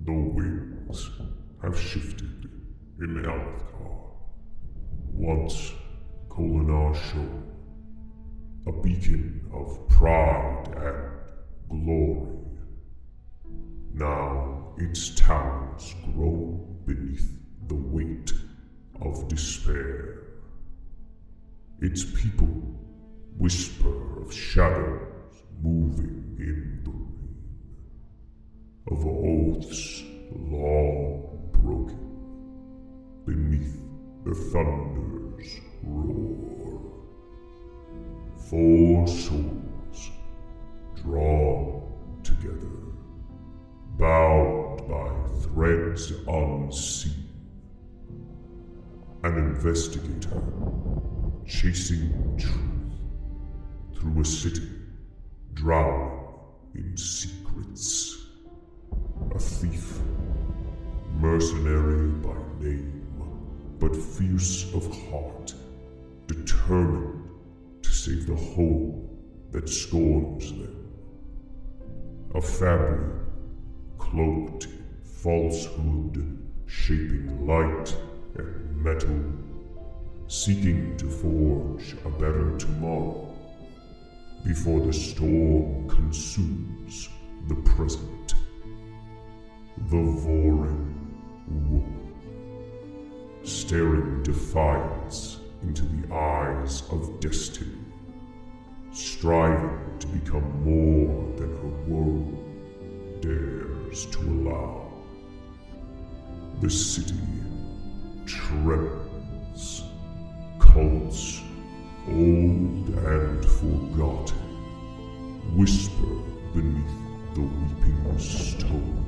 The winds have shifted in Alethkar. Once Kholinar shone, a beacon of pride and glory. Now its towers groan beneath the weight of despair. Its people whisper of shadows moving in the rain, of oaths long broken beneath the thunder's roar. 4 souls drawn together, bound by threads unseen. An investigator chasing truth through a city drowning in secrets. A thief, mercenary by name, but fierce of heart, determined to save the home that scorns them. A fabric cloaked in falsehood, shaping light and metal, seeking to forge a better tomorrow before the storm consumes the present. The Vorin woman, staring defiance into the eyes of destiny, striving to become more than her world dares to allow. The city trembles. Cults, old and forgotten, whisper beneath the weeping stone.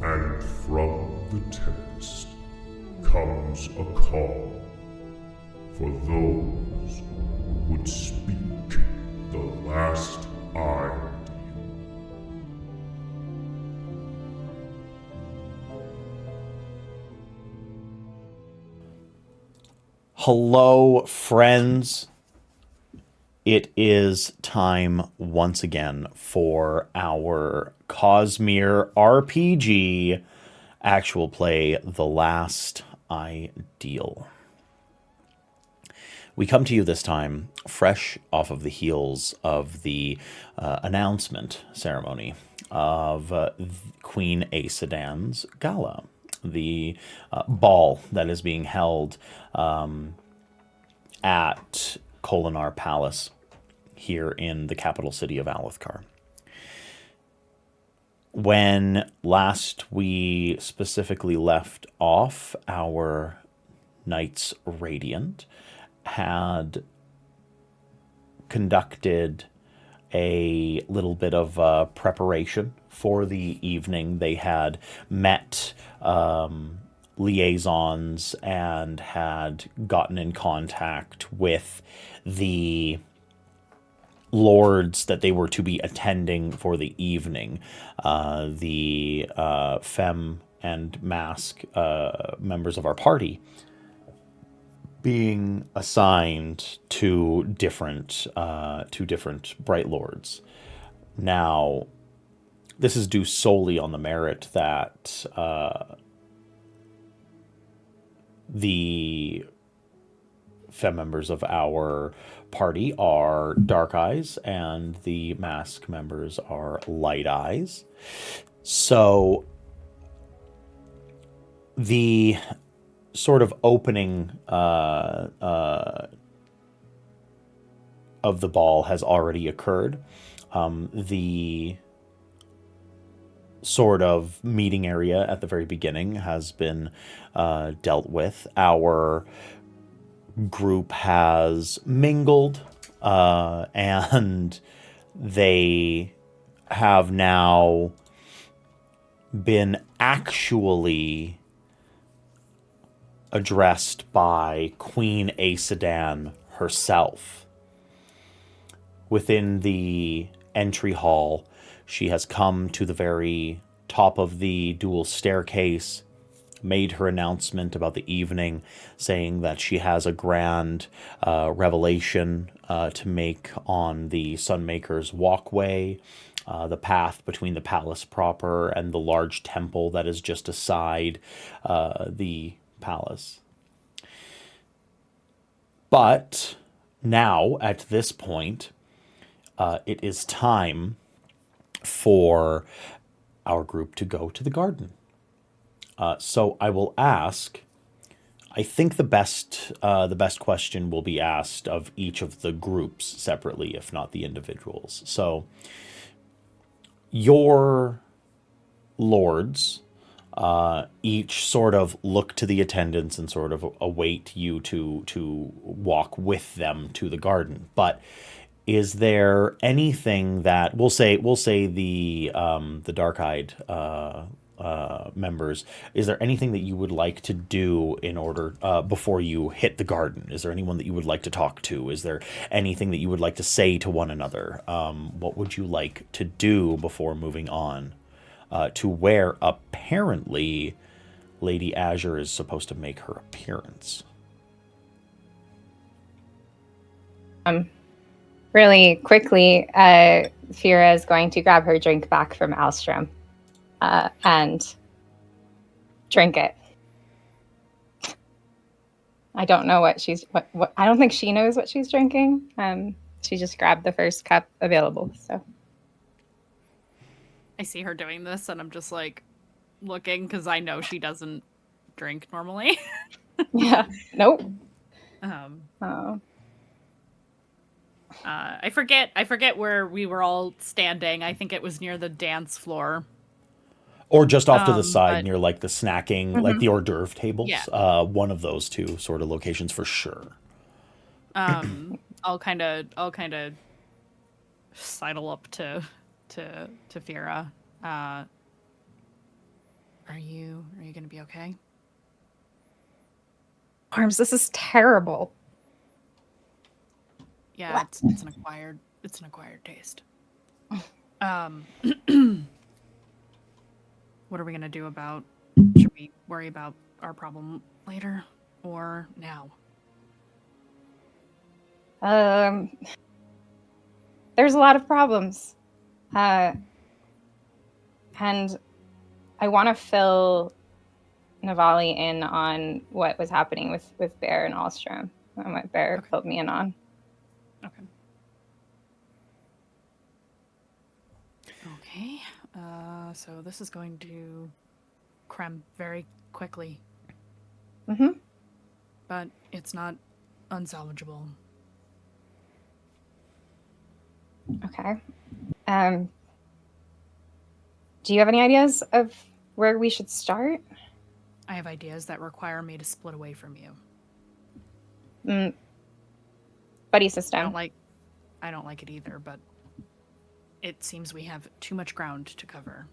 And from the tempest comes a call for those who would speak the last ideal. Hello, friends. It is time once again for our Cosmere RPG actual play, The Last Ideal. We come to you this time fresh off of the heels of the announcement ceremony of Queen Aesudan's gala. The ball that is being held at Kholinar Palace here in the capital city of Alethkar. When last we specifically left off, our Knights Radiant had conducted a little bit of preparation for the evening. They had met liaisons and had gotten in contact with the lords that they were to be attending for the evening. The Femme and Mask members of our party being assigned to different Bright Lords. Now, this is due solely on the merit that the Femme members of our party are Dark Eyes and the Mask members are Light Eyes. So the sort of opening of the ball has already occurred. The sort of meeting area at the very beginning has been dealt with. Our group has mingled, and they have now been actually addressed by Queen Aesudan herself. Within the entry hall, she has come to the very top of the dual staircase, made her announcement about the evening, saying that she has a grand revelation to make on the Sunmaker's walkway, the path between the palace proper and the large temple that is just aside the palace. But now, at this point, it is time for our group to go to the garden. So I will ask. I think the best question will be asked of each of the groups separately, if not the individuals. So your lords each sort of look to the attendants and sort of await you to walk with them to the garden. But is there anything that we'll say the dark-eyed members? Is there anything that you would like to do in order before you hit the garden? Is there anyone that you would like to talk to? Is there anything that you would like to say to one another? What would you like to do before moving on to where apparently Lady Azure is supposed to make her appearance? Really quickly, Fira is going to grab her drink back from Alstrom and drink it. I don't know what I don't think she knows what she's drinking. She just grabbed the first cup available. So I see her doing this, and I'm just like looking because I know she doesn't drink normally. yeah, nope. Oh. I forget where we were all standing. I think it was near the dance floor. Or just off to the side near like the snacking, like the hors d'oeuvre tables. Yeah. One of those two sort of locations for sure. I'll kind of sidle up to Fira. Are you gonna be okay? Arms, this is terrible. Yeah, it's an acquired taste. What are we gonna do about? Should we worry about our problem later or now? There's a lot of problems, and I want to fill Navali in on what was happening with Bear and Alstrom, and what Bear filled me in on. Okay. So this is going to cram very quickly. Mm-hmm. But it's not unsalvageable. Okay. Do you have any ideas of where we should start? I have ideas that require me to split away from you. Buddy system. I don't like it either, but it seems we have too much ground to cover.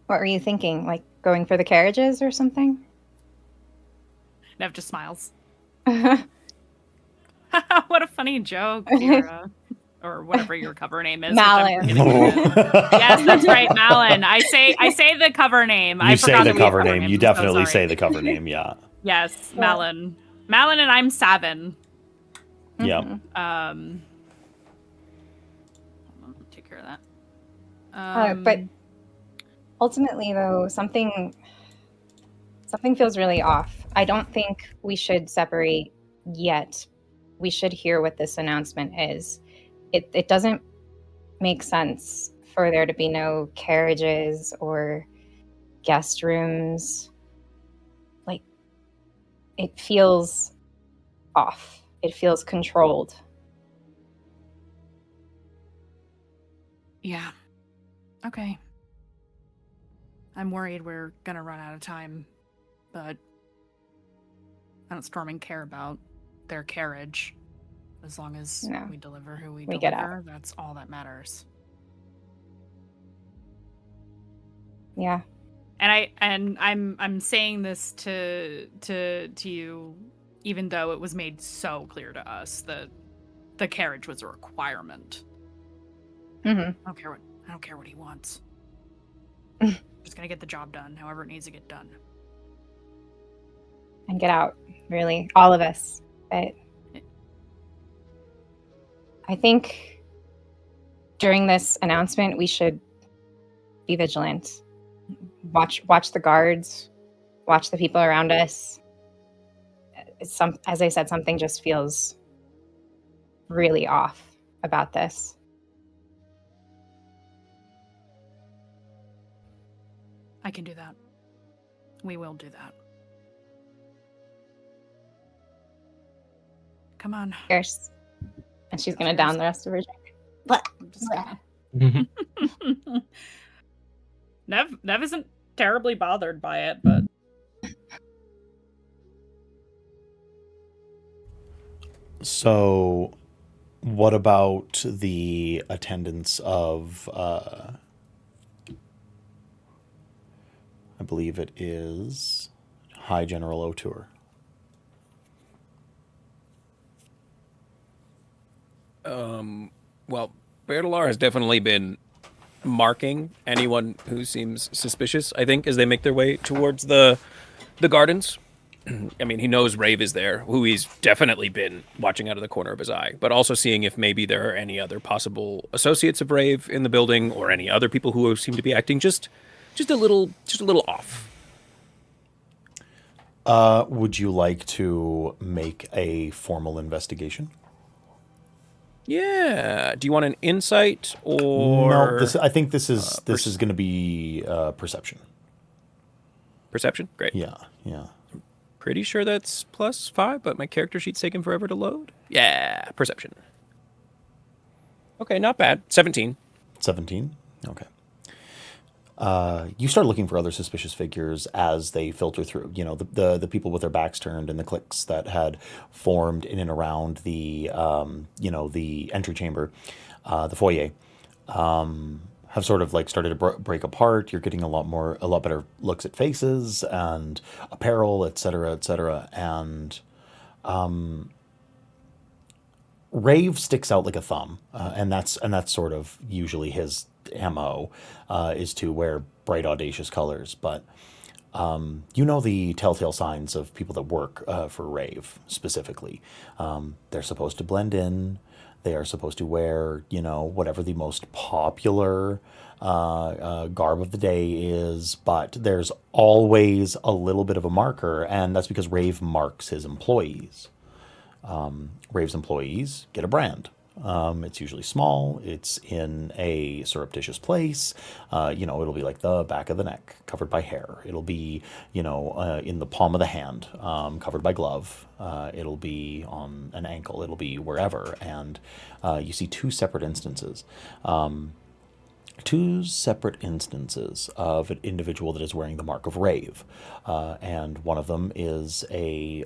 What were you thinking? Like going for the carriages or something? Nev just smiles. What a funny joke, Kira. Or whatever your cover name is. Malin. Yes, that's right, Malin. I say the cover name. You say the cover name. You definitely say the cover name, yeah. Yes, Malin. Malin and I'm Savin. Yeah. Take care of that. But ultimately, though, something feels really off. I don't think we should separate yet. We should hear what this announcement is. It doesn't make sense for there to be no carriages or guest rooms. Like, it feels off. It feels controlled. Yeah. Okay. I'm worried we're gonna run out of time, but I don't Storming care about their carriage. As long as we deliver who we deliver, get out. That's all that matters. Yeah. And I'm saying this to you, even though it was made so clear to us that the carriage was a requirement. Mm-hmm. I don't care what he wants. Just gonna get the job done, however it needs to get done. And get out, really, all of us. But I think during this announcement, we should be vigilant. Watch the guards, watch the people around us. As I said, something just feels really off about this. I can do that. We will do that. Come on. Cheers. And she's going to down the rest of her drink. But I'm just gonna... Nev isn't terribly bothered by it, but... So, what about the attendance of, I believe it is High General O'Toole? Well, Bertalar has definitely been marking anyone who seems suspicious, I think, as they make their way towards the gardens. I mean, he knows Rave is there, who he's definitely been watching out of the corner of his eye, but also seeing if maybe there are any other possible associates of Rave in the building or any other people who seem to be acting just a little off. Would you like to make a formal investigation? Yeah. Do you want an insight or No? I think this is going to be perception. Perception? Great. Yeah. Pretty sure that's +5, but my character sheet's taking forever to load. Yeah, perception. Okay, not bad. 17. 17? Okay. You start looking for other suspicious figures as they filter through. You know, the people with their backs turned and the cliques that had formed in and around the, the entry chamber, the foyer, have sort of like started to break apart. You're getting a lot better looks at faces and apparel, et cetera, and Rave sticks out like a thumb, and that's sort of usually his MO, is to wear bright, audacious colors. But the telltale signs of people that work for Rave specifically. They're supposed to blend in. They are supposed to wear, whatever the most popular garb of the day is, but there's always a little bit of a marker, and that's because Rave marks his employees. Rave's employees get a brand. It's usually small. It's in a surreptitious place. It'll be like the back of the neck, covered by hair. It'll be, in the palm of the hand, covered by glove. It'll be on an ankle. It'll be wherever. And you see two separate instances. Two separate instances of an individual that is wearing the mark of Rave. And one of them is a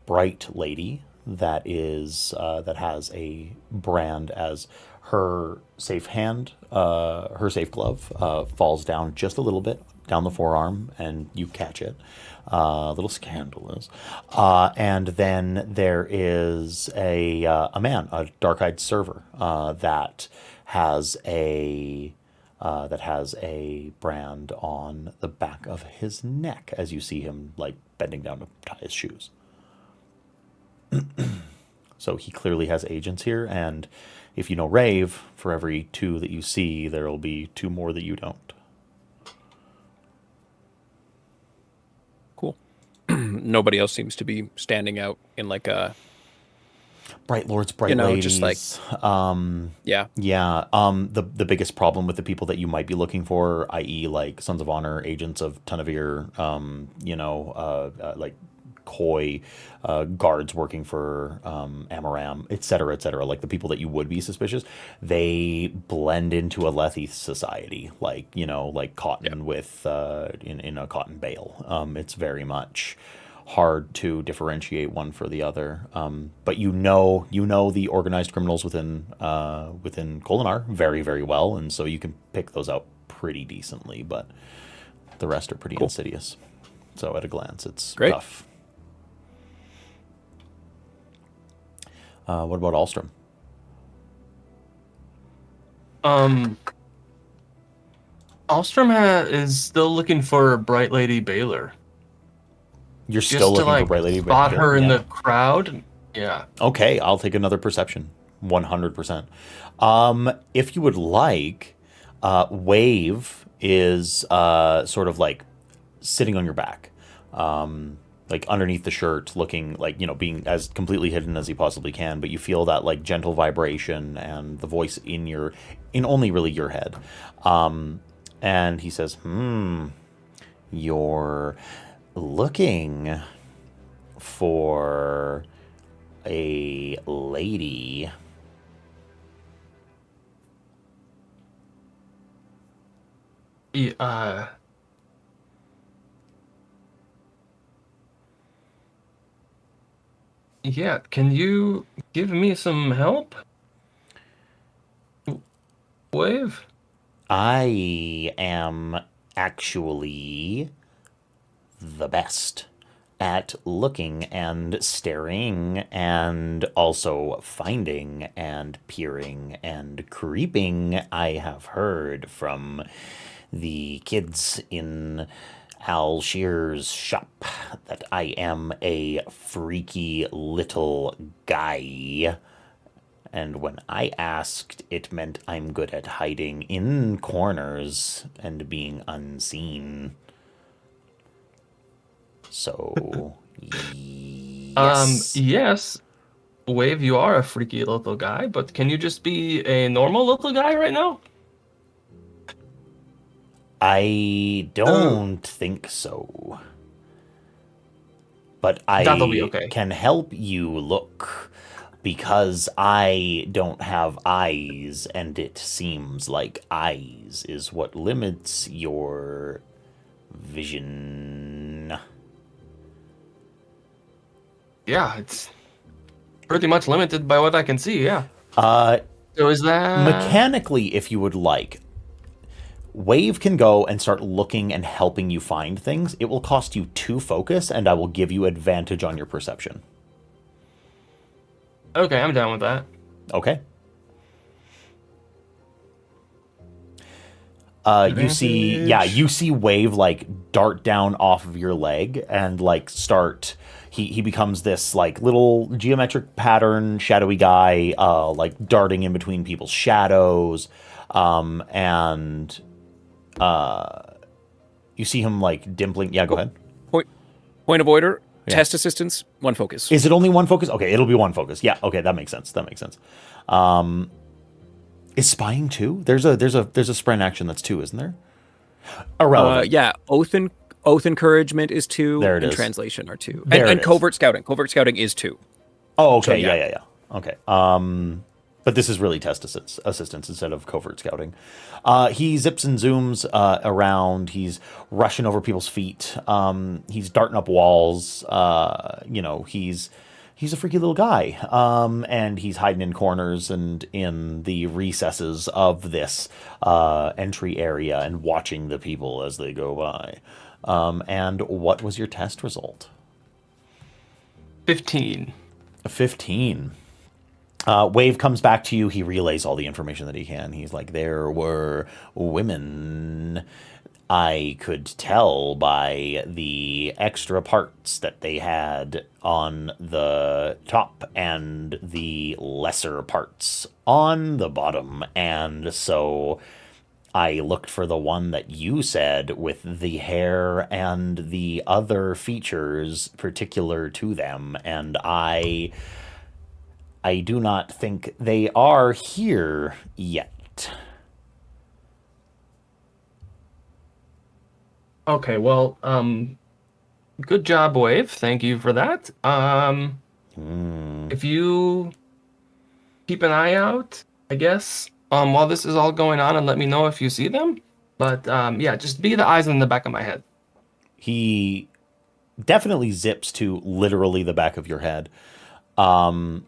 bright lady that has a brand as her safe hand, her safe glove falls down just a little bit down the forearm, and you catch it. A little scandalous. And then there is a man, a dark-eyed server, that has a brand on the back of his neck as you see him like bending down to tie his shoes. So he clearly has agents here, and if you know Rave, for every 2 that you see, there will be 2 more that you don't. Cool. Nobody else seems to be standing out in like a bright lords, bright ladies. Just like yeah. The biggest problem with the people that you might be looking for, i.e., like Sons of Honor, agents of Tanavir, like Koi, guards working for Amaram, et cetera, like the people that you would be suspicious, they blend into Alethi society, like cotton with in a cotton bale. It's very much hard to differentiate one for the other. But you know the organized criminals within Kholinar very, very well, and so you can pick those out pretty decently. But the rest are pretty insidious. So at a glance, it's great. Tough. What about Alstrom? Alstrom is still looking for Bright Lady Baylor. You're still looking for Bright Lady Baylor? Spot her in the crowd? Yeah. Okay, I'll take another perception. 100%. If you would like, Wave is sort of like sitting on your back, like underneath the shirt, looking like, being as completely hidden as he possibly can, but you feel that like gentle vibration and the voice in only really your head. And he says, you're looking for a lady. Yeah, yeah, can you give me some help, Wave? I am actually the best at looking and staring and also finding and peering and creeping. I have heard from the kids in Al Shear's shop that I am a freaky little guy. And when I asked, it meant I'm good at hiding in corners and being unseen. So, yes. Yes, Wave, you are a freaky little guy, but can you just be a normal little guy right now? I don't think so. But That'll be I okay. can help you look because I don't have eyes, and it seems like eyes is what limits your vision. Yeah, it's pretty much limited by what I can see, yeah. Uh, So is that... Mechanically, if you would like, Wave can go and start looking and helping you find things. It will cost you 2 focus, and I will give you advantage on your perception. Okay, I'm down with that. Okay. You see Wave like dart down off of your leg and like start. He becomes this like little geometric pattern shadowy guy, like darting in between people's shadows, and you see him like dimpling. Yeah, go ahead. Point of order. Yeah. Test assistance. 1 focus. Is it only 1 focus? Okay, it'll be 1 focus. Yeah. Okay, that makes sense. Is spying 2? There's a sprint action that's 2, isn't there? Irrelevant. Yeah. Oath encouragement is 2. There it and is. Translation are 2. There it And is. covert scouting. Covert scouting is 2. Oh, okay. So, Yeah. Okay. But this is really test assistance instead of covert scouting. He zips and zooms around. He's rushing over people's feet. He's darting up walls. He's a freaky little guy. And he's hiding in corners and in the recesses of this entry area and watching the people as they go by. And what was your test result? 15. 15. Wave comes back to you. He relays all the information that he can. He's like, there were women. I could tell by the extra parts that they had on the top and the lesser parts on the bottom. And so I looked for the one that you said with the hair and the other features particular to them. And I do not think they are here yet. Okay, well, good job, Wave. Thank you for that. If you keep an eye out, I guess, while this is all going on, and let me know if you see them. But yeah, just be the eyes in the back of my head. He definitely zips to literally the back of your head. Whoa.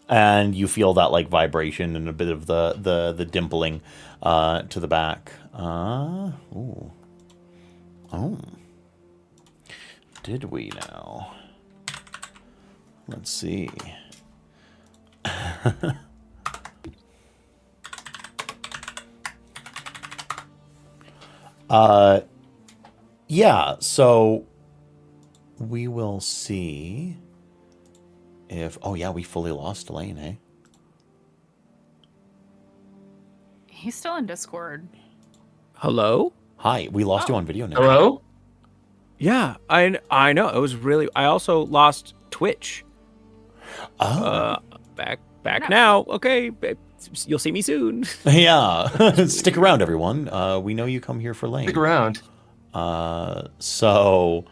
And you feel that like vibration and a bit of the dimpling to the back. Oh. Did we now? Let's see. Yeah, so we will see Oh yeah, we fully lost Lane, eh? He's still in Discord. Hello? Hi, we lost you on video now. Hello? Yeah, I know. It was really. I also lost Twitch. Oh. Back now. Okay, you'll see me soon. Yeah. Stick around, everyone. We know you come here for Lane. Stick around. So,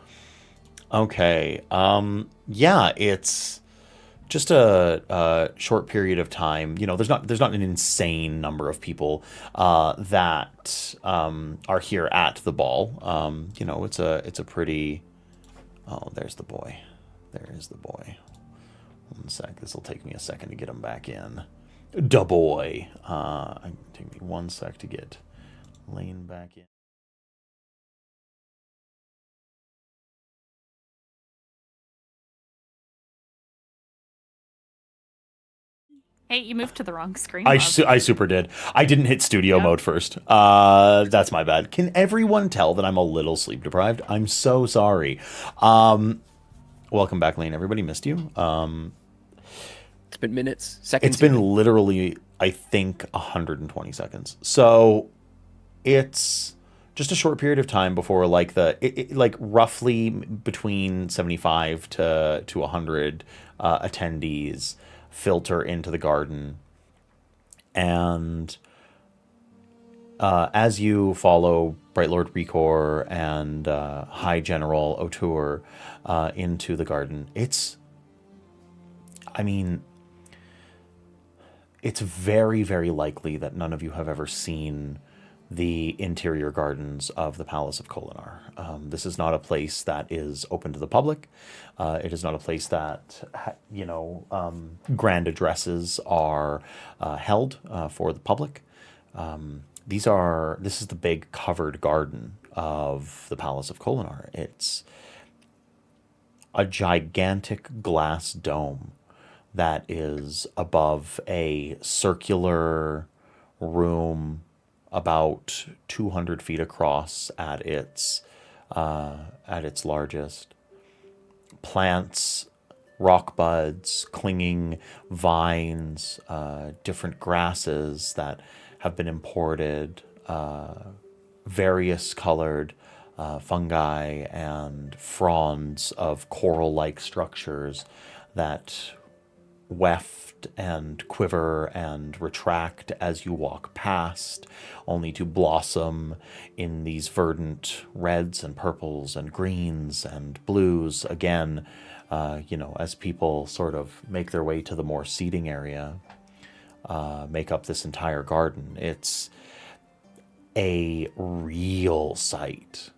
okay. Yeah, it's just a short period of time. You know, there's not an insane number of people that are here at the ball. You know, it's a pretty. Oh, there's the boy. There is the boy. One sec. This will take me a second to get him back in. Da boy. Take me 1 sec to get Lane back in. Hey, you moved to the wrong screen. I super did. I didn't hit studio mode first. That's my bad. Can everyone tell that I'm a little sleep deprived? I'm so sorry. Welcome back, Lane. Everybody missed you. It's been minutes, seconds. It's been literally, I think, 120 seconds. So it's just a short period of time before, like like roughly between 75 to 100 attendees filter into the garden, and as you follow Bright Lord Recor and High General O'Toole into the garden, it's very, very likely that none of you have ever seen the interior gardens of the Palace of Kholinar. This is not a place that is open to the public. It is not a place that, grand addresses are held for the public. This is the big covered garden of the Palace of Kholinar. It's a gigantic glass dome that is above a circular room about 200 feet across at its largest. Plants, rock buds, clinging vines, different grasses that have been imported, various colored fungi and fronds of coral-like structures that weft and quiver and retract as you walk past, only to blossom in these verdant reds and purples and greens and blues again, as people sort of make their way to the more seating area, make up this entire garden. It's a real sight.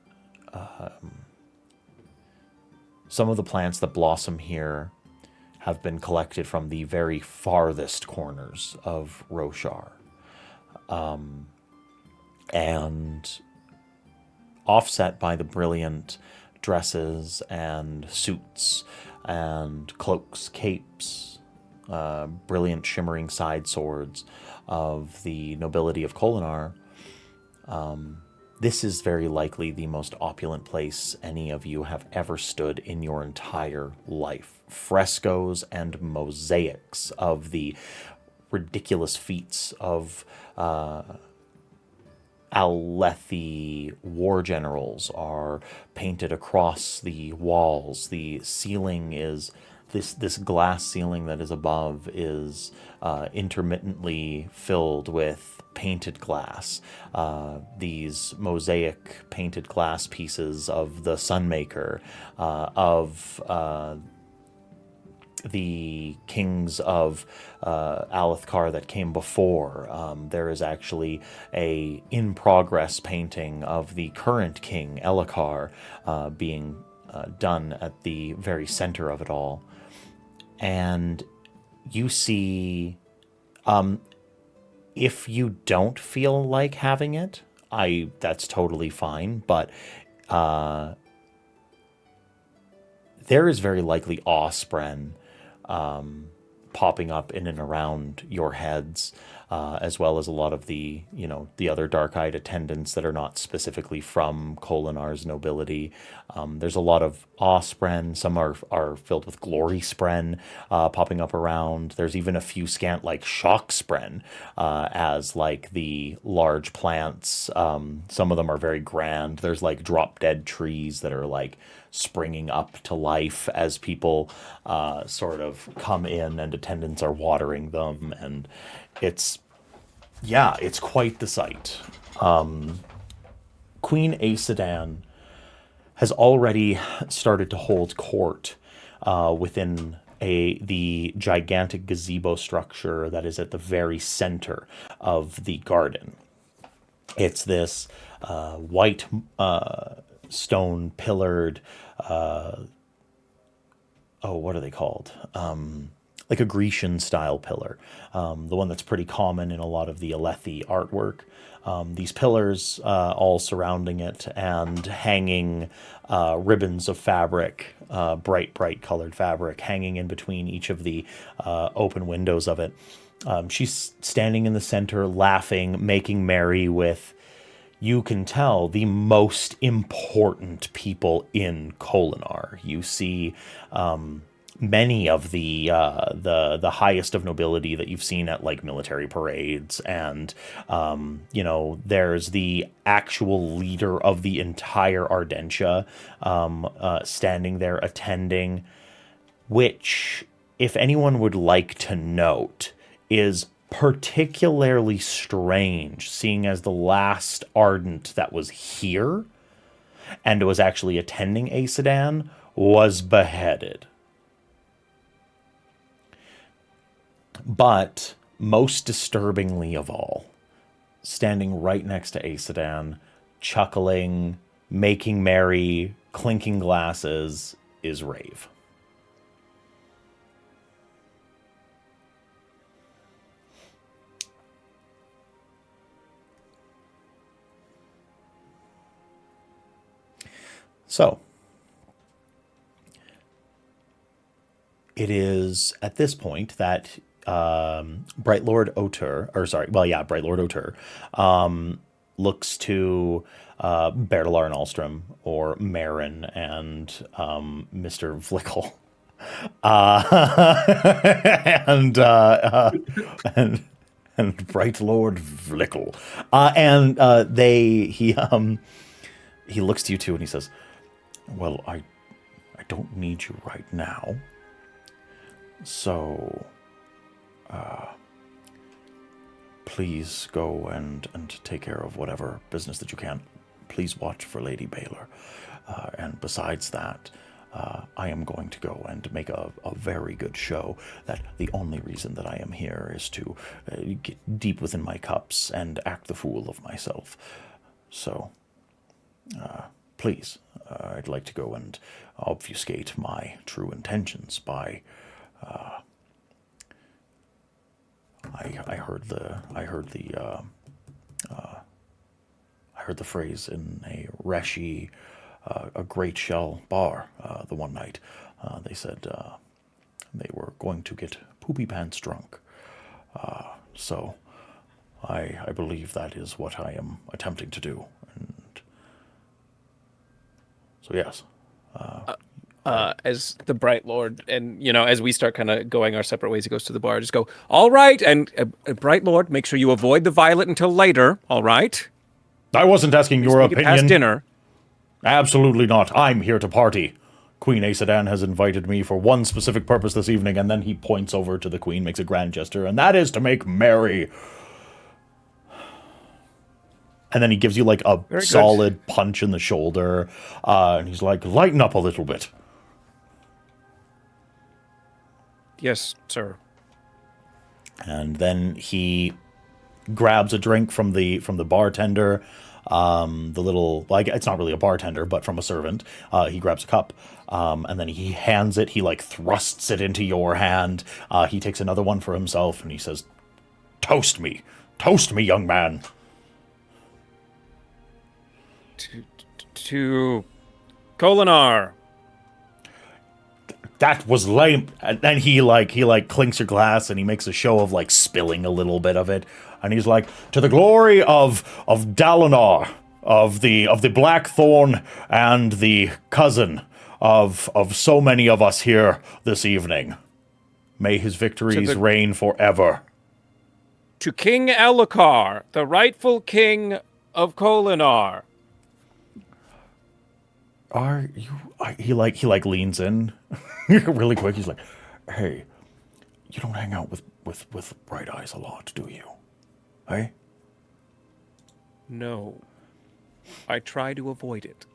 Some of the plants that blossom here have been collected from the very farthest corners of Roshar. And offset by the brilliant dresses and suits and cloaks, capes, brilliant shimmering side swords of the nobility of Kholinar, this is very likely the most opulent place any of you have ever stood in your entire life. Frescoes and mosaics of the ridiculous feats of Alethi war generals are painted across the walls. The ceiling is this glass ceiling that is above is intermittently filled with painted glass. These mosaic painted glass pieces of the Sunmaker, of the kings of Alethkar that came before. There is actually a in-progress painting of the current king, Elhokar, being done at the very center of it all. And you see, if you don't feel like having it, that's totally fine, but there is very likely Awe Spren popping up in and around your heads. as well as a lot of the, the other dark-eyed attendants that are not specifically from Kholinar's nobility. There's a lot of awe-spren. Some are filled with glory spren popping up around. There's even a few scant like shock spren as like the large plants. Some of them are very grand. There's like drop-dead trees that are like springing up to life as people sort of come in and attendants are watering them, and it's quite the sight. Queen Aesudan has already started to hold court within the gigantic gazebo structure that is at the very center of the garden. It's this white stone pillared, what are they called? Like a Grecian style pillar, the one that's pretty common in a lot of the Alethi artwork. These pillars all surrounding it and hanging ribbons of fabric, bright colored fabric, hanging in between each of the open windows of it. She's standing in the center, laughing, making merry with, you can tell, the most important people in Kholinar. You see many of the highest of nobility that you've seen at like military parades, and there's the actual leader of the entire Ardentia standing there attending, which, if anyone would like to note, is particularly strange, seeing as the last Ardent that was here and was actually attending Aesudan was beheaded. But most disturbingly of all, standing right next to Aesudan, chuckling, making merry, clinking glasses, is Rave. So, it is at this point that Bright Lord Otur looks to Bertalar and Alstrom, or Marin and Mr. Vlickle, and Bright Lord Vlickle, he looks to you two and he says, "Well, I don't need you right now. So, please go and take care of whatever business that you can. Please watch for Lady Baylor. And besides that, I am going to go and make a very good show that the only reason that I am here is to get deep within my cups and act the fool of myself. So, please, I'd like to go and obfuscate my true intentions by, I heard the phrase in a Reshi, a great shell bar, the one night. They said they were going to get poopy pants drunk. So I believe that is what I am attempting to do. And so yes. As the Bright Lord, and as we start kind of going our separate ways, he goes to the bar. Just go, all right, and Bright Lord, make sure you avoid the violet until later. All right. I wasn't asking your opinion. Past dinner. Absolutely not. I'm here to party. Queen Aesudan has invited me for one specific purpose this evening, and then he points over to the queen, makes a grand gesture, and that is to make merry. And then he gives you like a solid punch in the shoulder, and he's like, lighten up a little bit. Yes, sir. And then he grabs a drink from the bartender, the little, like, it's not really a bartender, but from a servant. He grabs a cup, and then he hands it. He like thrusts it into your hand. He takes another one for himself, and he says, toast me, young man. To Kholinar. That was lame. And then he clinks your glass and he makes a show of like spilling a little bit of it. And he's like, to the glory of Dalinar, of the Blackthorn and the cousin of so many of us here this evening. May his victories reign forever. To King Elokar, the rightful king of Kholinar. Are you? He leans in really quick. He's like, "Hey, you don't hang out with Bright Eyes a lot, do you? Hey?" No. I try to avoid it.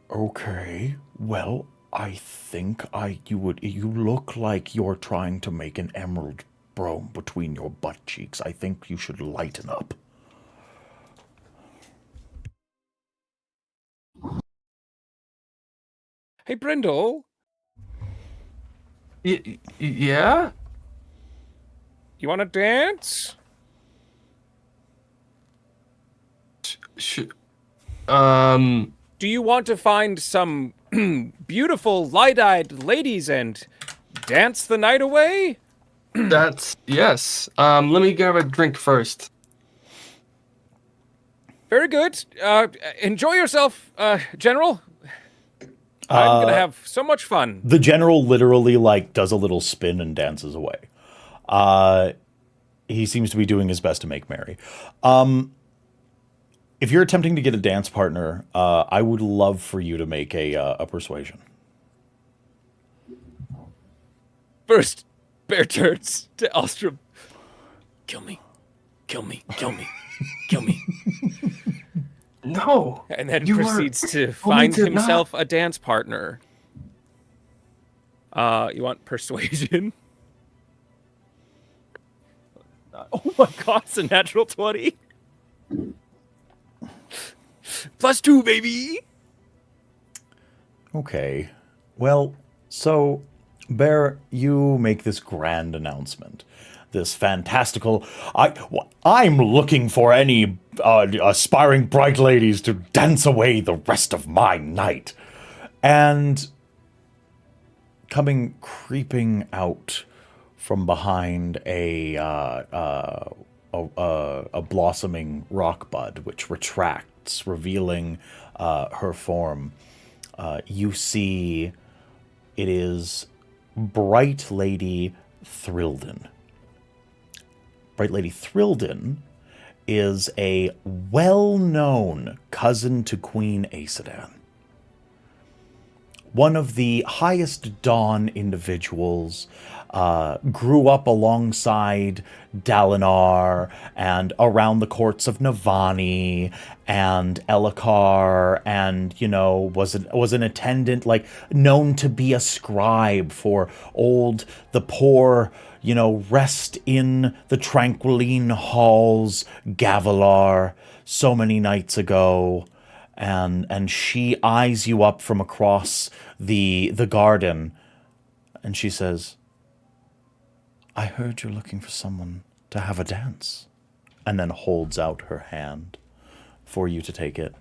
Okay. Well, I think you look like you're trying to make an emerald brome between your butt cheeks. I think you should lighten up. Hey, Brindle. Yeah? You want to dance? Do you want to find some beautiful, light-eyed ladies and dance the night away? Yes. Let me grab a drink first. Very good. Enjoy yourself, General. I'm gonna have so much fun. The general literally does a little spin and dances away. He seems to be doing his best to make merry. If you're attempting to get a dance partner, I would love for you to make a persuasion. First, Bear turns to Elstrom. Kill me. Kill me. Kill me. Kill me. No. And then proceeds to find himself a dance partner. You want persuasion? Oh my god, it's a natural 20. +2, baby. Okay. Well, so, Bear, you make this grand announcement. This fantastical... I'm looking for any aspiring bright ladies to dance away the rest of my night. And creeping out from behind a blossoming rock bud, which retracts, revealing her form, you see it is Bright Lady Thrilden. Bright Lady Thrilden is a well-known cousin to Queen Aesudan. One of the highest dawn individuals, grew up alongside Dalinar and around the courts of Navani and Elokar, and, was an attendant, known to be a scribe for the poor, rest in the tranquiline halls, Gavilar, so many nights ago. And she eyes you up from across the garden, and she says, I heard you're looking for someone to have a dance. And then holds out her hand for you to take it.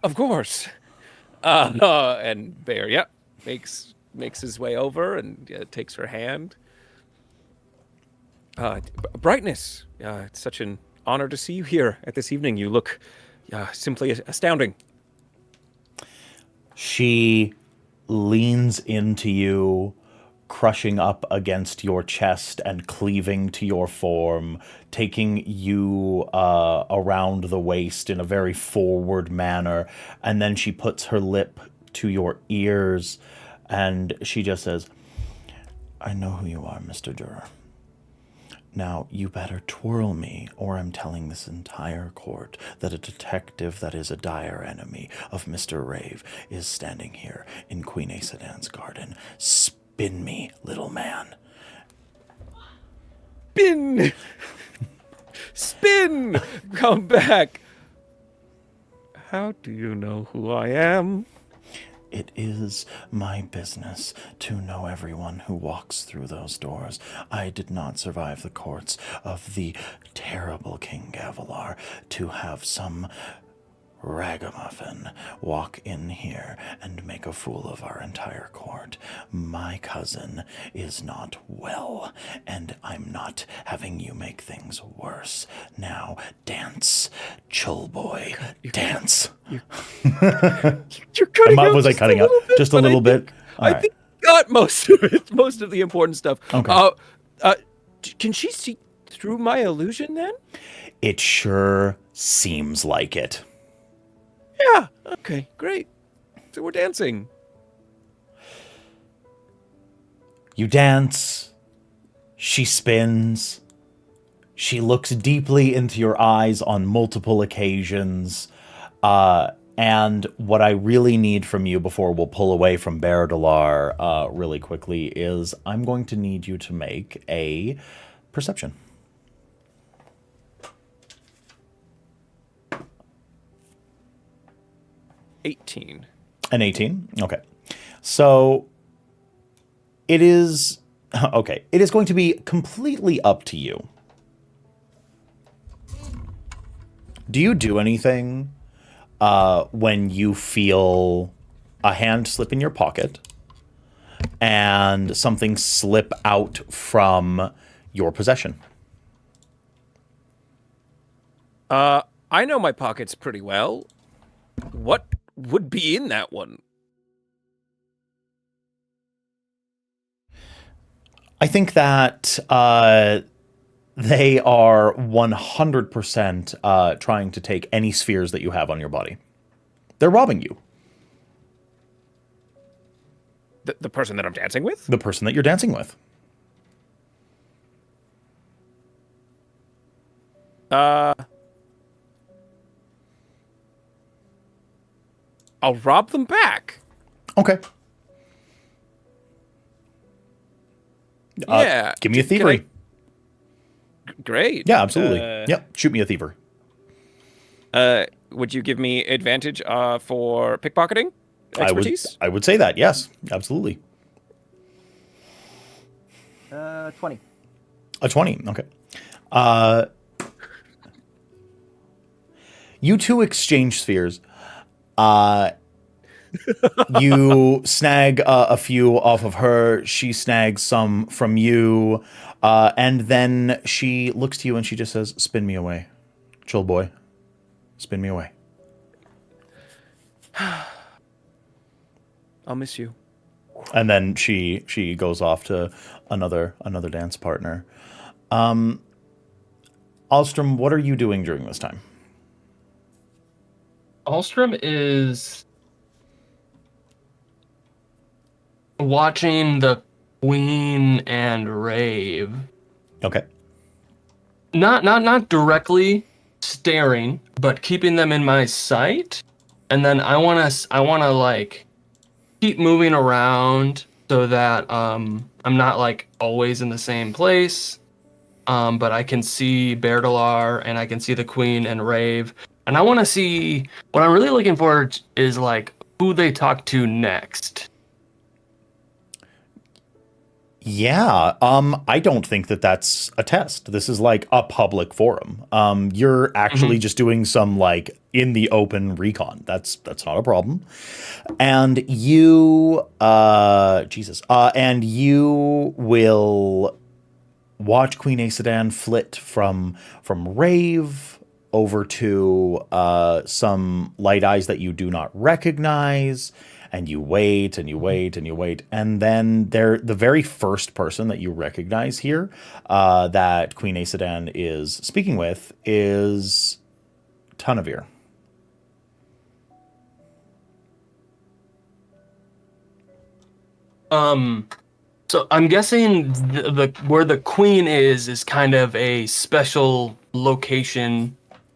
Of course. And Bear, makes his way over and takes her hand. Brightness, it's such an honor to see you here at this evening. You look simply astounding. She leans into you, crushing up against your chest and cleaving to your form, taking you around the waist in a very forward manner, and then she puts her lip to your ears, and she just says, I know who you are, Mr. Durer. Now, you better twirl me, or I'm telling this entire court that a detective that is a dire enemy of Mr. Rave is standing here in Queen Aesudan's garden. Spin me, little man. Spin! Spin! Come back! How do you know who I am? It is my business to know everyone who walks through those doors. I did not survive the courts of the terrible King Gavilar to have some ragamuffin walk in here and make a fool of our entire court. My cousin is not well, and I'm not having you make things worse. Now, dance, Chull boy, dance. You're cutting out Was I cutting out just a little bit? I think you got most of it, most of the important stuff. Okay. Can she see through my illusion then? It sure seems like it. Yeah. Okay, great. So we're dancing. You dance. She spins. She looks deeply into your eyes on multiple occasions. And what I really need from you before we'll pull away from Berdalar really quickly is I'm going to need you to make a perception. 18. An 18? Okay. So it is... Okay. It is going to be completely up to you. Do you do anything when you feel a hand slip in your pocket and something slip out from your possession? I know my pockets pretty well. What would be in that one? I think that they are 100% trying to take any spheres that you have on your body. They're robbing you. The person that I'm dancing with? The person that you're dancing with. I'll rob them back. Okay. Yeah. Give me a thievery. Great. Yeah, absolutely. Yep. Shoot me a thievery. Would you give me advantage for pickpocketing expertise? I would say that. Yes, absolutely. 20. A 20. Okay. You two exchange spheres. You snag a few off of her. She snags some from you. And then she looks to you and she just says, "Spin me away. Chill boy. Spin me away." I'll miss you. And then she goes off to another dance partner. Alstrom, what are you doing during this time? Alstrom is watching the Queen and Rave. Okay. Not directly staring, but keeping them in my sight. And then I wanna like keep moving around so that I'm not like always in the same place. But I can see Berdalar and I can see the Queen and Rave. And I want to see, what I'm really looking for is like who they talk to next. Yeah, I don't think that that's a test. This is like a public forum. You're actually just doing some like in the open recon. That's not a problem. And you, and you will watch Queen Aesudan flit from Rave over to some light eyes that you do not recognize. And you wait and you wait and you wait. And then the very first person that you recognize here that Queen Aesudan is speaking with is Tunavir. So I'm guessing the where the Queen is kind of a special location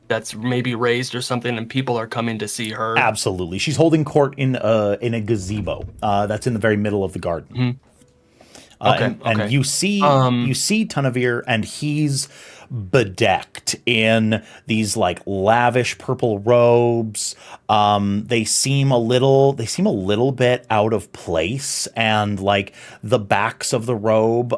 that's maybe raised or something, and people are coming to see her. Absolutely, she's holding court in a gazebo that's in the very middle of the garden. Okay. And you see Tunavir, and he's bedecked in these like lavish purple robes. They seem a little bit out of place, and like the backs of the robe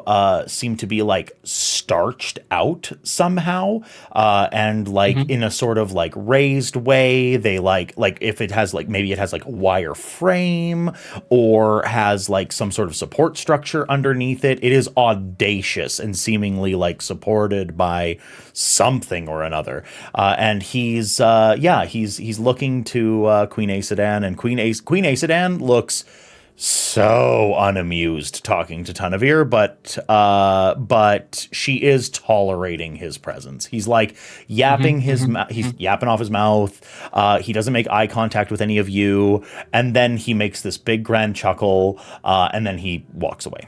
seem to be like starched out somehow, and like in a sort of like raised way. They like if it has like, maybe it has like a wire frame or has like some sort of support structure underneath it. It is audacious and seemingly like supported by something or another. And he's looking to Queen Aesudan, and Queen Aesudan looks so unamused talking to Tunavir, but she is tolerating his presence. He's like yapping he's yapping off his mouth. He doesn't make eye contact with any of you, and then he makes this big grand chuckle, and then he walks away.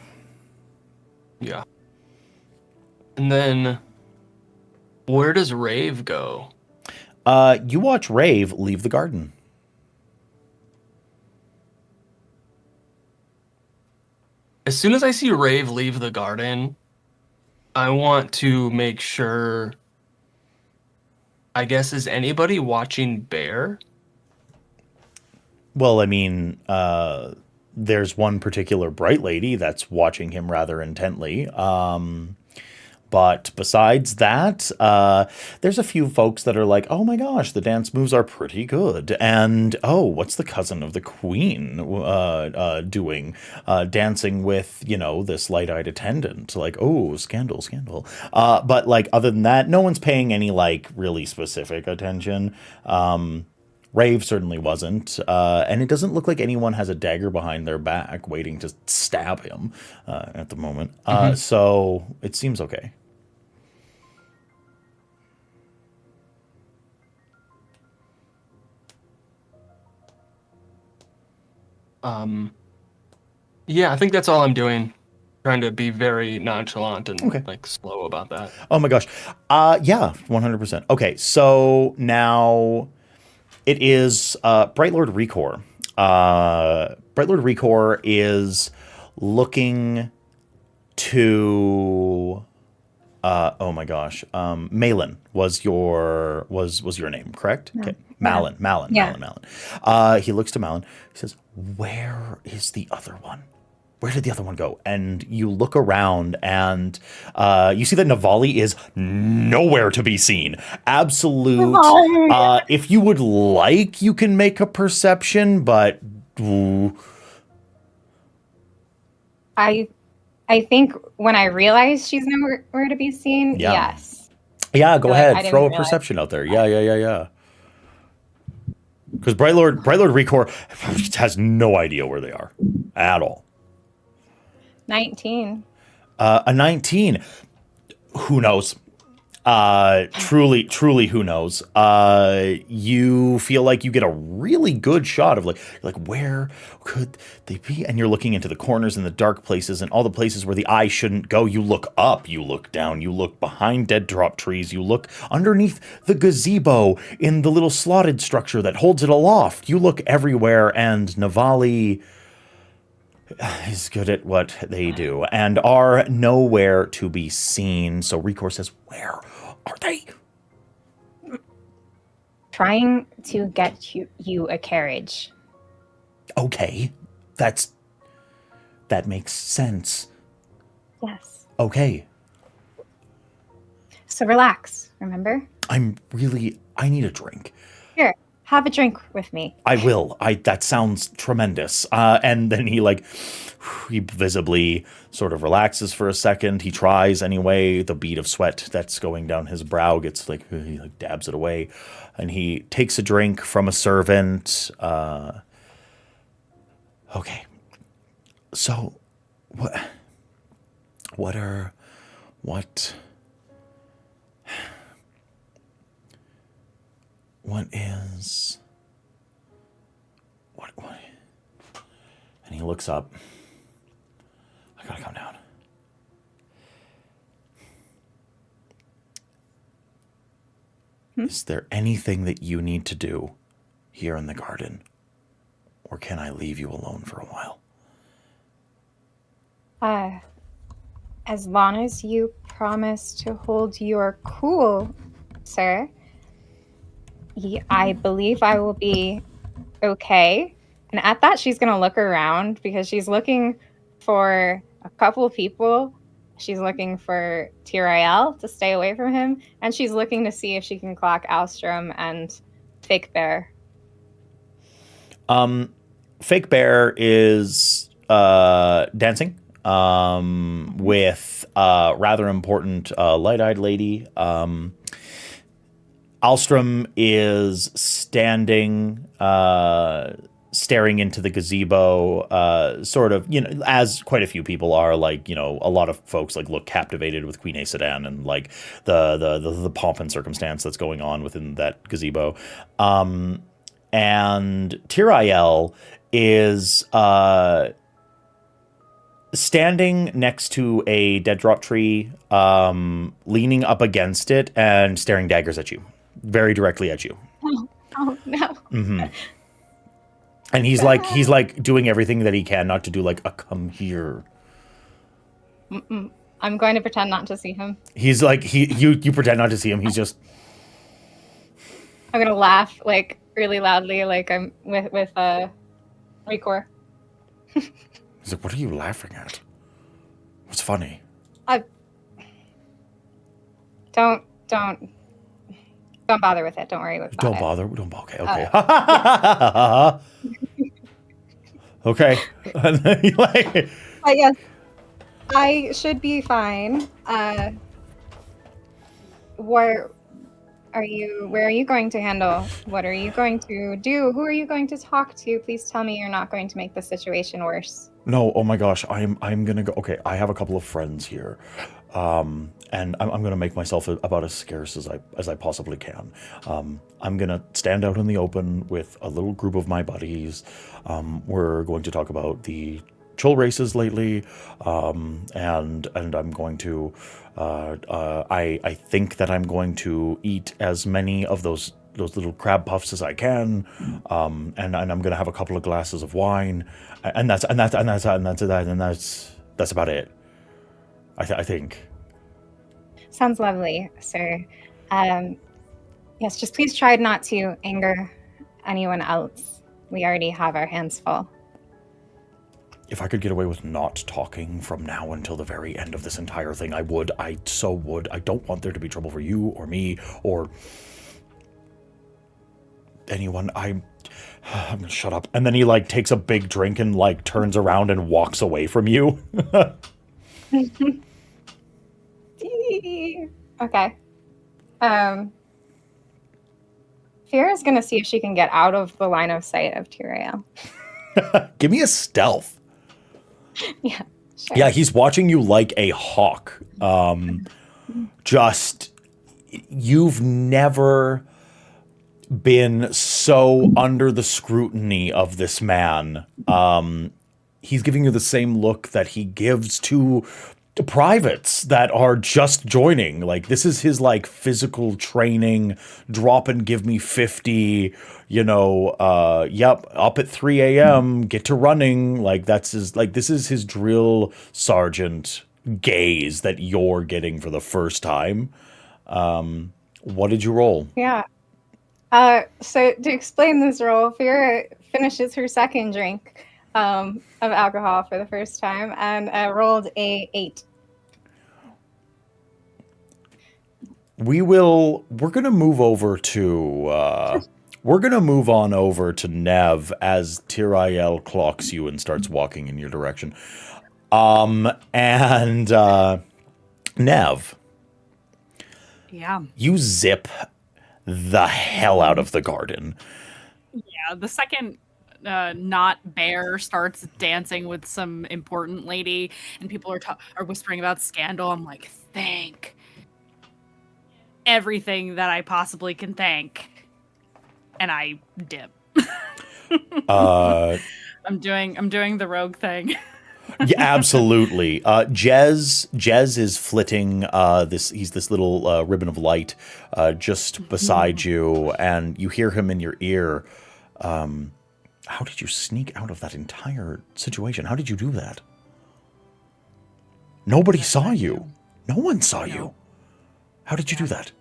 Yeah. And then where does Rave go? You watch Rave leave the garden. As soon as I see Rave leave the garden, I want to make sure, I guess, is anybody watching Bear? Well, I mean, there's one particular bright lady that's watching him rather intently. But besides that, there's a few folks that are like, oh my gosh, the dance moves are pretty good. And, oh, what's the cousin of the queen doing? Dancing with, this light-eyed attendant. Like, oh, scandal, scandal. But, like, other than that, no one's paying any, like, really specific attention. Rave certainly wasn't, and it doesn't look like anyone has a dagger behind their back waiting to stab him at the moment. So it seems okay. Yeah, I think that's all I'm doing. Trying to be very nonchalant and like slow about that. Oh my gosh. Yeah, 100%. Okay, so now it is Bright Lord Recor. Bright Lord Recor is looking to oh my gosh. Malin was your name, correct? No. Okay. Malin. Yeah. Malin. He looks to Malin. He says, "Where is the other one? Where did the other one go?" And you look around, and you see that Navali is nowhere to be seen. Absolute. If you would like, you can make a perception, but I think when I realized she's nowhere to be seen, yes. Yeah, go Like, ahead. I didn't Throw a realize. perception out there. Yeah. Because Bright Lord Recor has no idea where they are at all. 19. A 19. Who knows? Truly, who knows? You feel like you get a really good shot of like where could they be? And you're looking into the corners and the dark places and all the places where the eye shouldn't go. You look up, you look down, you look behind dead drop trees, you look underneath the gazebo in the little slotted structure that holds it aloft. You look everywhere, and Navali is good at what they do and are nowhere to be seen. So Recor says, "Where are they?" Trying to get you a carriage. Okay, that makes sense. Yes. Okay, So relax, remember? I need a drink. Here, have a drink with me. I will. That sounds tremendous. And then he visibly sort of relaxes for a second. He tries anyway. The bead of sweat that's going down his brow gets like, he like dabs it away, and he takes a drink from a servant. Okay. So, what is... What? And he looks up. I gotta calm down. Is there anything that you need to do here in the garden? Or can I leave you alone for a while? As long as you promise to hold your cool, sir. I believe I will be okay. And at that, she's going to look around because she's looking for a couple people. She's looking for Tirael to stay away from him. And she's looking to see if she can clock Alstrom and Fake Bear. Fake Bear is dancing with a rather important light-eyed lady. Alstrom is standing, staring into the gazebo, sort of, as quite a few people are, like, a lot of folks like look captivated with Queen Aesudan and like the pomp and circumstance that's going on within that gazebo. And Tirael is standing next to a dead drop tree, leaning up against it and staring daggers at you. Very directly at you. Oh no. Mm-hmm. And he's like doing everything that he can not to do like a come here. Mm-mm. I'm going to pretend not to see him. He's like you pretend not to see him. He's just. I'm gonna laugh like really loudly, like I'm with Ricor. He's like, what are you laughing at? What's funny? Don't bother with it. Don't worry about it. Don't bother. Okay. Yeah. Okay. And then he like. I guess I should be fine. Where are you going to handle? What are you going to do? Who are you going to talk to? Please tell me you're not going to make the situation worse. No, oh my gosh, I'm gonna go. Okay, I have a couple of friends here, and I'm gonna make myself about as scarce as I possibly can. I'm gonna stand out in the open with a little group of my buddies. We're going to talk about the chill races lately, and I'm going to. I think that I'm going to eat as many of those little crab puffs as I can, and I'm gonna have a couple of glasses of wine, and that's about it. I think. Sounds lovely, sir. Yes, just please try not to anger anyone else. We already have our hands full. If I could get away with not talking from now until the very end of this entire thing, I would. I so would. I don't want there to be trouble for you or me or anyone. I'm gonna shut up. And then he like takes a big drink and like turns around and walks away from you. Okay. Fira's gonna see if she can get out of the line of sight of Tirael. Give me a stealth. Yeah. Sure. Yeah, he's watching you like a hawk. Just, you've never been so under the scrutiny of this man. He's giving you the same look that he gives to privates that are just joining. Like, this is his like physical training, drop and give me 50, yep, up at 3 a.m, get to running. Like, that's his, like, this is his drill sergeant gaze that you're getting for the first time. What did you roll? Yeah. So to explain this roll, Fira finishes her second drink of alcohol for the first time and rolled a 8. We're gonna move over to we're gonna move on over to Nev as Tirael clocks you and starts walking in your direction. Nev. Yeah. You zip the hell out of the garden. Yeah, the second not bear starts dancing with some important lady and people are whispering about scandal, I'm like, thank everything that I possibly can thank, and I dip. I'm doing the rogue thing. Yeah, absolutely. Jez is flitting this little ribbon of light just beside you, and you hear him in your ear. How did you sneak out of that entire situation? How did you do that? Nobody saw you. No one saw you. No. How did you do that?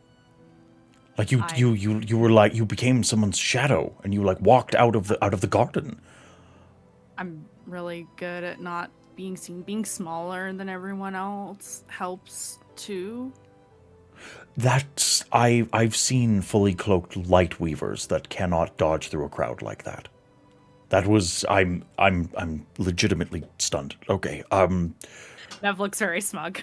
Like you I- you were like, you became someone's shadow, and you like walked out of the garden. I'm really good at not being seen. Being smaller than everyone else helps too. That's I've seen fully cloaked light weavers that cannot dodge through a crowd like that. That was I'm legitimately stunned. Okay. Nev looks very smug.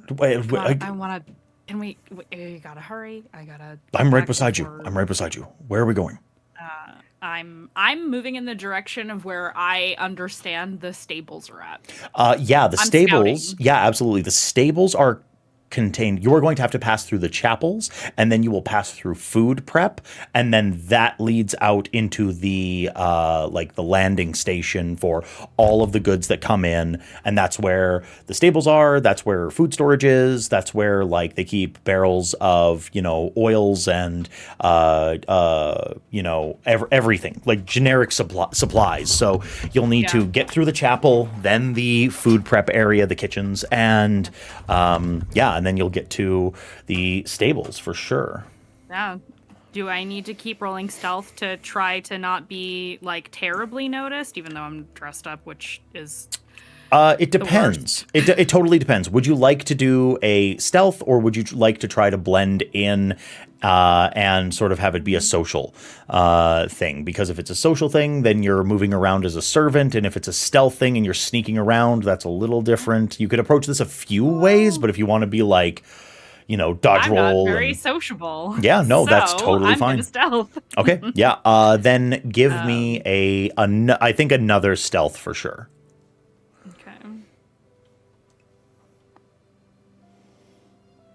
Wait, I want to. Can we? You gotta hurry. I gotta. I'm right beside you. I'm right beside you. Where are we going? I'm moving in the direction of where I understand the stables are at. Yeah, the I'm stables. scouting. Yeah, absolutely. The stables are contained. You are going to have to pass through the chapels, and then you will pass through food prep, and then that leads out into the like the landing station for all of the goods that come in, and that's where the stables are. That's where food storage is. That's where like they keep barrels of oils and everything like generic supplies. So you'll need to get through the chapel, then the food prep area, the kitchens, and and then you'll get to the stables for sure. Yeah. Do I need to keep rolling stealth to try to not be like terribly noticed, even though I'm dressed up, which is It depends. It totally depends. Would you like to do a stealth, or would you like to try to blend in and sort of have it be a social thing? Because if it's a social thing, then you're moving around as a servant, and if it's a stealth thing and you're sneaking around, that's a little different. You could approach this a few ways, but if you want to be like, dodge I'm roll, not very and sociable. yeah, no, that's So, totally I'm fine. gonna stealth. Okay, yeah. Then give me I think another stealth for sure.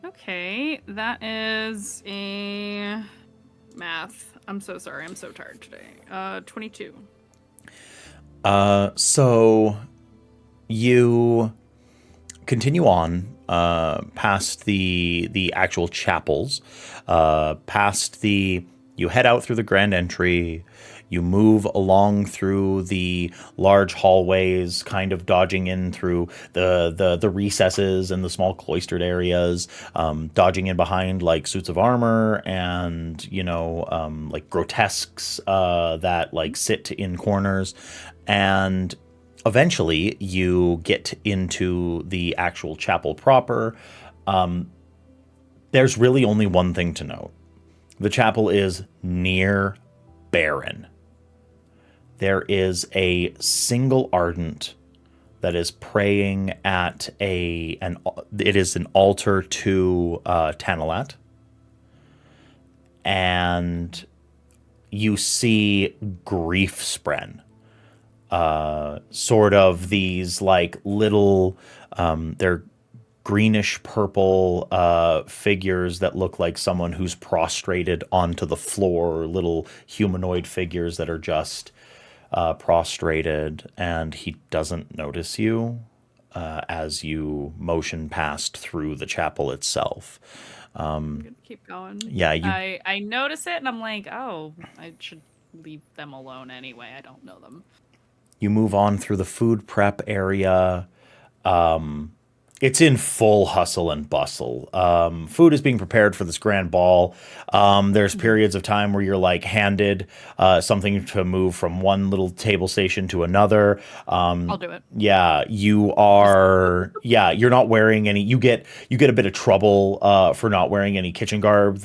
Okay, that is a math. I'm so sorry. I'm so tired today. 22. So you continue on past the actual chapels, you head out through the grand entry. You move along through the large hallways, kind of dodging in through the recesses and the small cloistered areas, dodging in behind like suits of armor and like grotesques that like sit in corners, and eventually you get into the actual chapel proper. There's really only one thing to note: the chapel is near barren. There is a single ardent that is praying at it is an altar to Tanalat. And you see grief spren. Sort of these like little they're greenish purple figures that look like someone who's prostrated onto the floor, little humanoid figures that are just prostrated, and he doesn't notice you as you motion past through the chapel itself. I'm gonna keep going. Yeah, I notice it and I'm like, oh, I should leave them alone anyway. I don't know them. You move on through the food prep area. It's in full hustle and bustle. Food is being prepared for this grand ball. There's periods of time where you're like handed something to move from one little table station to another. I'll do it. Yeah, you are. Yeah, you're not wearing any. You get a bit of trouble for not wearing any kitchen garb.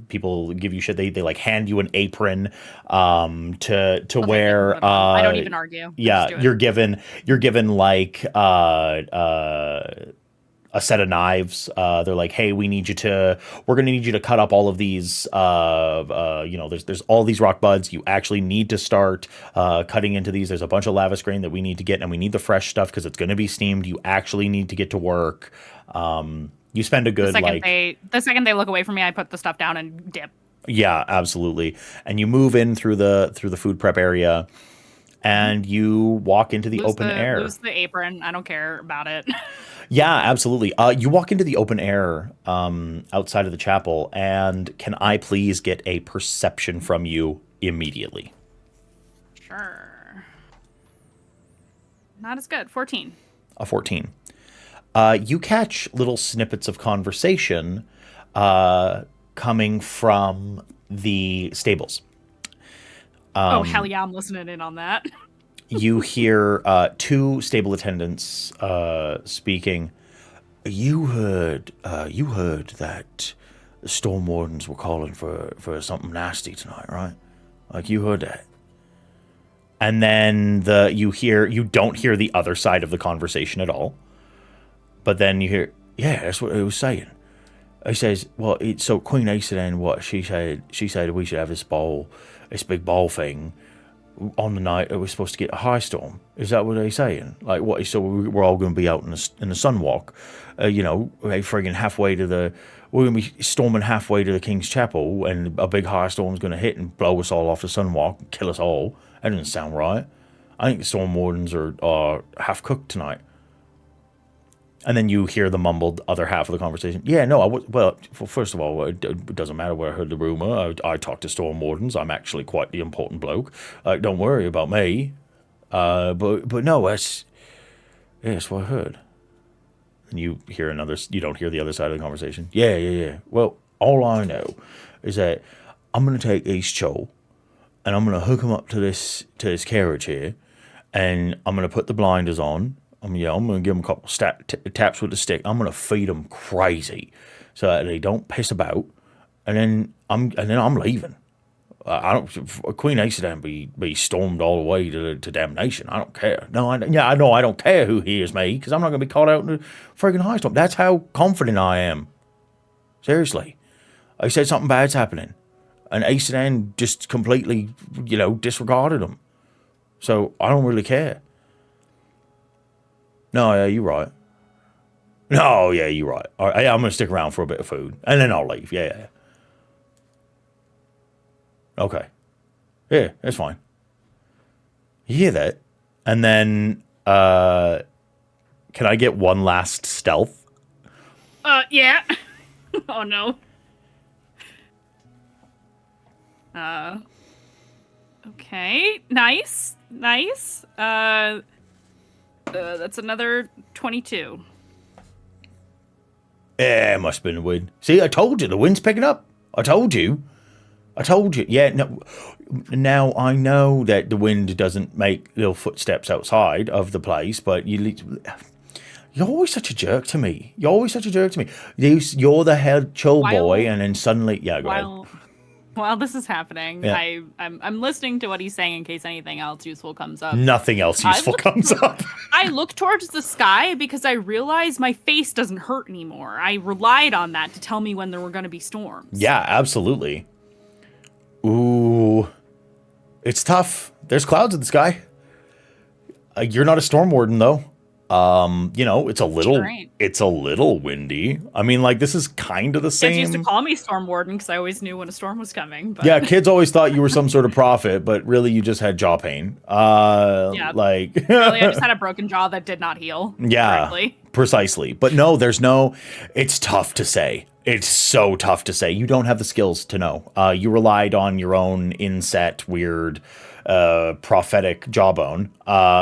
People give you shit. They like hand you an apron to wear. I don't even argue. Yeah, you're given like a set of knives. They're like, hey, we're gonna need you to cut up all of these. There's all these rock buds. You actually need to start cutting into these. There's a bunch of lavis grain that we need to get, and we need the fresh stuff because it's going to be steamed. You actually need to get to work. You spend a good the second they look away from me, I put the stuff down and dip. Yeah, absolutely. And you move in through the food prep area, and you walk into the open air. Lose the apron. I don't care about it. Yeah, absolutely. You walk into the open air outside of the chapel, and can I please get a perception from you immediately? Sure. Not as good. 14. A 14. You catch little snippets of conversation coming from the stables. Oh, hell yeah, I'm listening in on that. You hear two stable attendants speaking. You heard that the Storm Wardens were calling for something nasty tonight, right? Like, you heard that. And then you don't hear the other side of the conversation at all. But then you hear, yeah, that's what it was saying. He says, well, so Queen Aesodan, what she said we should have this big ball thing on the night that we're supposed to get a high storm. Is that what they're saying? Like, what? So we're all going to be out in the sunwalk, friggin' we're going to be storming halfway to the King's Chapel, and a big high storm's going to hit and blow us all off the sunwalk and kill us all. That doesn't sound right. I think the Storm Wardens are half cooked tonight. And then you hear the mumbled other half of the conversation. Yeah, no, first of all, it doesn't matter where I heard the rumor. I talked to Storm Wardens. I'm actually quite the important bloke. Don't worry about me. But no, that's what I heard. And you don't hear the other side of the conversation. Yeah. Well, all I know is that I'm going to take East Chol, and I'm going to hook him up to this carriage here, and I'm going to put the blinders on. I'm going to give them a couple taps with the stick. I'm going to feed them crazy so that they don't piss about, and then I'm leaving. I don't. Queen Aesodan be stormed all the way to damnation. I don't care. I know I don't care who hears me, because I'm not going to be caught out in a friggin' high storm. That's how confident I am. Seriously, I said something bad's happening, and Aesodan just completely, disregarded them. So I don't really care. No, yeah, you're right. No, yeah, you're right. All right, I'm going to stick around for a bit of food, and then I'll leave. Yeah. Okay. Yeah, that's fine. You hear that? And then, can I get one last stealth? Yeah. Oh, no. Okay. Nice. That's another 22. Yeah, it must have been the wind. See, I told you, the wind's picking up. I told you. Yeah, no. Now, I know that the wind doesn't make little footsteps outside of the place, but you're always such a jerk to me. You're the head chill boy, and then suddenly... Yeah, go ahead. While this is happening, yeah. I'm listening to what he's saying in case anything else useful comes up. Nothing else useful comes up. I look towards the sky because I realize my face doesn't hurt anymore. I relied on that to tell me when there were going to be storms. Yeah, absolutely. Ooh. It's tough. There's clouds in the sky. You're not a storm warden, though. It's a little windy. I mean, like, this is kind of the same. Kids used to call me Storm Warden because I always knew when a storm was coming. But... Yeah, kids always thought you were some sort of prophet, but really you just had jaw pain. Really, I just had a broken jaw that did not heal. Yeah, correctly. Precisely. But no, it's tough to say. It's so tough to say. You don't have the skills to know. You relied on your own inset, weird... prophetic jawbone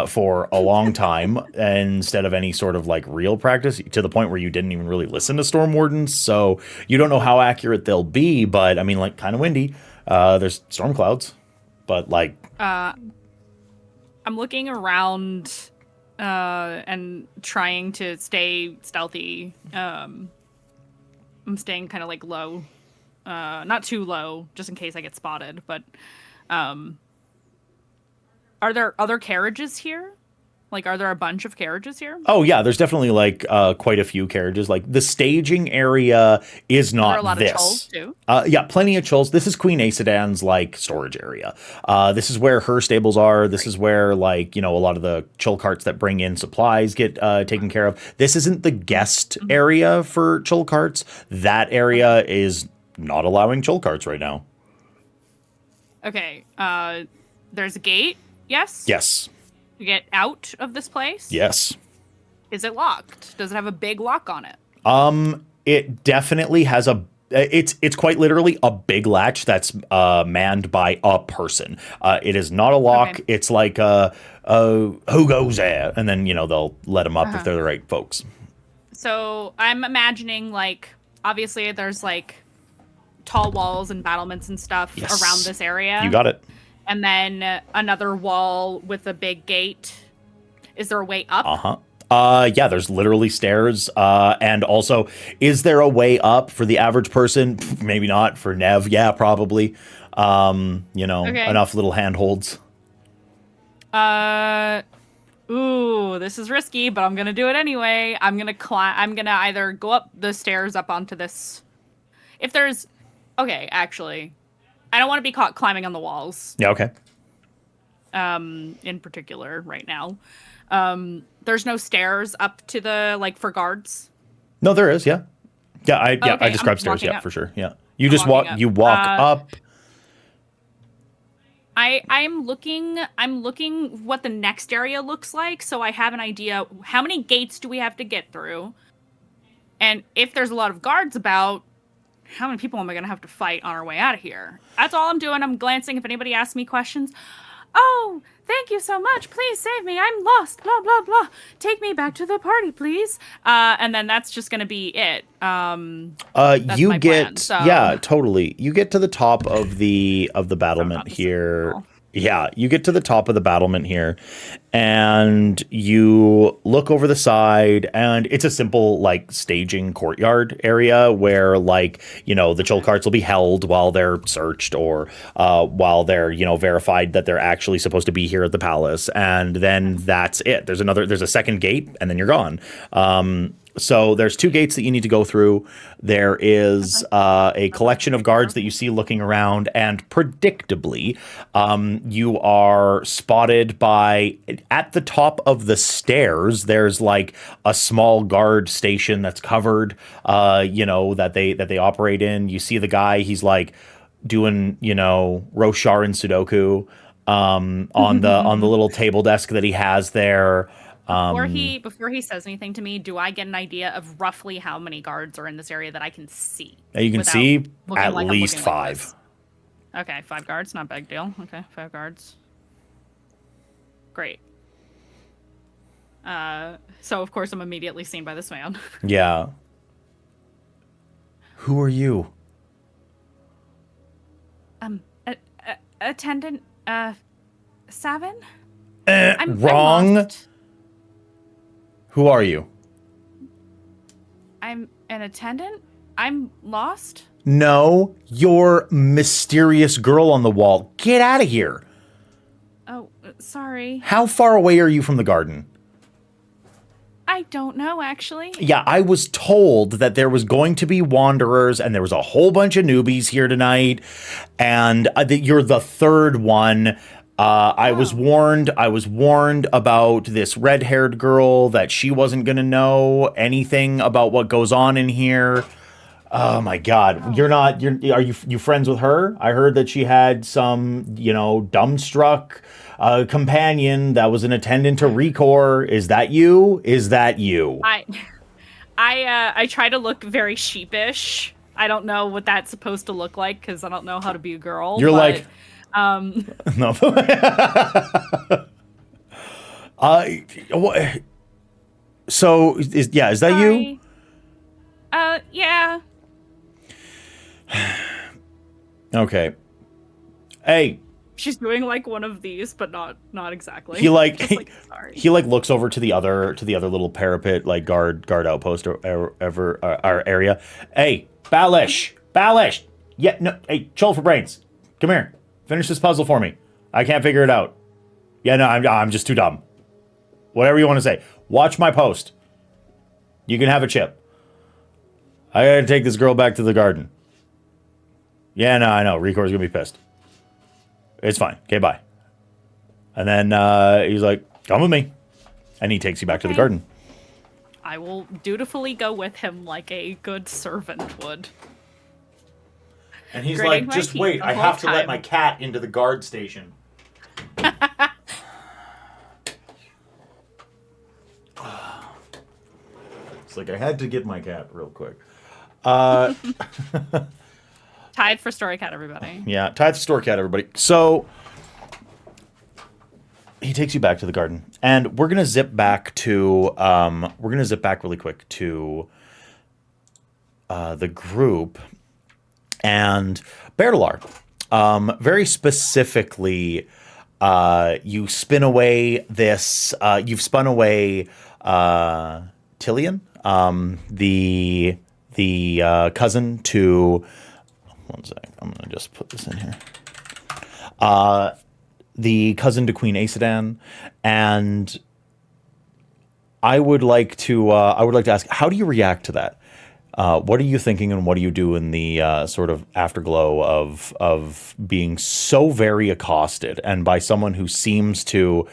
for a long time instead of any sort of like real practice, to the point where you didn't even really listen to storm wardens, so you don't know how accurate they'll be. But I mean, like, kind of windy. There's storm clouds, but like I'm looking around and trying to stay stealthy. I'm staying kind of like low, not too low, just in case I get spotted, but are there other carriages here? Like, are there a bunch of carriages here? Oh, yeah, there's definitely, like, quite a few carriages. Like, the staging area is not this. Are there a lot of chulls, too? Yeah, plenty of chulls. This is Queen Aesodan's, like, storage area. This is where her stables are. This is where, like, a lot of the chull carts that bring in supplies get taken care of. This isn't the guest area for chull carts. That area is not allowing chull carts right now. Okay, there's a gate. Yes? Yes. To get out of this place? Yes. Is it locked? Does it have a big lock on it? It definitely has it's quite literally a big latch that's manned by a person. It is not a lock. Okay. It's like who goes there? And then, they'll let them up if they're the right folks. So I'm imagining, like, obviously there's, like, tall walls and battlements and stuff around this area. You got it. And then another wall with a big gate. Is there a way up? Yeah, there's literally stairs. And also, is there a way up for the average person? Maybe not. For Nev, yeah, probably. Enough little handholds. Ooh, this is risky, but I'm gonna do it anyway. I'm gonna either go up the stairs up onto this. If there's, okay, actually, I don't want to be caught climbing on the walls. Yeah, okay. In particular, right now, there's no stairs up to the for guards. No, there is. Yeah, I described stairs. Yeah, for sure. Yeah, you just walk. You walk up. I'm looking what the next area looks like, so I have an idea how many gates do we have to get through, and if there's a lot of guards about, how many people am I gonna have to fight on our way out of here? That's all I'm doing. I'm glancing if anybody asks me questions. Oh, thank you so much. Please save me. I'm lost. Blah blah blah. Take me back to the party, please. And then that's just gonna be it. You get totally. You get to the top of the battlement here. Yeah, you get to the top of the battlement here, and you look over the side, and it's a simple staging courtyard area where the chill carts will be held while they're searched or while they're verified that they're actually supposed to be here at the palace, and then that's it. There's a second gate, and then you're gone. So there's 2 gates that you need to go through. There is a collection of guards that you see looking around, and predictably, you are spotted by, at the top of the stairs, there's a small guard station that's covered, that they operate in. You see the guy, he's doing, Roshar and Sudoku on the little table desk that he has there. Before he says anything to me, do I get an idea of roughly how many guards are in this area that I can see? You can see at least 5. Okay, 5 guards, not a big deal. Okay, 5 guards. Great. So of course I'm immediately seen by this man. Yeah. Who are you? Attendant, Savin? Wrong. I'm lost. Who are you? I'm an attendant? I'm lost? No, you're mysterious girl on the wall. Get out of here. Oh, sorry. How far away are you from the garden? I don't know, actually. Yeah, I was told that there was going to be wanderers and there was a whole bunch of newbies here tonight, and that you're the 3rd one. I was warned about this red-haired girl, that she wasn't going to know anything about what goes on in here. Oh my God. Are you friends with her? I heard that she had some, dumbstruck companion that was an attendant to Recor. Is that you? I try to look very sheepish. I don't know what that's supposed to look like because I don't know how to be a girl. You're no. So is that you? Yeah. Okay. Hey. She's doing one of these, but not exactly. He looks over to the other little parapet guard outpost or area. Hey, Balish. Yeah, no. Hey, chill for brains. Come here. Finish this puzzle for me. I can't figure it out. Yeah, no, I'm just too dumb. Whatever you want to say. Watch my post. You can have a chip. I gotta take this girl back to the garden. Yeah, no, I know. Recor's gonna be pissed. It's fine. Okay, bye. And then he's like, come with me. And he takes you back to the garden. I will dutifully go with him like a good servant would. And he's like, just wait, I have to let my cat into the guard station. It's like, I had to get my cat real quick. Tithe for Story Cat, everybody. Yeah, tithe for Story Cat, everybody. So, He takes you back to the garden, and we're gonna zip back to really quick to the group and Bertalar. Very specifically, you spin away this. You've spun away Tillian, the cousin to. One sec. I'm gonna just put this in here. The cousin to Queen Aesodan, and I would like to ask, how do you react to that? What are you thinking, and what do you do in the sort of afterglow of being so very accosted, and by someone who seems to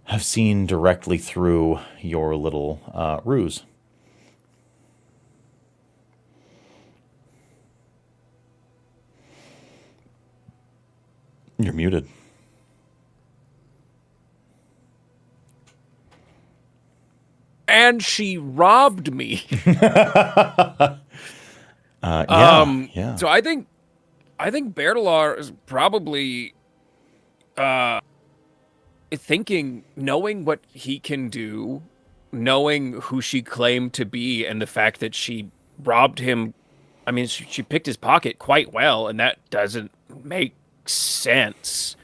have seen directly through your little ruse? You're muted. And she robbed me. Yeah. So I think Bertalar is probably thinking, knowing what he can do, knowing who she claimed to be, and the fact that she robbed him. I mean, she picked his pocket quite well, and that doesn't make sense.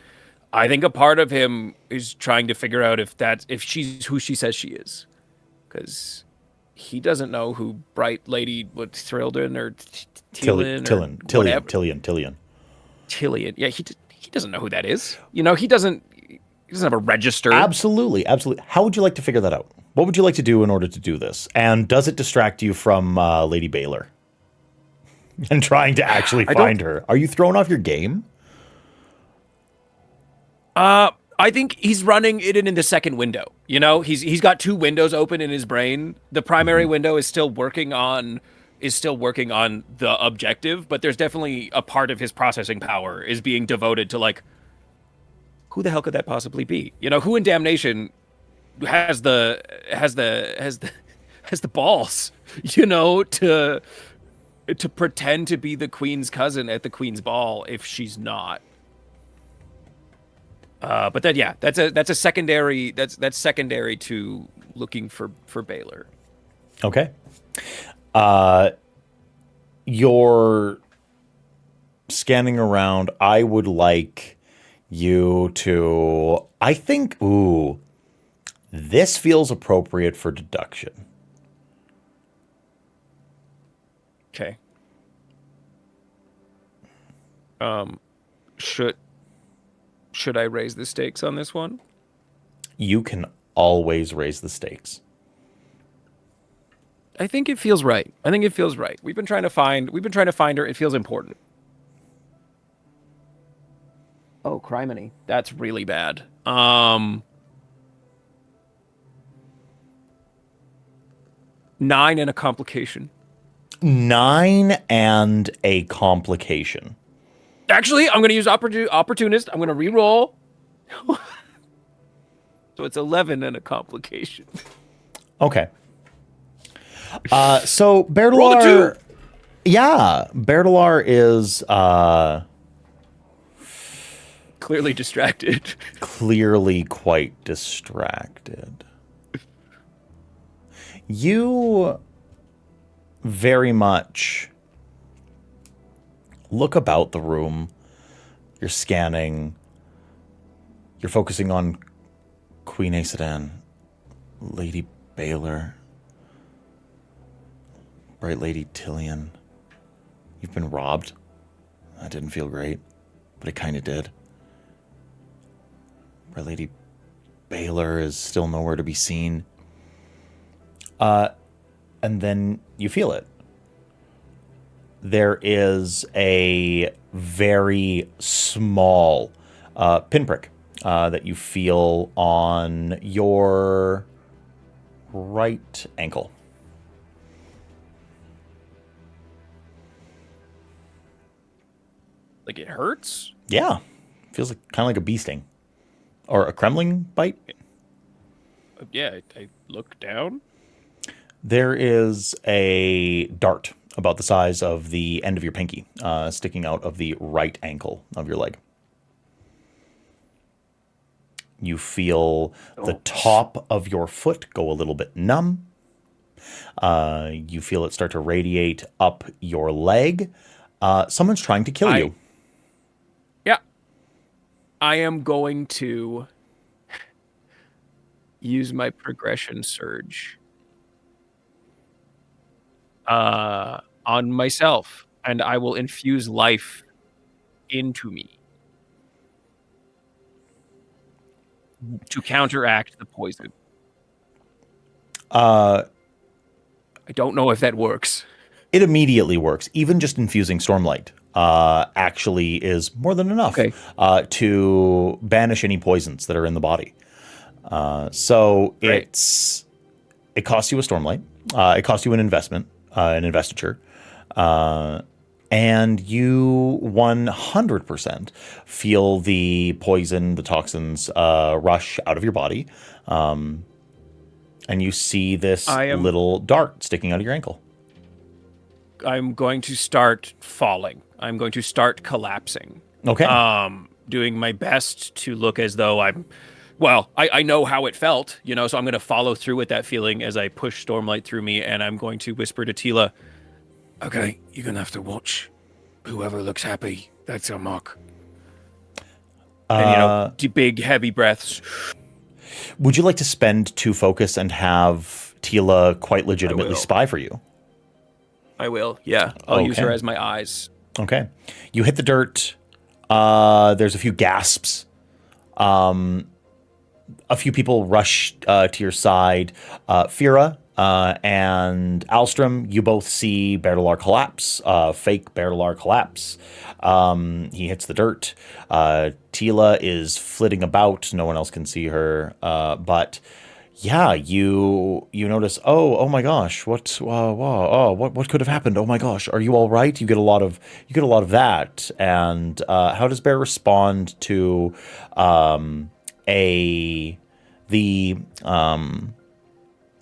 I think a part of him is trying to figure out if she's who she says she is. Because he doesn't know who Bright Lady Thrilden or Tillian. Yeah, he doesn't know who that is. You know, he doesn't have a register. Absolutely. How would you like to figure that out? What would you like to do in order to do this? And does it distract you from Lady Baylor and trying to actually find her? Are you thrown off your game? I think he's running it in the second window. You know, he's got two windows open in his brain. The primary window is still working on the objective, but there's definitely a part of his processing power is being devoted to, like, who the hell could that possibly be? You know, who in damnation has the balls, you know, to pretend to be the queen's cousin at the queen's ball if she's not. But then, yeah, that's a secondary. That's secondary to looking for Baylor. Okay. You're scanning around. I would like you to. I think. Ooh, this feels appropriate for deduction. Okay. Should I raise the stakes on this one? You can always raise the stakes. I think it feels right. We've been trying to find her. It feels important. Oh, criminy. That's really bad. 9 and a complication. 9 and a complication. Actually, I'm going to use opportunist. I'm going to re-roll. So it's 11 and a complication. Okay. So Bertalar. Roll the 2. Yeah, Bertalar is Clearly distracted. Clearly quite distracted. You very much look about the room. You're scanning. You're focusing on Queen Aesodan, Lady Baylor, Bright Lady Tillian. You've been robbed. That didn't feel great, but it kind of did. Bright Lady Baylor is still nowhere to be seen. And then you feel it. There is a very small pinprick that you feel on your right ankle. Like it hurts? Yeah. Feels like kind of like a bee sting. Or a Kremling bite. Yeah, I look down. There is a dart about the size of the end of your pinky sticking out of the right ankle of your leg. You feel the top of your foot go a little bit numb. You feel it start to radiate up your leg. Someone's trying to kill you. Yeah. I am going to use my progression surge on myself, and I will infuse life into me to counteract the poison. I don't know if that works. It immediately works. Even just infusing Stormlight actually is more than enough to banish any poisons that are in the body. So it costs you a Stormlight. It costs you an investment, an investiture. And you 100% feel the poison, the toxins rush out of your body. And you see this little dart sticking out of your ankle. I'm going to start falling. I'm going to start collapsing. Okay. Doing my best to look as though I know how it felt, so I'm going to follow through with that feeling as I push Stormlight through me, and I'm going to whisper to Tila, okay, you're going to have to watch whoever looks happy. That's a mock. And, big, heavy breaths. Would you like to spend 2 focus and have Tila quite legitimately spy for you? I will, yeah. I'll use her as my eyes. Okay. You hit the dirt. There's a few gasps. A few people rush to your side. Fira and Alstrom, you both see Bertilar collapse, fake Bertilar collapse. He hits the dirt. Tila is flitting about. No one else can see her. But yeah, you notice, oh my gosh, what could have happened? Oh my gosh, are you all right? You get a lot of that. And how does Bear respond to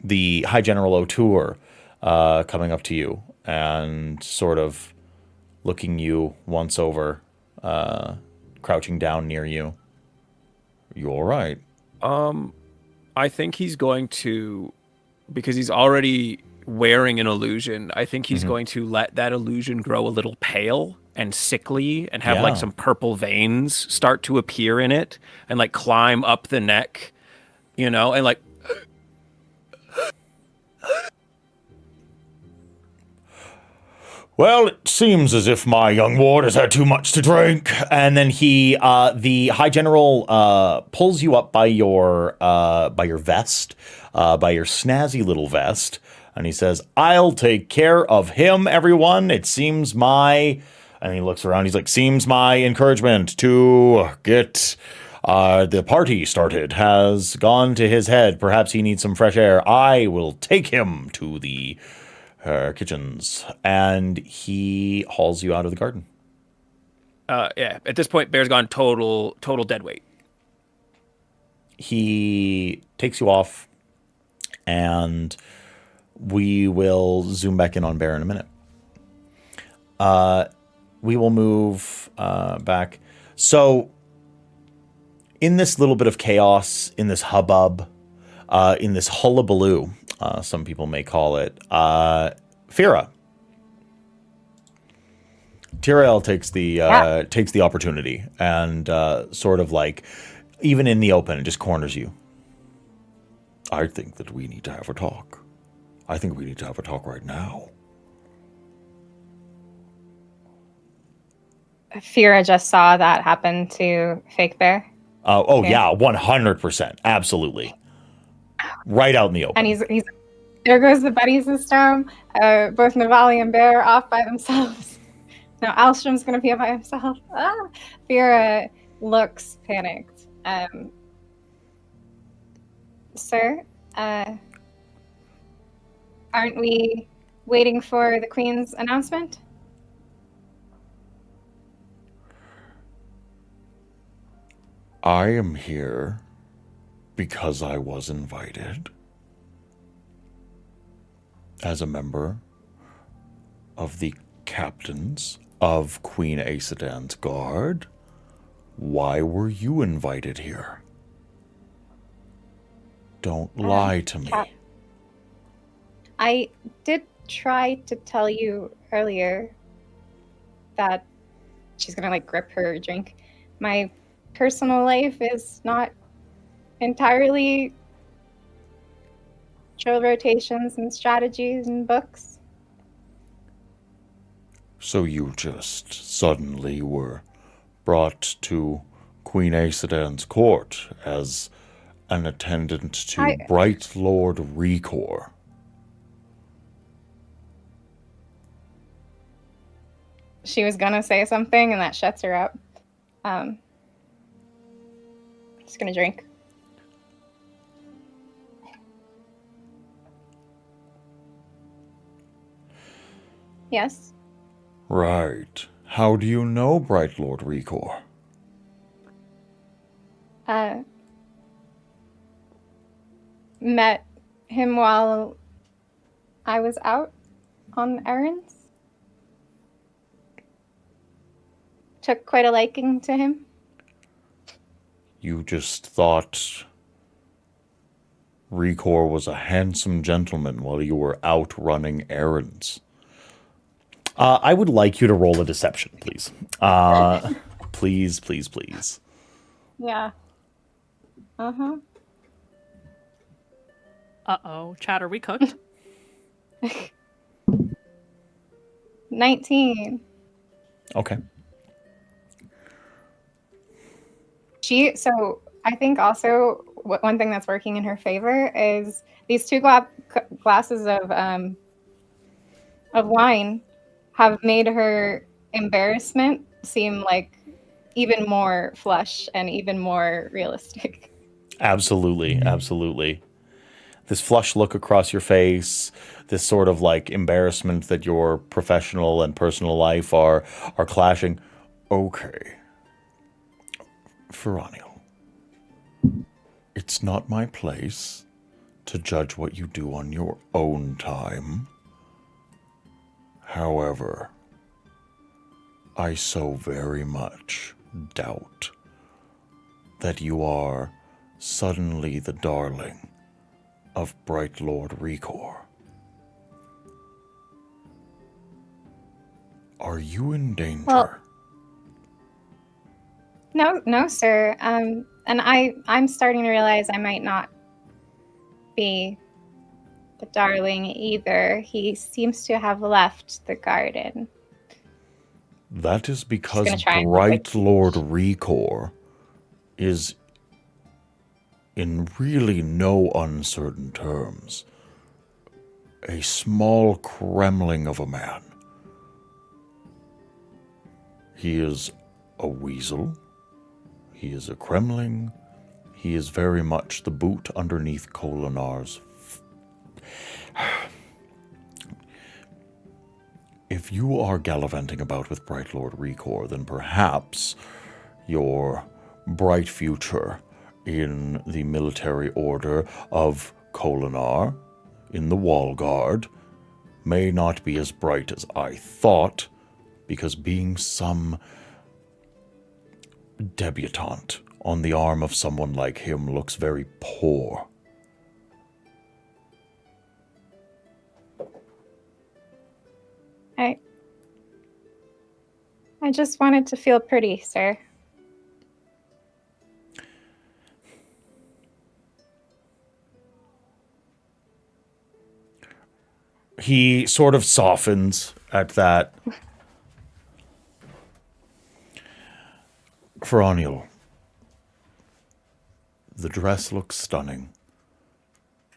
the High General O'Toole coming up to you and sort of looking you once over, crouching down near you? Are you all right? I think he's going to, because he's already wearing an illusion, I think he's going to let that illusion grow a little pale and sickly and have like some purple veins start to appear in it and like climb up the neck, and like... Well, it seems as if my young ward has had too much to drink. And then the High General, pulls you up by your vest, by your snazzy little vest. And he says, I'll take care of him, everyone. It seems and he looks around, he's like, seems my encouragement to get the party started has gone to his head. Perhaps he needs some fresh air. I will take him to the kitchens. And he hauls you out of the garden. Yeah, at this point, Bear's gone total dead weight. He takes you off, and we will zoom back in on Bear in a minute. We will move back. So, in this little bit of chaos, in this hubbub, in this hullabaloo, some people may call it, Fira. Tirael takes the opportunity and sort of like, even in the open, it just corners you. I think that we need to have a talk. I think we need to have a talk right now. Fira just saw that happen to Fake Bear. Yeah, 100%. Absolutely. Right out in the open. And he's there goes the buddy system. Both Navali and Bear off by themselves. Now Alstrom's going to be by himself. Fira looks panicked. Sir, aren't we waiting for the Queen's announcement? I am here because I was invited as a member of the captains of Queen Aesodan's guard. Why were you invited here? Don't lie to me. I did try to tell you earlier that she's gonna like grip her drink. My personal life is not entirely show rotations and strategies and books. So you just suddenly were brought to Queen Aesodan's court as an attendant to Bright Lord Recor. She was gonna say something and that shuts her up. Just gonna drink. Yes. Right. How do you know Bright Lord Recor? Met him while I was out on errands. Took quite a liking to him. You just thought Recor was a handsome gentleman while you were out running errands. I would like you to roll a deception, please. Please, please, please. Yeah. Uh-huh. Uh-oh. Chad, are we cooked? 19. Okay. So I think also one thing that's working in her favor is these two glasses of wine have made her embarrassment seem like even more flush and even more realistic. Absolutely, absolutely. This flush look across your face, this sort of like embarrassment that your professional and personal life are clashing. Okay. Ferraniel, it's not my place to judge what you do on your own time. However, I so very much doubt that you are suddenly the darling of Bright Lord Recor. Are you in danger? Well, no, sir. And I'm starting to realize I might not be the darling either. He seems to have left the garden. That is because and Bright Lord Recor is, in really no uncertain terms, a small cremling of a man. He is a weasel. He is a cremling. He is very much the boot underneath Kholinar's. If you are gallivanting about with Bright Lord Recor, then perhaps your bright future in the military order of Kholinar, in the Wall Guard, may not be as bright as I thought, because being some debutante on the arm of someone like him looks very poor. I just wanted to feel pretty, sir. He sort of softens at that. Ferraniel, the dress looks stunning.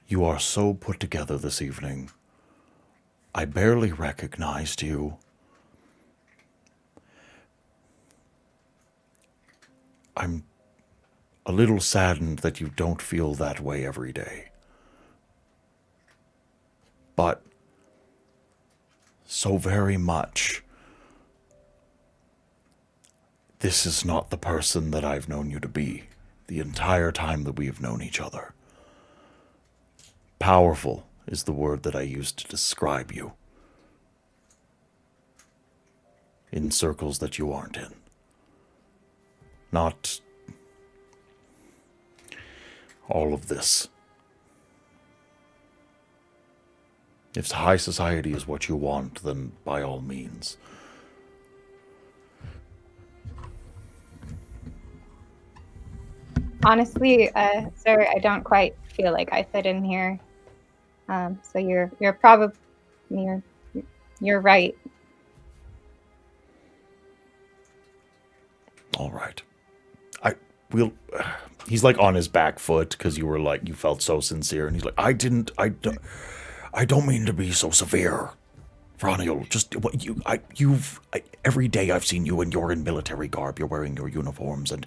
You are so put together this evening. I barely recognized you. I'm a little saddened that you don't feel that way every day. But so very much, this is not the person that I've known you to be the entire time that we have known each other. Powerful is the word that I use to describe you in circles that you aren't in. Not all of this If high society is what you want, then by all means. Honestly, sir, I don't quite feel like I fit in here. So you're probably you're right. All right. We'll. He's like on his back foot because you were like, you felt so sincere, and he's like, I don't mean to be so severe, Froniel. Just what every day I've seen you and you're in military garb. You're wearing your uniforms and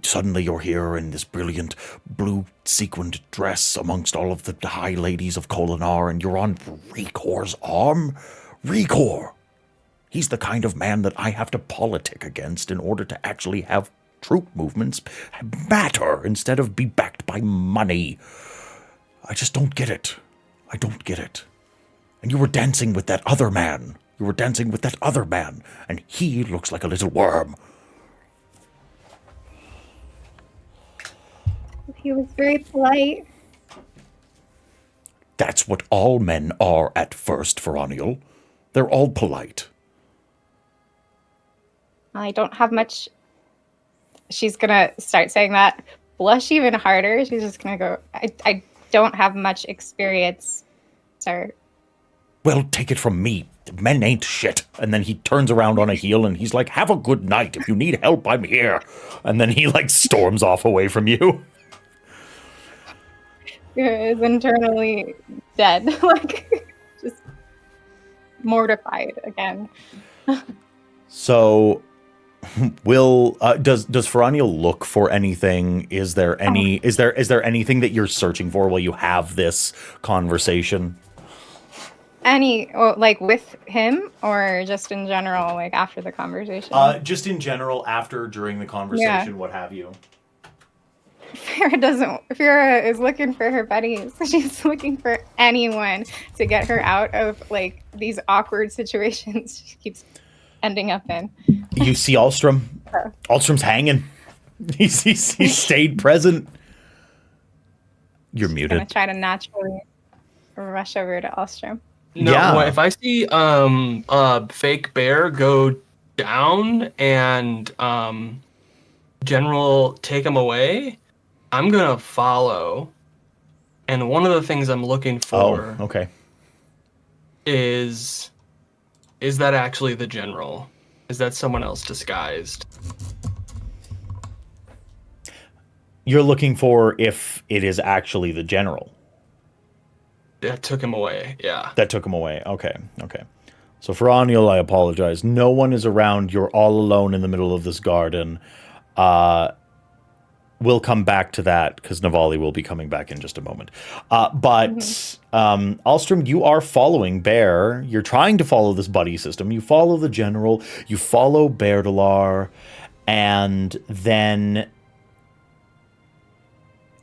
suddenly you're here in this brilliant blue sequined dress amongst all of the high ladies of Kholinar, and you're on Rekor's arm. Rekor. He's the kind of man that I have to politic against in order to actually have troop movements matter instead of be backed by money. I just don't get it. I don't get it. And you were dancing with that other man. And he looks like a little worm. He was very polite. That's what all men are at first, Froniel. They're all polite. I don't have much. She's gonna start saying that, blush even harder. She's just gonna go, I don't have much experience, sir. Well, take it from me. Men ain't shit. And then he turns around on a heel and he's like, have a good night. If you need help, I'm here. And then he like storms off away from you. He is internally dead. Like, just mortified again. So does Froniel look for anything? Is there anything that you're searching for while you have this conversation? Like with him or just in general, like after the conversation? Just in general, after, during the conversation, what have you. Fira is looking for her buddies. She's looking for anyone to get her out of like these awkward situations she keeps ending up in. You see Alstrom. Alstrom's hanging. He stayed present. You're muted. I'm gonna try to naturally rush over to Alstrom. No, Yeah. If I see a fake bear go down and General take him away, I'm gonna follow. And one of the things I'm looking for is that actually the General? Is that someone else disguised? You're looking for if it is actually the General. That took him away, yeah. That took him away. Okay. So for Aniel, I apologize. No one is around. You're all alone in the middle of this garden. We'll come back to that because Navali will be coming back in just a moment. Alstrom, you are following Bear. You're trying to follow this buddy system. You follow the General. You follow Beardalar. And then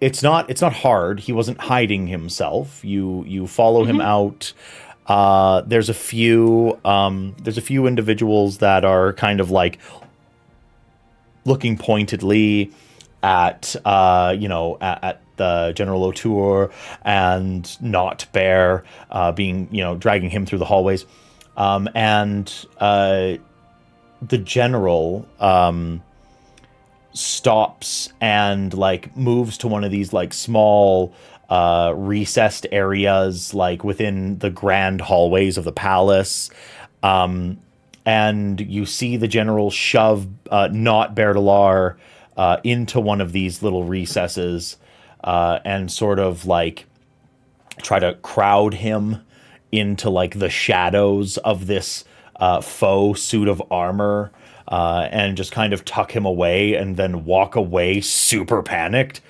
it's not hard. He wasn't hiding himself. You follow him out. There's a few individuals that are kind of like looking pointedly at the General O'Toole and not Bear, being, dragging him through the hallways. And the General stops and like moves to one of these like small recessed areas like within the grand hallways of the palace. And you see the General shove not Beardalar into one of these little recesses and sort of like try to crowd him into like the shadows of this faux suit of armor and just kind of tuck him away and then walk away super panicked.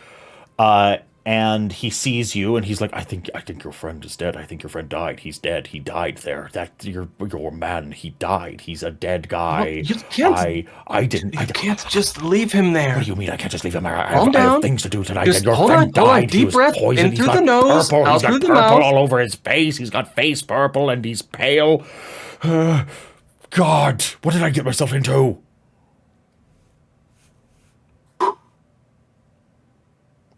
And he sees you and he's like, I think your friend is dead. I think your friend died. He's dead. He died there. That your man, he died. He's a dead guy. Well, you can't. I didn't. You can't just leave him there. What do you mean I can't just leave him there? I Calm down. have things to do tonight. Just And your hold friend on, died. deep He was breath, poisoned. in He's through got the nose, purple. out He's got through the purple mouth. all over his face. He's got face purple and he's pale. God, what did I get myself into?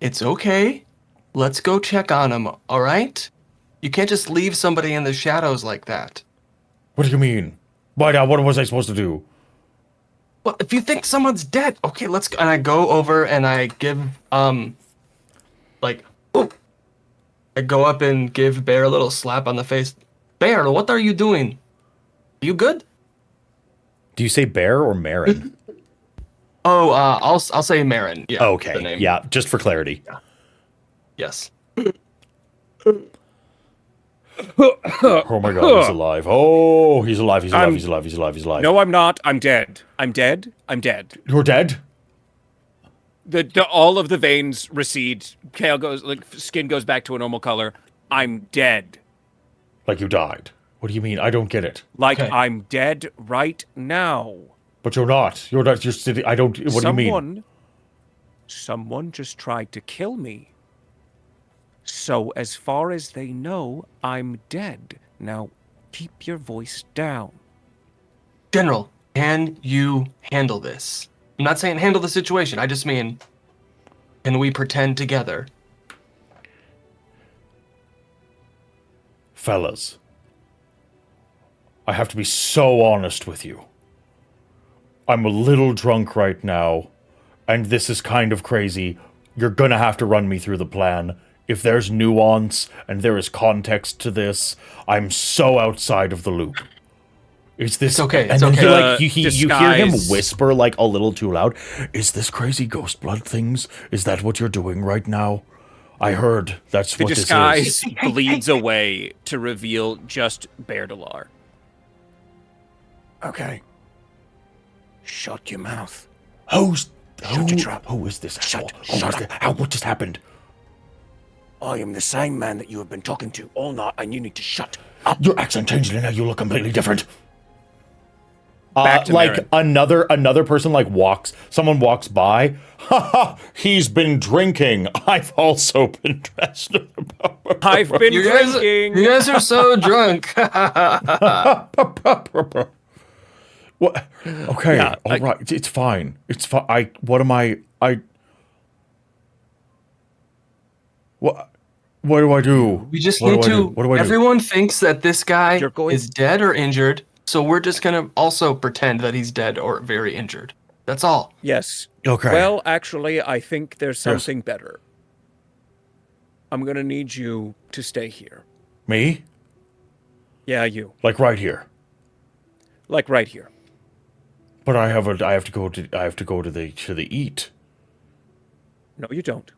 It's okay. Let's go check on him, all right? You can't just leave somebody in the shadows like that. What do you mean? Why now? What was I supposed to do? Well, if you think someone's dead, okay, let's go. And I go over and I give, like, oh, I go up and give Bear a little slap on the face. Bear, what are you doing? Are you good? Do you say Bear or Marin? Oh, I'll say Marin. Yeah. Okay. The name. Yeah, just for clarity. Yeah. Yes. Oh my god, he's alive. Oh, he's alive, he's alive, he's alive, he's alive, he's alive. No, I'm not. I'm dead. I'm dead. I'm dead. You're dead? All of the veins recede. Kale goes, like, skin goes back to a normal color. I'm dead. Like you died. What do you mean? I don't get it. Like Okay. I'm dead right now. But you're not. You're not. You're sitting. I don't. What do you mean? Someone just tried to kill me. So as far as they know, I'm dead. Now, keep your voice down. General, can you handle this? I'm not saying handle the situation. I just mean, can we pretend together? Fellas, I have to be so honest with you. I'm a little drunk right now, and this is kind of crazy. You're gonna have to run me through the plan. If there's nuance and there is context to this, I'm so outside of the loop. Is this It's okay, And it's then okay. you hear him Disguise. whisper like a little too loud. Is this crazy ghost blood things? Is that what you're doing right now? I heard that's The what disguise this is. bleeds away to reveal just Beardalar. Okay. Shut your mouth. Who your trap. who is this? Shut What just happened? I am the same man that you have been talking to all night, and you need to shut up. Your accent changed and now you look completely different. Back to like Marin. another person like someone walks by. Ha! He's been drinking. I've also been dressed. I've been drinking. You guys are so drunk. What? Okay, Yeah, all right. It's fine. It's fine. What am I? What do I do? We just What need do I do? to. What do I do? Everyone thinks that this guy You're going- is dead or injured, so we're just gonna also pretend that he's dead or very injured. That's all. Yes. Okay. Well, actually, I think there's Yes. something better. I'm going to need you to stay here. Me? Yeah, you. Like right here. Like right here. But I have to go to the eat. No, you don't.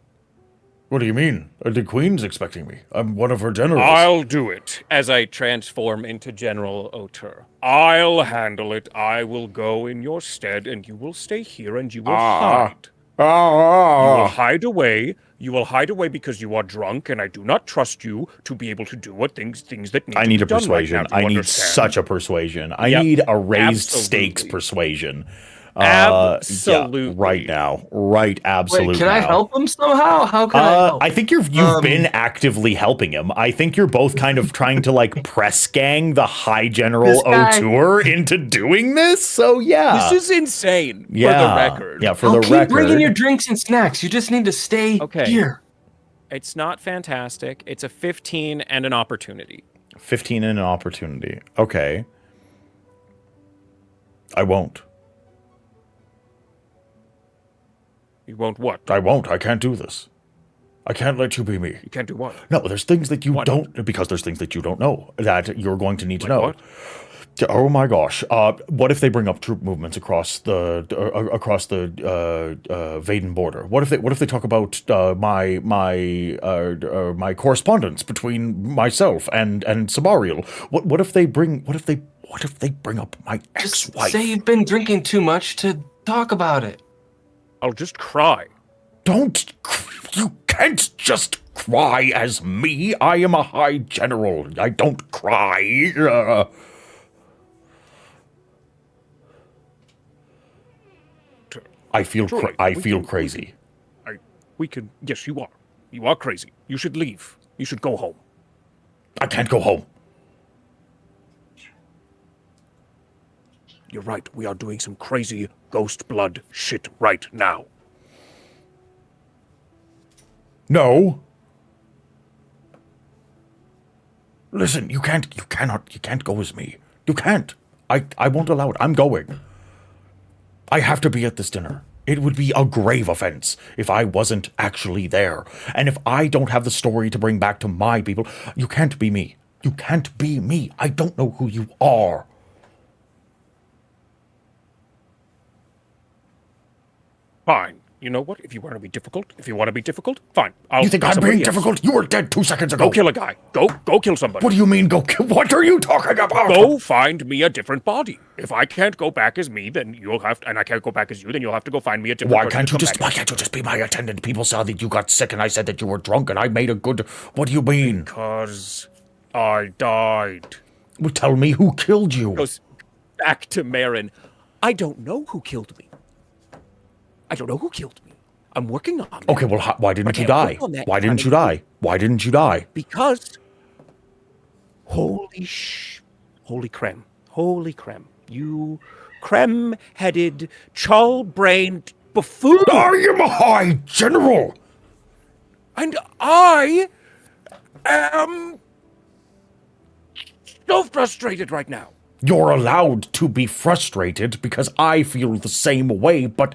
What do you mean? The queen's expecting me. I'm one of her generals. I'll do it as I transform into General Otur. I'll handle it. I will go in your stead, and you will stay here, and you will hide. You will hide away. You will hide away because you are drunk, and I do not trust you to be able to do what things that need I to need be a done persuasion. right now. Do you I need understand? such a persuasion. I Yep, need a raised stakes absolutely. persuasion. Absolutely. Yeah, right now. Right, absolutely. Wait, can I help him somehow? How can I help? I think you've been actively helping him. I think you're both kind of trying to like press gang the High General This guy- O'Toole into doing this. So yeah, This is insane, yeah, for the record. yeah, for I'll the keep record. bringing your drinks and snacks. You just need to stay Okay. here. It's not fantastic. It's a 15 and an opportunity. 15 and an opportunity. Okay, I won't. You won't what? I won't. I can't do this. I can't let you be me. You can't do what? No, there's things that you Why don't, because there's things that you don't know that you're going to need to Like know. what? Oh my gosh! What if they bring up troop movements across the Vaden border? What if they talk about my correspondence between myself and Sabariel? What if they bring up my Just ex-wife? say you've been drinking too much to talk about it. I'll just cry. You can't just cry as me. I am a high general. I don't cry. I feel crazy. We can. Yes, you are. You are crazy. You should leave. You should go home. I can't go home. You're right. We are doing some crazy ghost blood shit right now. No. Listen, you can't go as me. You can't. I won't allow it. I'm going. I have to be at this dinner. It would be a grave offense if I wasn't actually there. And if I don't have the story to bring back to my people, you can't be me. You can't be me. I don't know who you are. Fine. You know what? If you want to be difficult, fine. You think I'm being difficult? You were dead 2 seconds ago. Go kill a guy. Go kill somebody. What do you mean, go kill? What are you talking about? Go find me a different body. If I can't go back as me, then you'll have to, and I can't go back as you, then you'll have to go find me a different Why can't you just be my attendant? People saw that you got sick and I said that you were drunk and I made a good... What do you mean? Because I died. Well, tell me who killed you. Goes back to Marin. I don't know who killed me. I don't know who killed me. I'm working on it. Okay, well, why didn't you die? Why didn't you die? Why didn't you die? Because... Holy creme. You creme-headed, chull-brained buffoon. I am a high general. And I am so frustrated right now. You're allowed to be frustrated because I feel the same way, but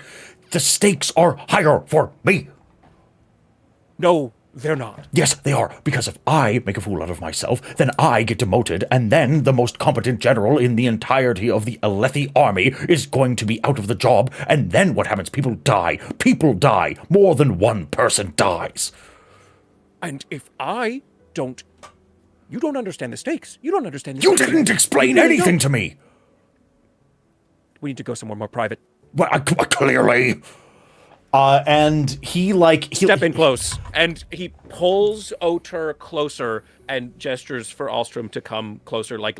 the stakes are higher for me. No, they're not. Yes, they are, because if I make a fool out of myself, then I get demoted, and then the most competent general in the entirety of the Alethi army is going to be out of the job, and then what happens? People die. People die. More than one person dies. And if I don't... You don't understand the stakes. You don't understand the You stakes. didn't explain anything to me. We need to go somewhere more private. Well, clearly. And he Step in close. And he pulls Otur closer and gestures for Alstrom to come closer, like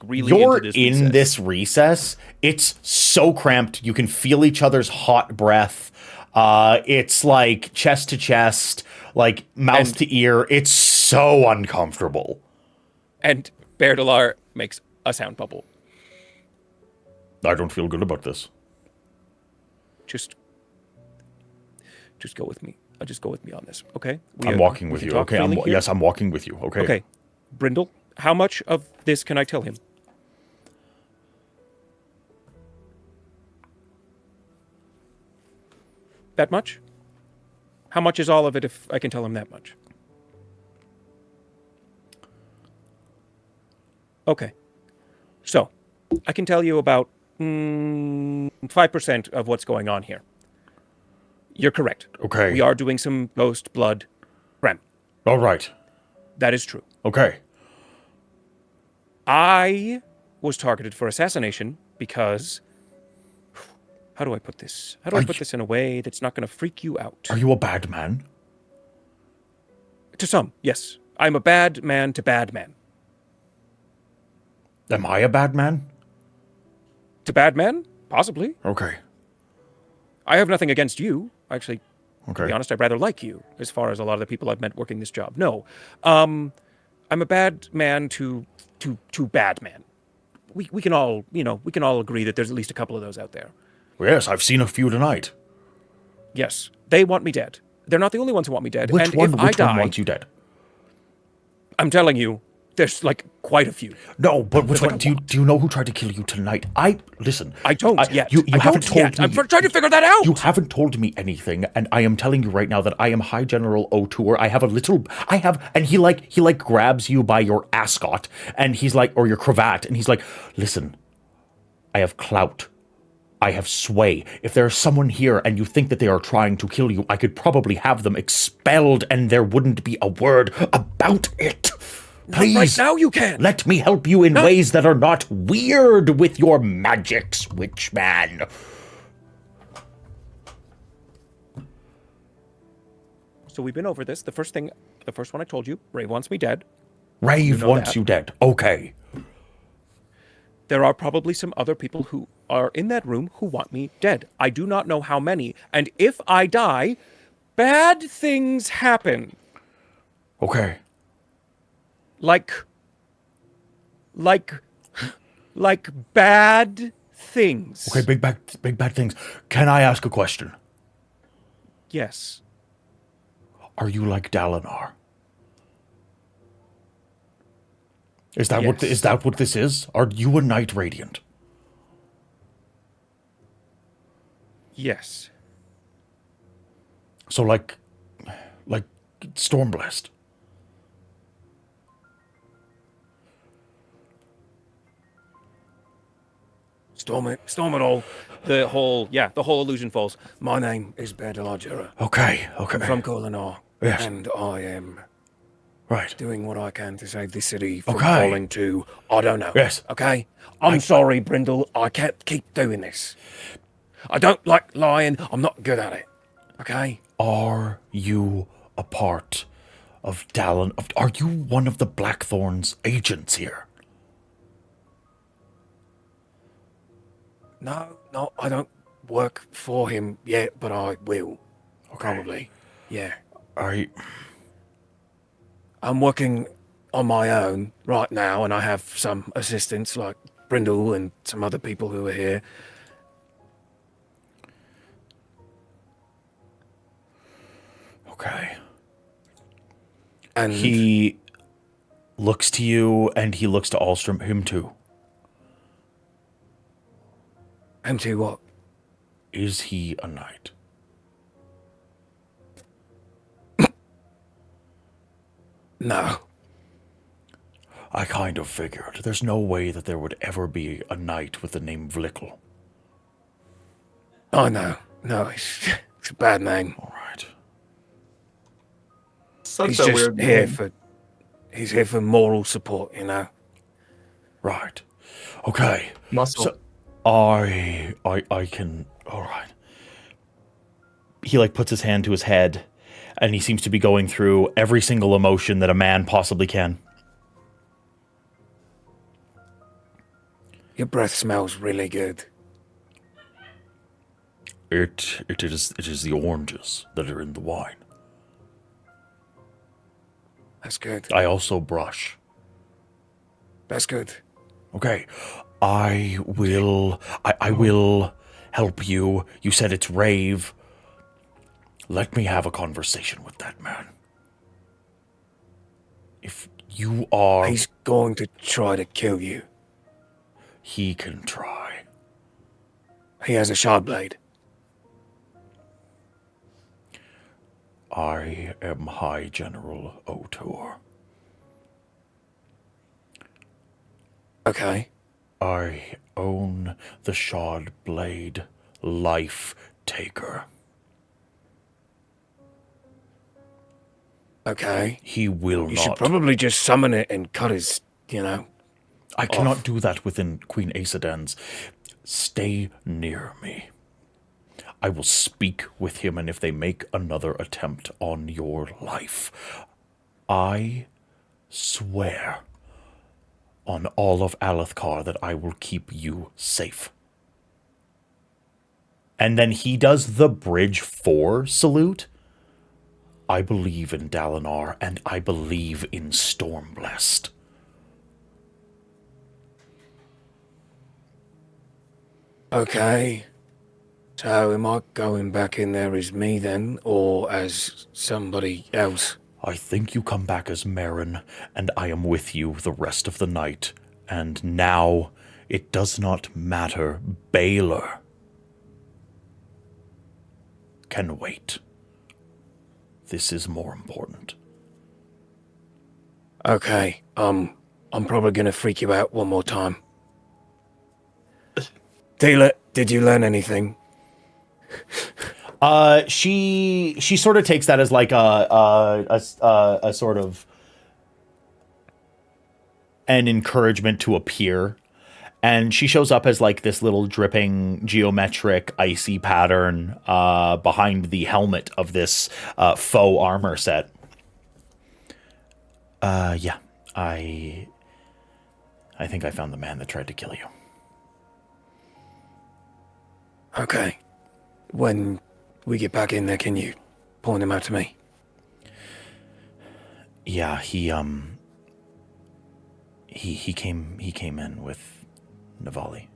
really You're into this in recess. this recess. It's so cramped. You can feel each other's hot breath. It's like chest to chest, like mouth to ear. It's so uncomfortable. And Berdelar makes a sound bubble. I don't feel good about this. Just go with me. Just go with me on this, okay? I'm walking with you, okay? Yes, I'm walking with you, okay? Okay. Brindle, how much of this can I tell him? That much? How much is all of it if I can tell him that much? Okay. So, I can tell you about 5% of what's going on here. You're correct. Okay. We are doing some ghost blood creme. All right. That is true. Okay. I was targeted for assassination because... How do I put this? How do I put this in a way that's not going to freak you out? Are you a bad man? To some, yes. I'm a bad man to bad man. Am I a bad man? To bad man? Possibly. Okay. I have nothing against you. Actually, Okay. to be honest, I rather like you, as far as a lot of the people I've met working this job. No. I'm a bad man to bad man. We can all, we can all agree that there's at least a couple of those out there. Yes, I've seen a few tonight. Yes. They want me dead. They're not the only ones who want me dead. Which and one if I die, wants you dead? I'm telling you, there's quite a few. No, but which one? Do you know who tried to kill you tonight? Listen. I don't yet. You I haven't don't told yet. me. I'm trying to figure that out. You haven't told me anything, and I am telling you right now that I am High General O'Toole. And he grabs you by your ascot, and he's like, or your cravat, and he's like, listen, I have clout. I have sway. If there's someone here and you think that they are trying to kill you, I could probably have them expelled and there wouldn't be a word about it. Please, not right now you can. Let me help you in ways that are not weird with your magics, witchman. So we've been over this. The first one I told you, Ray wants me dead. Rave wants you dead. Okay. There are probably some other people who are in that room who want me dead. I do not know how many. And if I die, bad things happen. Okay. Like bad things. Okay, big bad things. Can I ask a question? Yes. Are you like Dalinar? Is that what this is? Are you a Knight Radiant? Yes. So like Stormblessed. Storm it all. The whole illusion falls. My name is Berdalajera. Okay. I'm from Kholinar. Yes. And I am Right. doing what I can to save this city from Okay. falling to, I don't know. Yes. Okay? I'm sorry, Brindle. I can't keep doing this. I don't like lying. I'm not good at it. Okay? Are you a part of Dallin? Are you one of the Blackthorn's agents here? No, I don't work for him yet, but I will. Okay. Probably. Yeah. I'm working on my own right now, and I have some assistants like Brindle and some other people who are here. okay. And He looks to you, and he looks to Alstrom. Him too. empty what? Is he a knight? No. I kind of figured. There's no way that there would ever be a knight with the name Vlickle. I know. No, it's a bad name. All right. Such He's a just weird here name. he's here for moral support, you know. Right. Okay. Muscle. So I can. All right. He like puts his hand to his head, and he seems to be going through every single emotion that a man possibly can. Your breath smells really good. It is the oranges that are in the wine. That's good. I also brush. That's good. Okay. I will help you. You said it's Rave. Let me have a conversation with that man. If you are... He's going to try to kill you. He can try. He has a shard blade. I am High General O'Toole. Okay. I own the Shard Blade Life Taker. Okay. He will You not. should probably just summon it and cut his, I cannot do that within Queen Aesodan's. Stay near me. I will speak with him, and if they make another attempt on your life, I swear on all of Alethkar that I will keep you safe. And then he does the Bridge 4 salute. I believe in Dalinar, and I believe in Stormblessed. Okay. So am I going back in there as me then, or as somebody else? I think you come back as Marin, and I am with you the rest of the night. And now, it does not matter. Baylor can wait. This is more important. Okay. I'm probably gonna freak you out one more time. Dealer, did you learn anything? She sort of takes that as like a sort of an encouragement to appear, and she shows up as like this little dripping geometric icy pattern behind the helmet of this faux armor set. Yeah, I think I found the man that tried to kill you. Okay. When we get back in there, can you point him out to me? Yeah, he came in with Navali.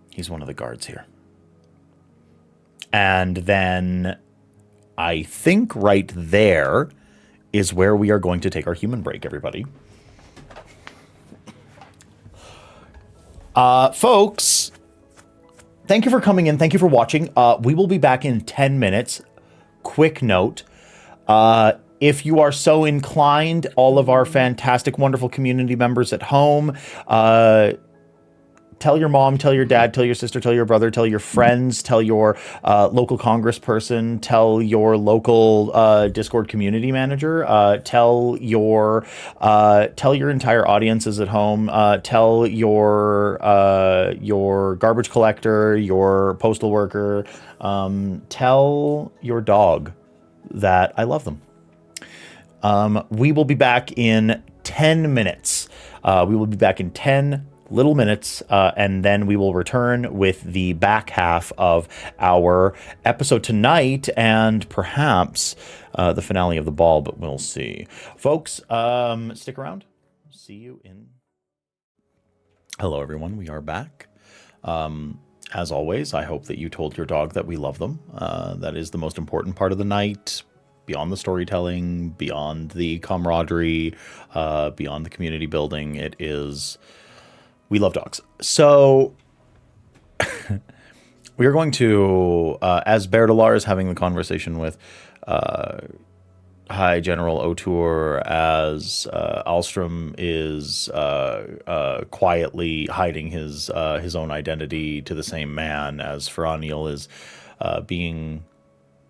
He's one of the guards here. And then I think right there is where we are going to take our human break, everybody. Folks, thank you for coming in. Thank you for watching. We will be back in 10 minutes. Quick note. If you are so inclined, all of our fantastic, wonderful community members at home, tell your mom, tell your dad, tell your sister, tell your brother, tell your friends, tell your local congressperson, tell your local Discord community manager, tell your entire audiences at home, tell your garbage collector, your postal worker, tell your dog that I love them. We will be back in 10 minutes. We will be back in 10 little minutes, and then we will return with the back half of our episode tonight, and perhaps the finale of the ball, but we'll see. Folks, stick around. See you in... Hello, everyone. We are back. As always, I hope that you told your dog that we love them. That is the most important part of the night. Beyond the storytelling, beyond the camaraderie, beyond the community building, it is... We love dogs. So we are going to, as Berdalar is having the conversation with High General O'Toole, as Alstrom is quietly hiding his own identity to the same man, as Feraniel is being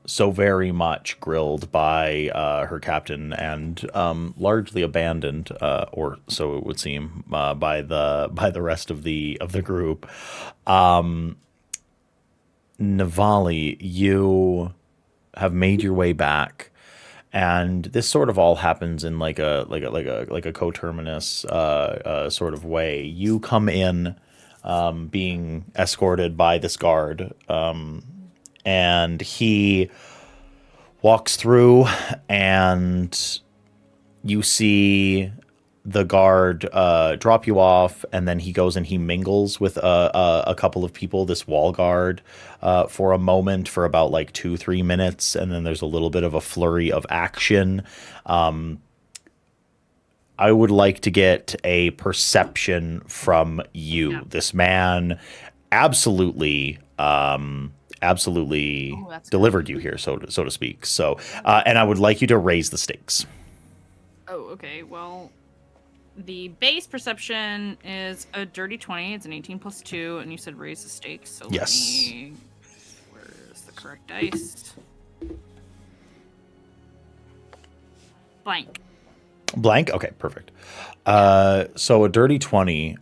so very much grilled by her captain and largely abandoned, or so it would seem, by the rest of the group. Navali, you have made your way back, and this sort of all happens in like a coterminous sort of way. You come in being escorted by this guard. And he walks through, and you see the guard drop you off, and then he goes and he mingles with a couple of people, this wall guard, for a moment, for about like 2-3 minutes, and then there's a little bit of a flurry of action. I would like to get a perception from you. Yeah. This man absolutely delivered you here, so to speak. So, and I would like you to raise the stakes. Oh, okay. Well, the base perception is a dirty 20. It's an 18 plus 2, and you said raise the stakes. So yes. Where's the correct dice? Blank. Blank? Okay, perfect. So a dirty 20.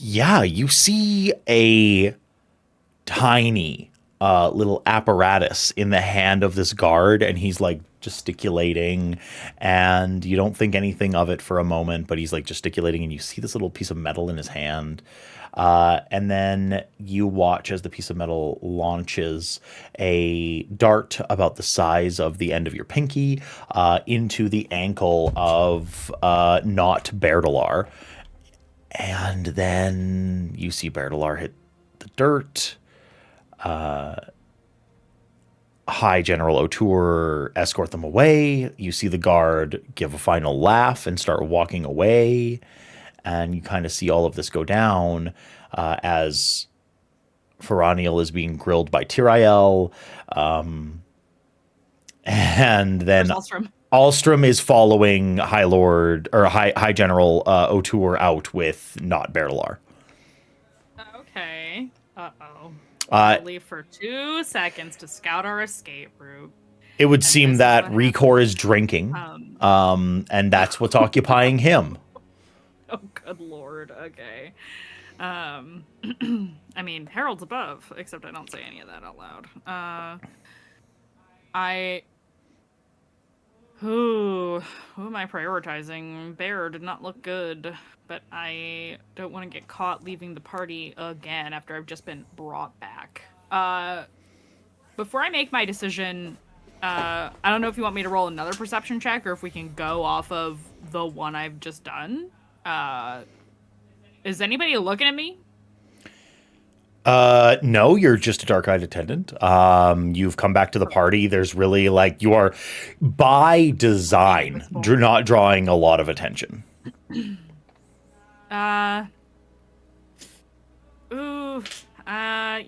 Yeah, you see a tiny little apparatus in the hand of this guard, and he's like gesticulating, and you don't think anything of it for a moment, but he's like gesticulating, and you see this little piece of metal in his hand. And then you watch as the piece of metal launches a dart about the size of the end of your pinky into the ankle of not Berdalar. And then you see Berdalar hit the dirt. High General O'Toole escort them away. You see the guard give a final laugh and start walking away. And you kind of see all of this go down as Feraniel is being grilled by Tirael. And then Alstrom is following High Lord or High General O'Toole out with not Berdalar. Okay. Uh-oh. I'll leave for 2 seconds to scout our escape route. It would seem that Rekor is drinking, and that's what's occupying him. Oh, good lord. Okay. I mean, Harold's above, except I don't say any of that out loud. Who am I prioritizing? Bear did not look good, but I don't want to get caught leaving the party again after I've just been brought back. Before I make my decision, I don't know if you want me to roll another perception check or if we can go off of the one I've just done. Is anybody looking at me? No, you're just a dark-eyed attendant. You've come back to the party. There's really like you are by design not drawing a lot of attention. You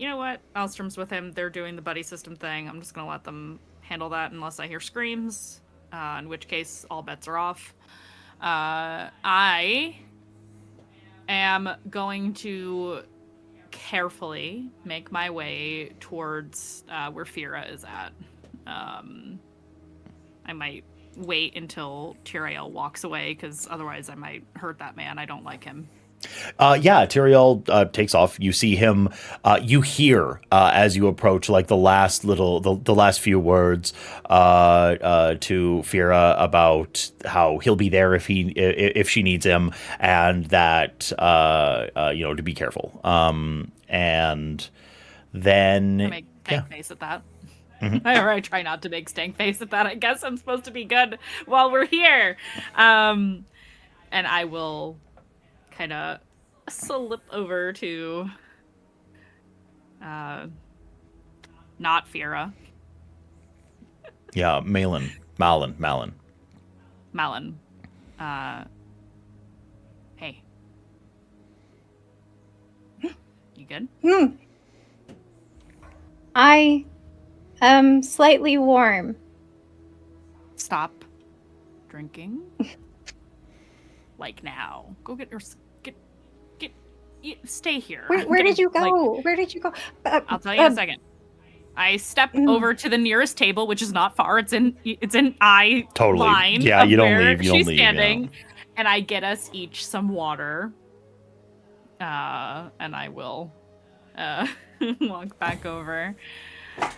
know what? Alstrom's with him. They're doing the buddy system thing. I'm just gonna let them handle that unless I hear screams, in which case all bets are off. I am going to carefully make my way towards where Fira is at. I might wait until Tyrael walks away, because otherwise I might hurt that man. I don't like him. Yeah, Tyrael takes off. You see him. You hear as you approach, like the last few words to Fira about how he'll be there if she needs him, and that to be careful. And then I make stank face at that. Mm-hmm. I try not to make stank face at that. I guess I'm supposed to be good while we're here. And I will kind of slip over to not Fira. Yeah, Malin. Hey. You good? I am slightly warm. Stop drinking. Like now. Go get your stay here. Where did you go? Where did you go? I'll tell you in a second. I step over to the nearest table, which is not far. It's in eye totally line. Yeah, you don't where leave. You she's don't leave. Standing, yeah. And I get us each some water. And I will walk back over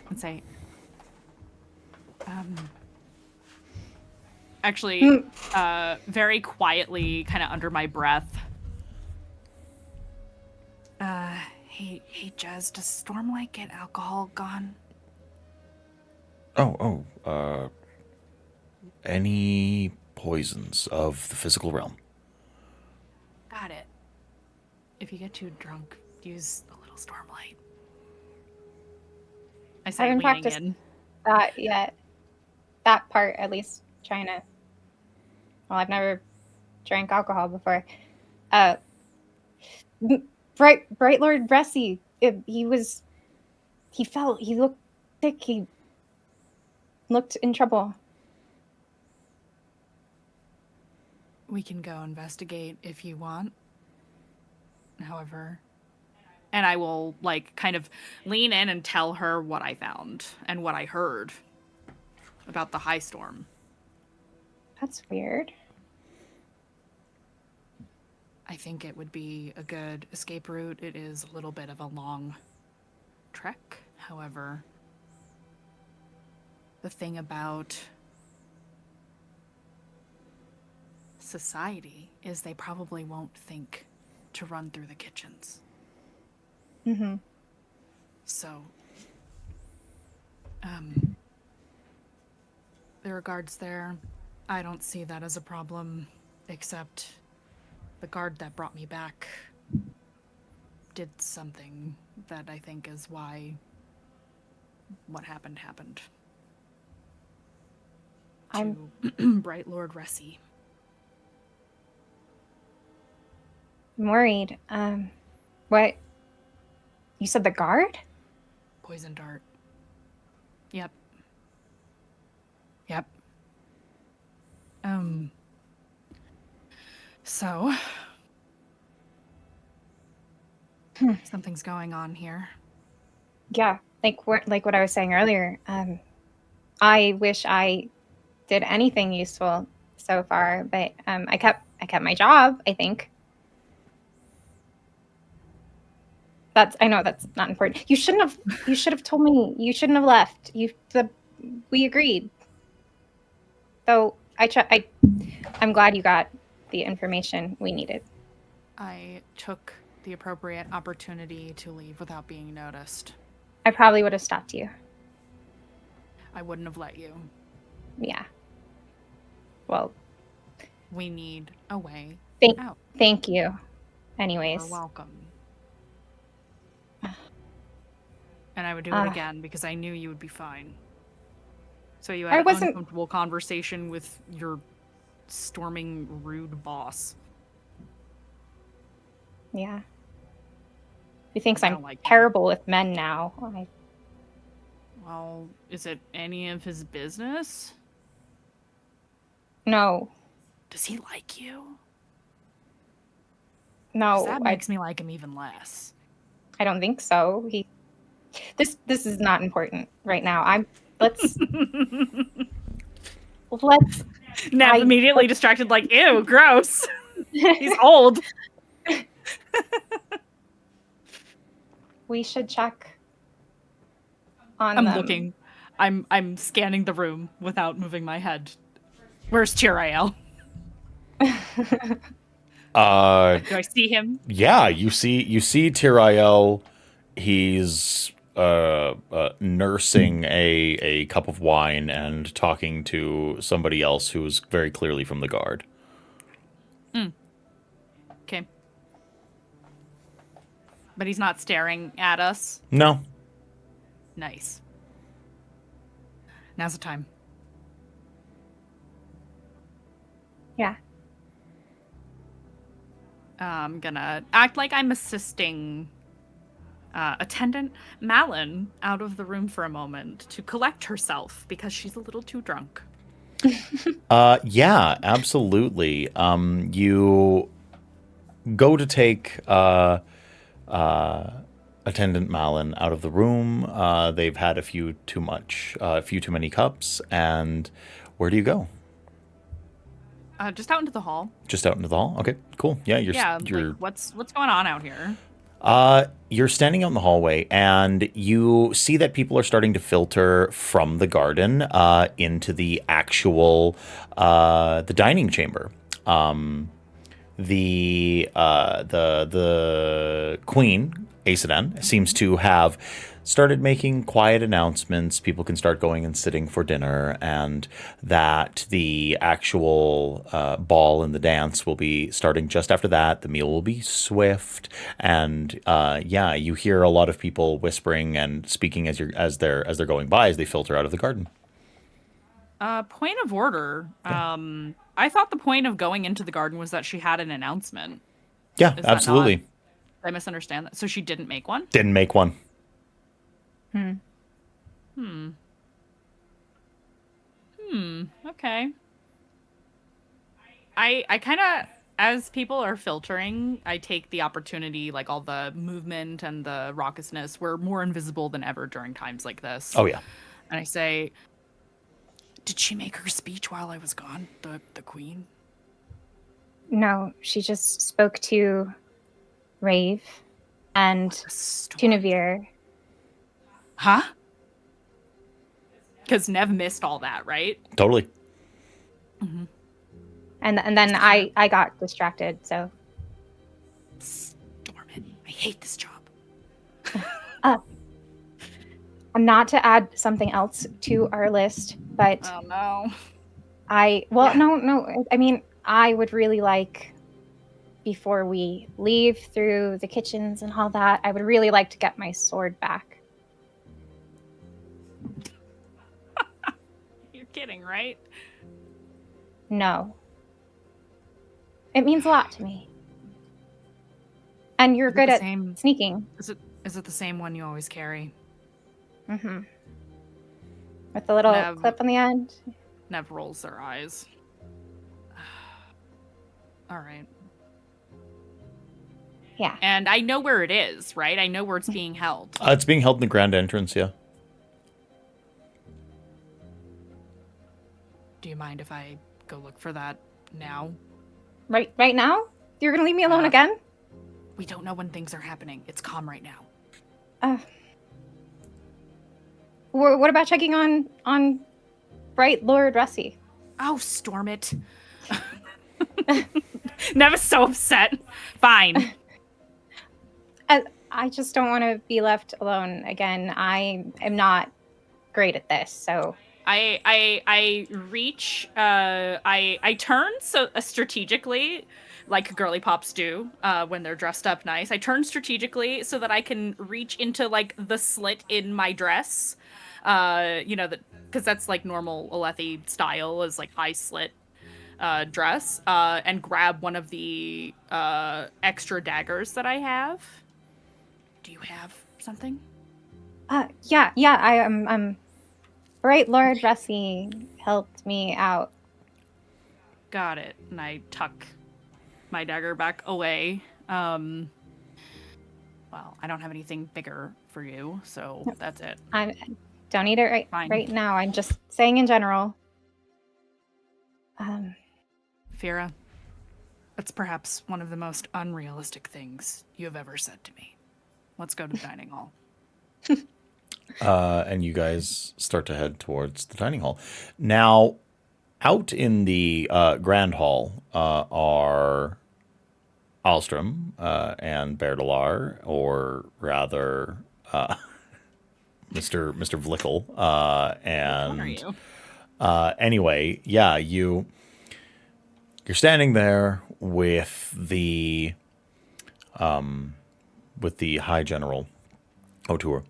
and say, actually, very quietly, kind of under my breath. Hey, Jez, does Stormlight get alcohol gone? Any poisons of the physical realm? Got it. If you get too drunk, use a little Stormlight. I say, haven't leaning practiced in. That yet. That part, at least, trying to. Well, I've never drank alcohol before. Bright Lord Bressy. He looked sick. He looked in trouble. We can go investigate if you want. However, and I will kind of lean in and tell her what I found and what I heard about the high storm. That's weird. I think it would be a good escape route. It is a little bit of a long trek. However, the thing about society is they probably won't think to run through the kitchens. Mm-hmm. So, there are guards there. I don't see that as a problem, except the guard that brought me back did something that I think is why what happened. I'm Bright Lord Ressi. I'm worried. What? You said the guard? Poison dart. Yep. So something's going on here. Yeah, like what I was saying earlier. I wish I did anything useful so far, but I kept my job, I think. I know that's not important. You should have told me. You shouldn't have left. We agreed. So I'm glad you got the information we needed. I took the appropriate opportunity to leave without being noticed. I probably would have stopped you. I wouldn't have let you. Yeah. Well, we need a way out. Thank you. Anyways. You're welcome. And I would do it again because I knew you would be fine. So you I had an wasn't- uncomfortable conversation with your storming, rude boss. Yeah. He thinks I I'm don't like him. terrible with men now. Well, is it any of his business? No. Does he like you? No. 'Cause that makes me like him even less. I don't think so. This is not important right now. Let's Nev immediately distracted, like, ew, gross. He's old. We should check on I'm them. looking. I'm scanning the room without moving my head. Where's Chirael? Do I see him? Yeah, you see Tirael. He's nursing a cup of wine and talking to somebody else who's very clearly from the guard. Okay. But he's not staring at us. No. Nice. Now's the time. Yeah. I'm gonna act like I'm assisting attendant Malin out of the room for a moment to collect herself because she's a little too drunk. Yeah, absolutely. You go to take attendant Malin out of the room. They've had a few too many cups, and where do you go? Just out into the hall. Just out into the hall. Okay, cool. Yeah, you're Like, what's going on out here? You're standing out in the hallway, and you see that people are starting to filter from the garden into the actual the dining chamber. The queen, Aesodan, seems to have started making quiet announcements. People can start going and sitting for dinner, and that the actual ball and the dance will be starting just after that. The meal will be swift, and yeah, you hear a lot of people whispering and speaking as they're going by as they filter out of the garden. Point of order. Yeah. I thought the point of going into the garden was that she had an announcement. Yeah, Is that absolutely. Did I misunderstand that? So she didn't make one? Didn't make one. Okay. I kind of, as people are filtering, I take the opportunity, like all the movement and the raucousness, we're more invisible than ever during times like this. Oh, yeah. And I say, did she make her speech while I was gone, the queen? No, she just spoke to Rave and to Navir. Huh? Because Nev missed all that, right? Totally. And then I got distracted, so. Stormin, I hate this job. Not to add something else to our list, but Oh no. no. I mean, I would really like, before we leave through the kitchens and all that, I would really like to get my sword back. You're kidding, right? No. It means a lot to me. And you're good at sneaking. Is it the same one you always carry? Mm-hmm. With the little Nev. clip on the end. Nev rolls their eyes. All right. Yeah. And I know where it is, right? I know where it's being held. It's being held in the grand entrance, yeah. Do you mind if I go look for that now? Right now? You're gonna leave me alone again? We don't know when things are happening. It's calm right now. What about checking on Bright Lord Rusty? Oh, storm it. Nev is so upset. Fine. I just don't want to be left alone again. I am not great at this, so I reach. I turn so strategically like girly pops do when they're dressed up nice. I turn strategically so that I can reach into like the slit in my dress, because that's like normal Alethi style is like high slit dress, and grab one of the extra daggers that I have. Do you have something? Yeah. I'm Bright Lord Rusty helped me out. Got it. And I tuck my dagger back away. Well, I don't have anything bigger for you, so that's it. I don't need it right now. I'm just saying in general. Fira, that's perhaps one of the most unrealistic things you have ever said to me. Let's go to the dining hall. And you guys start to head towards the dining hall. Now, out in the grand hall are Alstrom and Berdelar, or rather, Mr. Vlickle. And What are you? Anyway, yeah, you're standing there with the High General O'Toole.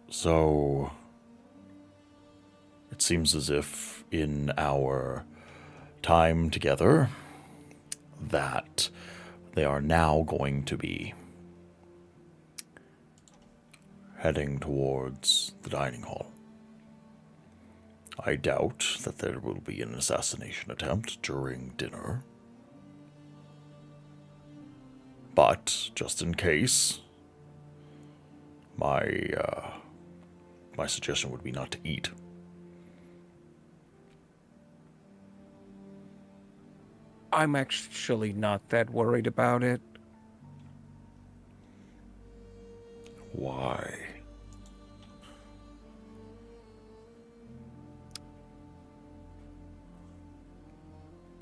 So, it seems as if in our time together that they are now going to be heading towards the dining hall. I doubt that there will be an assassination attempt during dinner. But, just in case, my suggestion would be not to eat. I'm actually not that worried about it. Why?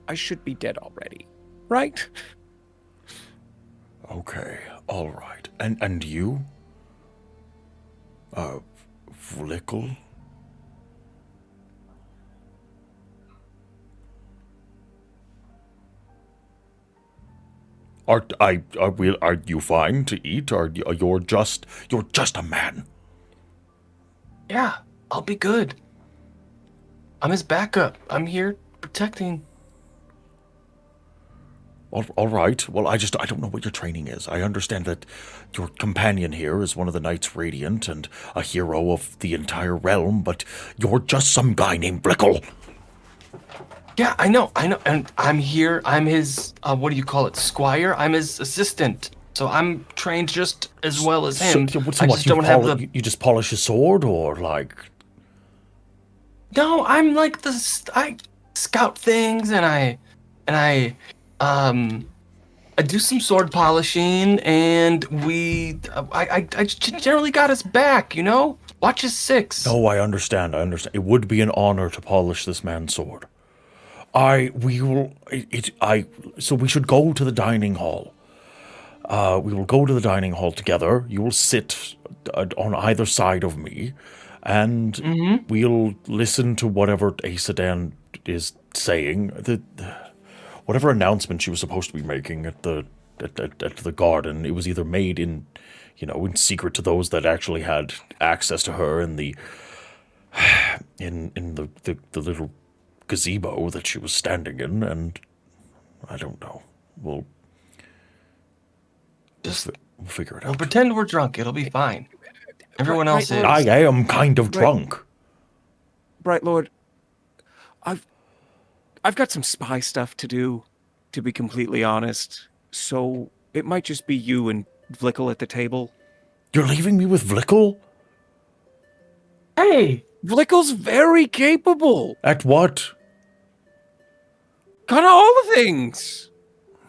I should be dead already, right? Okay, all right. And you? Vlickle? Are you fine to eat? You're just a man? Yeah, I'll be good. I'm his backup. I'm here protecting. All right. Well, I don't know what your training is. I understand that your companion here is one of the Knights Radiant and a hero of the entire realm, but you're just some guy named Vlickle. Yeah, I know. And I'm here. I'm his, what do you call it, squire? I'm his assistant. So I'm trained just as well as him. So I what, just don't have the... You just polish his sword, or like... No, I'm like I scout things, and I do some sword polishing, and I generally got his back, you know? Watch his six. Oh, I understand. It would be an honor to polish this man's sword. So we should go to the dining hall. We will go to the dining hall together. You will sit on either side of me, and we'll listen to whatever Aesodan is saying. Whatever announcement she was supposed to be making at the garden, it was either made in secret to those that actually had access to her in the little gazebo that she was standing in, and I don't know. We'll figure it out. We'll pretend we're drunk. It'll be fine. Everyone else is. I am kind of drunk. Bright Lord, I've got some spy stuff to do, to be completely honest. So it might just be you and Vlickle at the table. You're leaving me with Vlickle? Hey! Vlickle's very capable. At what? Kind of all the things.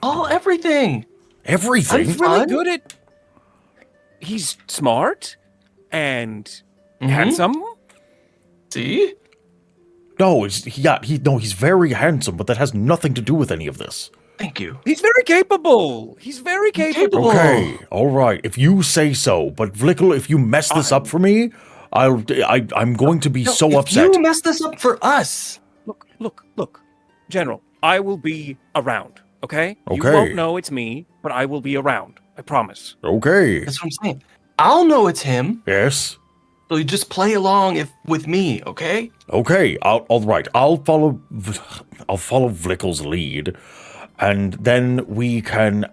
Everything. Everything? He's really good at... He's smart and handsome. See? No, he's very handsome, but that has nothing to do with any of this. Thank you. He's very capable. Okay, all right, if you say so. But Vlickle, if you mess this up for me, I'm going to be so upset. You mess this up for us. Look, General, I will be around. Okay? You Okay. won't know it's me, but I will be around. I promise. Okay. That's what I'm saying. I'll know it's him. Yes. So you just play along with me, okay? Okay. All right. I'll follow Vlickel's lead, and then we can.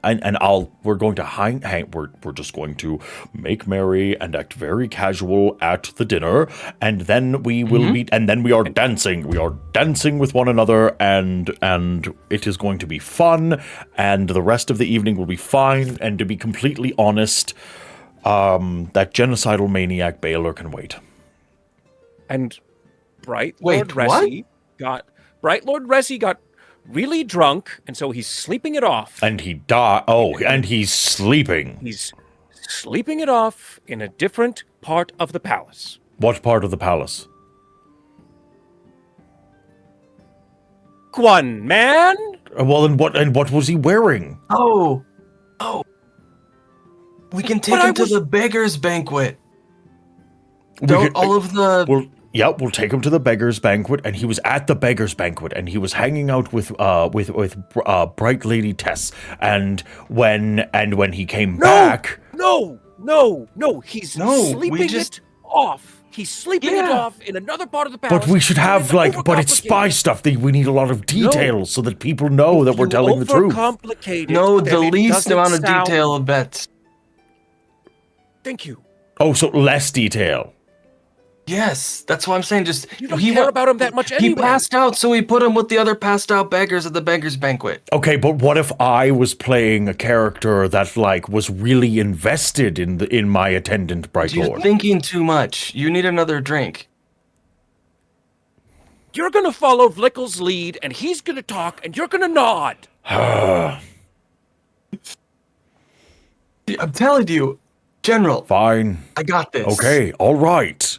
We're going to hang. We're just going to make merry and act very casual at the dinner, and then we will be. And then we are dancing. We are dancing with one another, and it is going to be fun. And the rest of the evening will be fine. And to be completely honest, that genocidal maniac Baylor can wait. And Bright Wait, Lord what? Resi got really drunk, and so he's sleeping it off. And he died. Oh, and he's sleeping. He's sleeping it off in a different part of the palace. What part of the palace? Quan, man! Well, and what was he wearing? Oh. We can take But I him to was- the beggars' banquet. We Don't could- all of the we'll take him to the beggars' banquet, and he was at the beggars' banquet, and he was hanging out with Bright Lady Tess, and when he came back, No! He's No, we sleeping just- it off. He's sleeping it Yeah. off in another part of the palace. but we should have but it's spy Overcomplicated. stuff. We need a lot of details so that people know that we're You telling the truth. overcomplicate it, no, the and it least doesn't amount of sound- detail of bets. Thank you. Oh, so less detail. Yes, that's why I'm saying. Just You don't care about him that much anyway. He passed out, so we put him with the other passed out beggars at the beggars' banquet. Okay, but what if I was playing a character that was really invested in my attendant Bright You're Lord? thinking too much. You need another drink. You're gonna follow Vlickel's lead, and he's gonna talk, and you're gonna nod. I'm telling you, General, Fine. I got this. Okay, all right.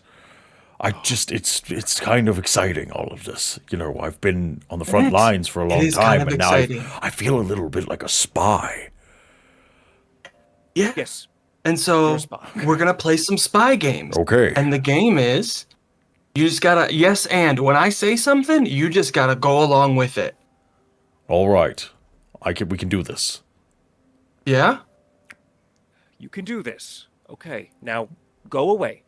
It's kind of exciting, all of this. I've been on the front It- lines for a long is time, kind of and now exciting. I feel a little bit like a spy. Yeah. Yes. And so You're a spy. we're gonna play some spy games. Okay. And the game is, you just gotta yes and when I say something, you just gotta go along with it. All right. We can do this. Yeah. You can do this. Okay, now go away.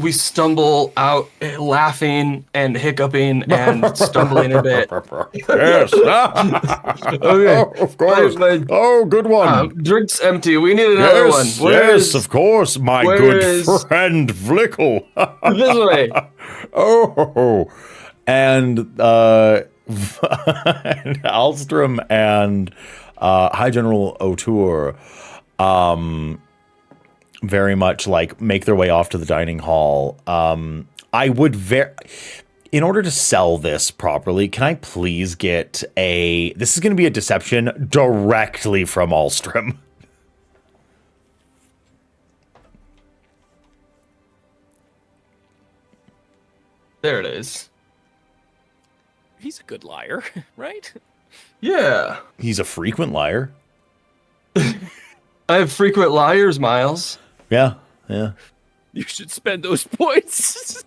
We stumble out laughing and hiccuping and stumbling a bit. Yes. Okay. Of course. Like, Oh, good one. drink's empty. We need another one. Yes, Where yes, is- of course, my where good is- friend Vlickel. This way. Oh, and and Alstrom and High General O'Toole very much make their way off to the dining hall. I would in order to sell this properly, can I please get this is going to be a deception directly from Alstrom. There it is. He's a good liar, right? Yeah. He's a frequent liar. I have frequent liars, Miles. Yeah. You should spend those points.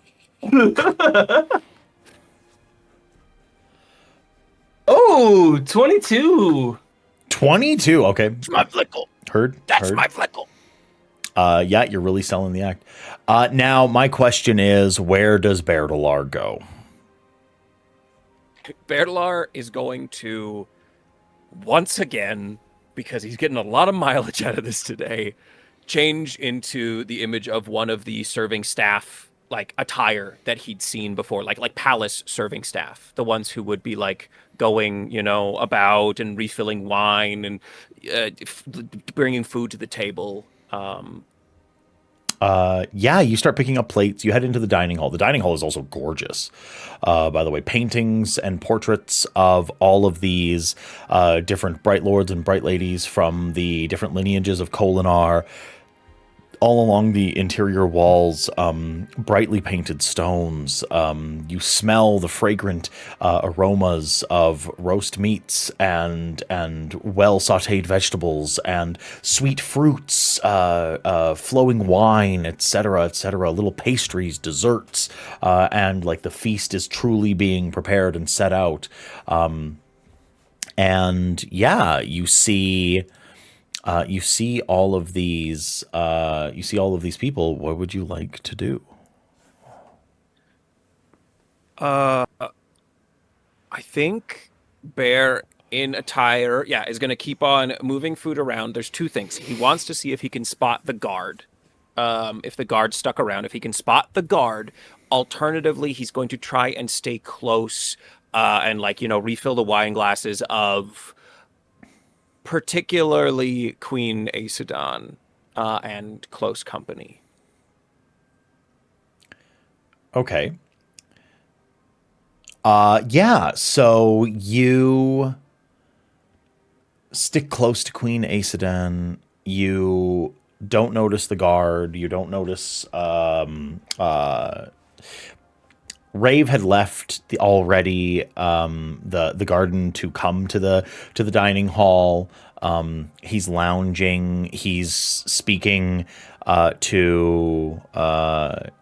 Oh, 22. 22. Okay. That's my Vlickel. Heard. That's heard. my Vlickel. Yeah, you're really selling the act. Now, my question is, where does Berdalar go? Berdalar is going to, once again, because he's getting a lot of mileage out of this today, change into the image of one of the serving staff, attire that he'd seen before, like palace serving staff, the ones who would be going, about and refilling wine and bringing food to the table. Yeah, you start picking up plates. You head into the dining hall. The dining hall is also gorgeous. By the way, paintings and portraits of all of these different Bright Lords and Bright Ladies from the different lineages of Kholinar. All along the interior walls, brightly painted stones. You smell the fragrant aromas of roast meats and well sautéed vegetables and sweet fruits, flowing wine, etc., etc. Little pastries, desserts, and the feast is truly being prepared and set out. And yeah, you see all of these people. What would you like to do? I think Bear in attire, is going to keep on moving food around. There's two things. He wants to see if he can spot the guard. If the guard stuck around, if he can spot the guard. Alternatively, he's going to try and stay close and refill the wine glasses of particularly Queen Aesudan and close company. Okay. So you stick close to Queen Aesudan. You don't notice the guard. You don't notice Rave had left already the garden to come to the dining hall. He's lounging. He's speaking to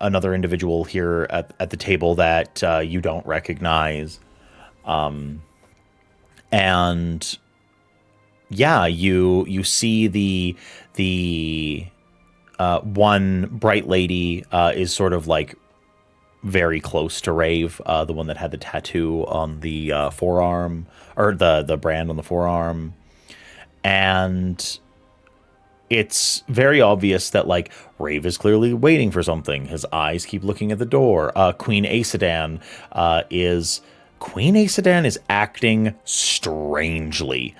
another individual here at the table that you don't recognize. And yeah, you see the one bright lady is sort of like very close to Rave, the one that had the tattoo on the forearm, or the brand on the forearm. And it's very obvious that like Rave is clearly waiting for something. His eyes keep looking at the door. Queen Aesudan is acting strangely.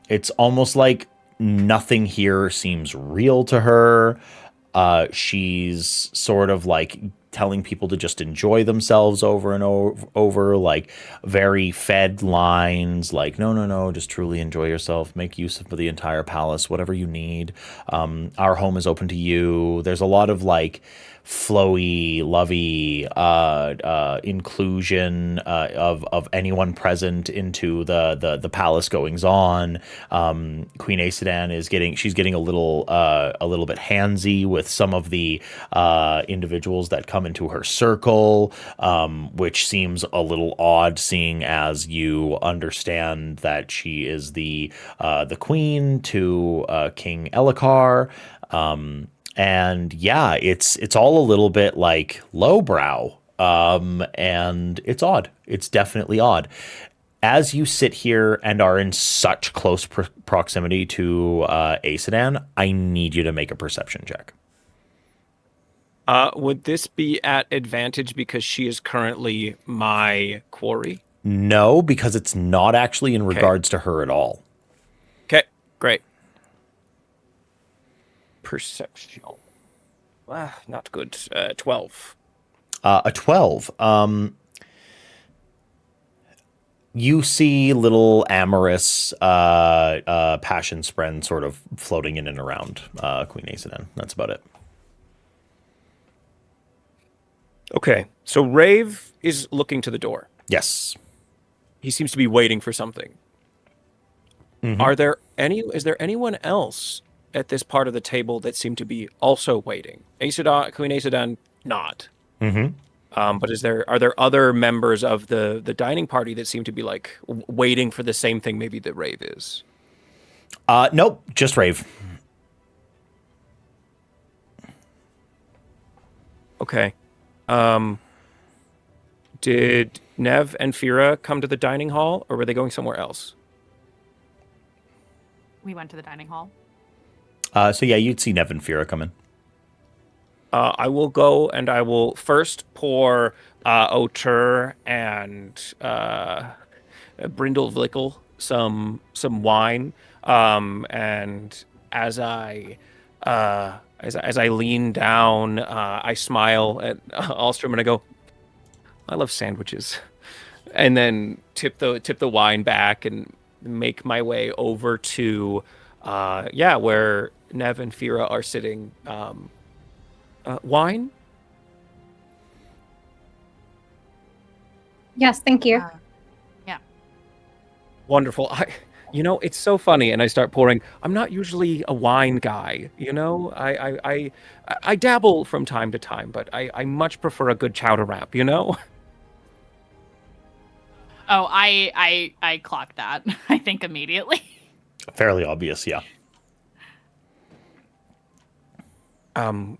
It's almost like nothing here seems real to her. She's sort of like telling people to just enjoy themselves over and over, like very fed lines, like no, just truly enjoy yourself, make use of the entire palace, whatever you need. Our home is open to you. There's a lot of like flowy, lovey inclusion of anyone present into the palace goings on. Queen Aesudan is getting a little bit handsy with some of the individuals that come into her circle, which seems a little odd, seeing as you understand that she is the queen to King Elhokar. And yeah, it's all a little bit like lowbrow, and it's odd. It's definitely odd. As you sit here and are in such close proximity to Aesudan, I need you to make a perception check. Would this be at advantage because she is currently my quarry? No, because it's not actually in regards to her at all. Okay, great. Perception. Not good. 12. A 12. You see little amorous passion spren sort of floating in and around Queen Aesudan. That's about it. Okay, so Rave is looking to the door. Yes. He seems to be waiting for something. Mm-hmm. Is there anyone else at this part of the table that seem to be also waiting? Queen Aesudan, not. Mm-hmm. But are there other members of the dining party that seem to be like waiting for the same thing maybe that Rave is? Nope, just Rave. Okay. Did Nev and Fira come to the dining hall, or were they going somewhere else? We went to the dining hall. So yeah, you'd see Nev and Fira come in. I will go and I will first pour Otur and Brindle some wine. And as I lean down, I smile at Alstrom and I go, "I love sandwiches," and then tip the wine back and make my way over to where Nev and Fira are sitting. Wine? Yes, thank you. Yeah. Wonderful. It's so funny, and I start pouring. I'm not usually a wine guy, I dabble from time to time, but I much prefer a good chowder wrap, Oh, I clocked that. I think immediately. Fairly obvious, yeah. Can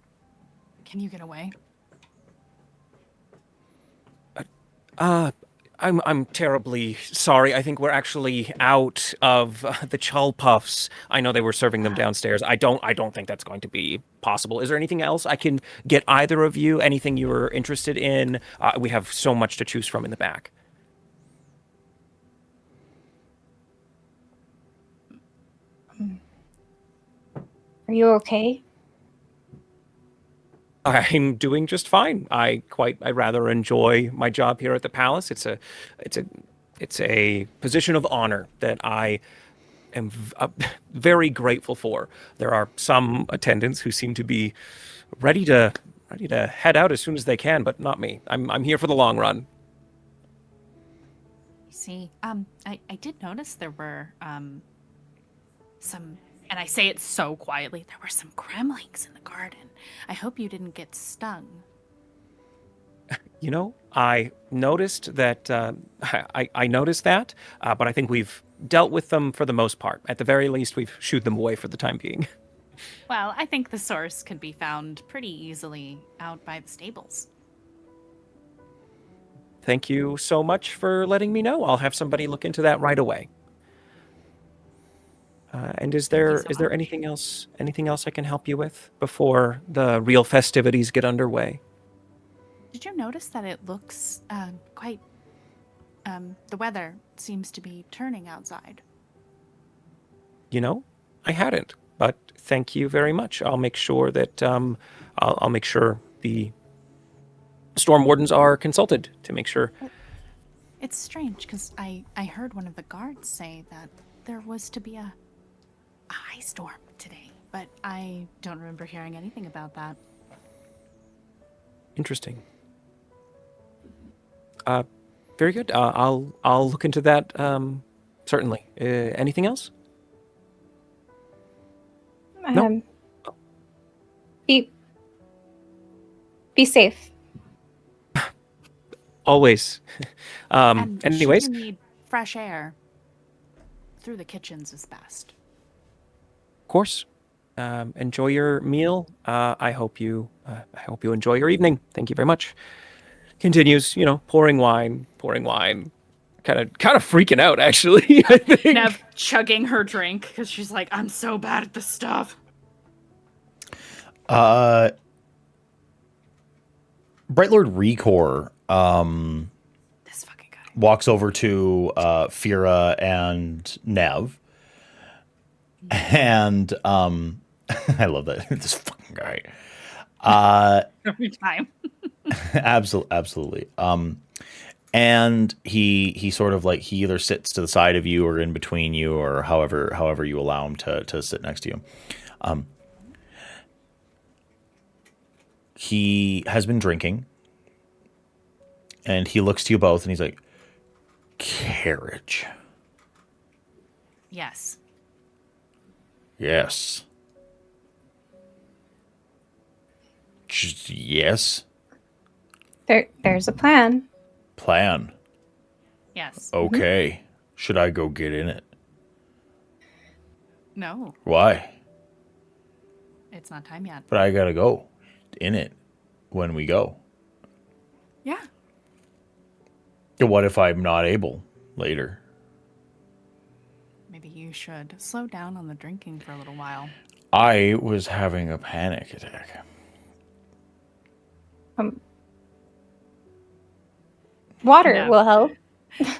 you get away? I'm terribly sorry. I think we're actually out of the chal puffs. I know they were serving them downstairs. I don't think that's going to be possible. Is there anything else I can get either of you? Anything you were interested in? We have so much to choose from in the back. Are you okay? I'm doing just fine. I rather enjoy my job here at the palace. It's a position of honor that I am very grateful for. There are some attendants who seem to be ready to head out as soon as they can, but not me. I'm here for the long run. You see, I did notice there were some, and I say it so quietly, there were some gremlings in the garden. I hope you didn't get stung. You know, I noticed that. I noticed that, but I think we've dealt with them for the most part. At the very least, we've shooed them away for the time being. Well, I think the source can be found pretty easily out by the stables. Thank you so much for letting me know. I'll have somebody look into that right away. And is there anything else I can help you with before the real festivities get underway? Did you notice that it looks quite... the weather seems to be turning outside? You know, I hadn't, but thank you very much. I'll make sure that I'll make sure the storm wardens are consulted to make sure. It's strange because I heard one of the guards say that there was to be a high storm today, but I don't remember hearing anything about that. Interesting. Very good. I'll look into that. Certainly. Anything else? No. Be safe. Always. And anyways, should you need fresh air, through the kitchens is best. of course. Enjoy your meal. I hope you enjoy your evening. Thank you very much. Continues, pouring wine, kind of freaking out, actually. I think. Nev chugging her drink because she's like, I'm so bad at this stuff. Bright Lord Recor, This fucking guy walks over to Fira and Nev, and I love that this fucking guy. every time. Absolutely. And he sort of like, he either sits to the side of you or in between you, or however you allow him to sit next to you. He has been drinking, and he looks to you both, and he's like, carriage. Yes. Yes. Just yes. There's a plan. Plan. Yes. Okay. Should I go get in it? No, Why? it's not time yet. But I gotta go in it when we go. Yeah. What if I'm not able later? Maybe you should slow down on the drinking for a little while. I was having a panic attack. Water No. will help.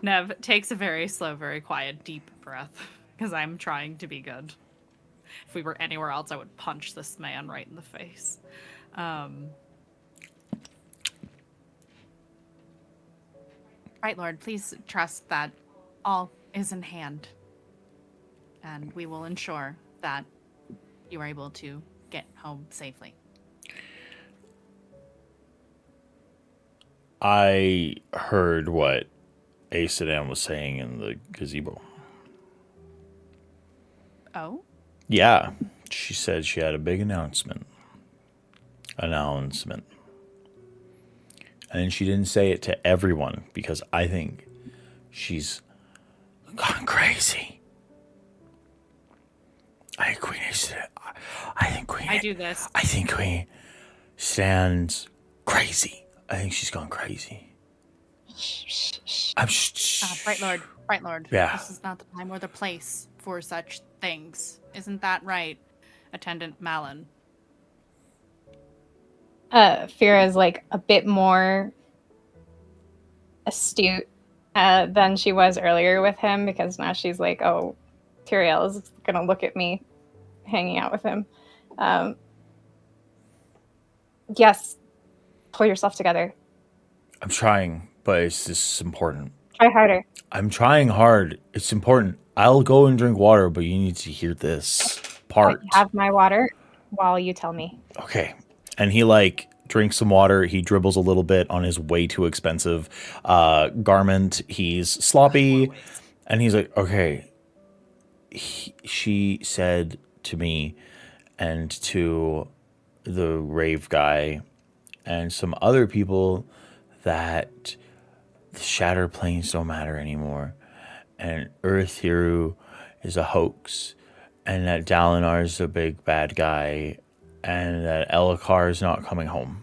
Nev takes a very slow, very quiet, deep breath because I'm trying to be good. If we were anywhere else, I would punch this man right in the face. Right, Lord, please trust that all is in hand, and we will ensure that you are able to get home safely. I heard what Aesidam was saying in the gazebo. Oh? Yeah, she said she had a big announcement. And she didn't say it to everyone, because I think She's gone crazy. I think Queen Stan's crazy. I think she's gone crazy. Bright Lord. Yeah. This is not the time or the place for such things. Isn't that right, Attendant Malin? Fira is like a bit more astute than she was earlier with him, because now she's like, oh, Tyrael is gonna look at me hanging out with him. Yes, pull yourself together. I'm trying, but it's just important. Try harder. I'm trying hard. It's important. I'll go and drink water, but you need to hear this part. I have my water while you tell me. Okay. And he like drinks some water. He dribbles a little bit on his way too expensive garment. He's sloppy. And he's like, okay. She said to me and to the rave guy and some other people that the Shatter Planes don't matter anymore, and Earth Hero is a hoax, and that Dalinar is a big bad guy, and that Elhokar is not coming home,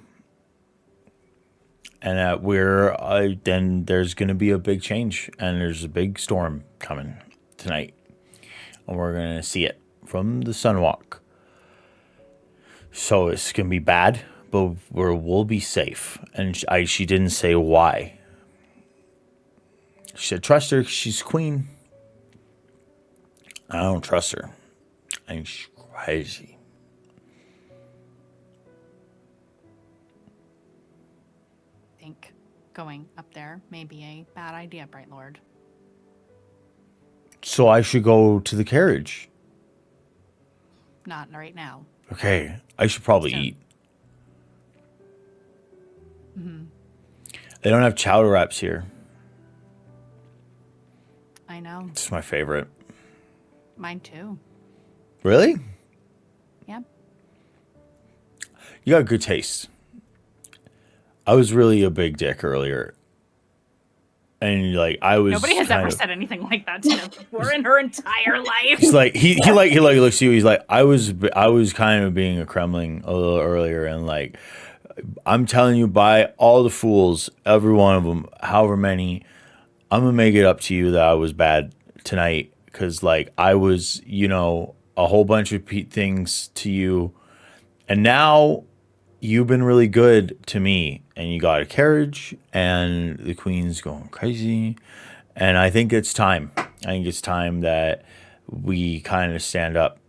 and that then there's going to be a big change, and there's a big storm coming tonight, and we're going to see it from the Sunwalk. So it's going to be bad, but we'll be safe. And she didn't say why. She said, trust her, she's queen. I don't trust her. I think she's crazy. I think going up there may be a bad idea, Bright Lord. So I should go to the carriage. Not right now. Okay, I should probably eat. Mm-hmm. They don't have chowder wraps here. I know. It's my favorite. Mine too. Really? Yeah. You got good taste. I was really a big dick earlier. And like I was Nobody has ever said anything like that to him before in her entire life. He's like he looks at you, he's like, I was kind of being a Kremling a little earlier, and like I'm telling you, by all the fools, every one of them, however many, I'm gonna make it up to you that I was bad tonight, because like I was, a whole bunch of things to you, and now you've been really good to me, and you got a carriage, and the queen's going crazy, and I think it's time. I think it's time that we kind of stand up,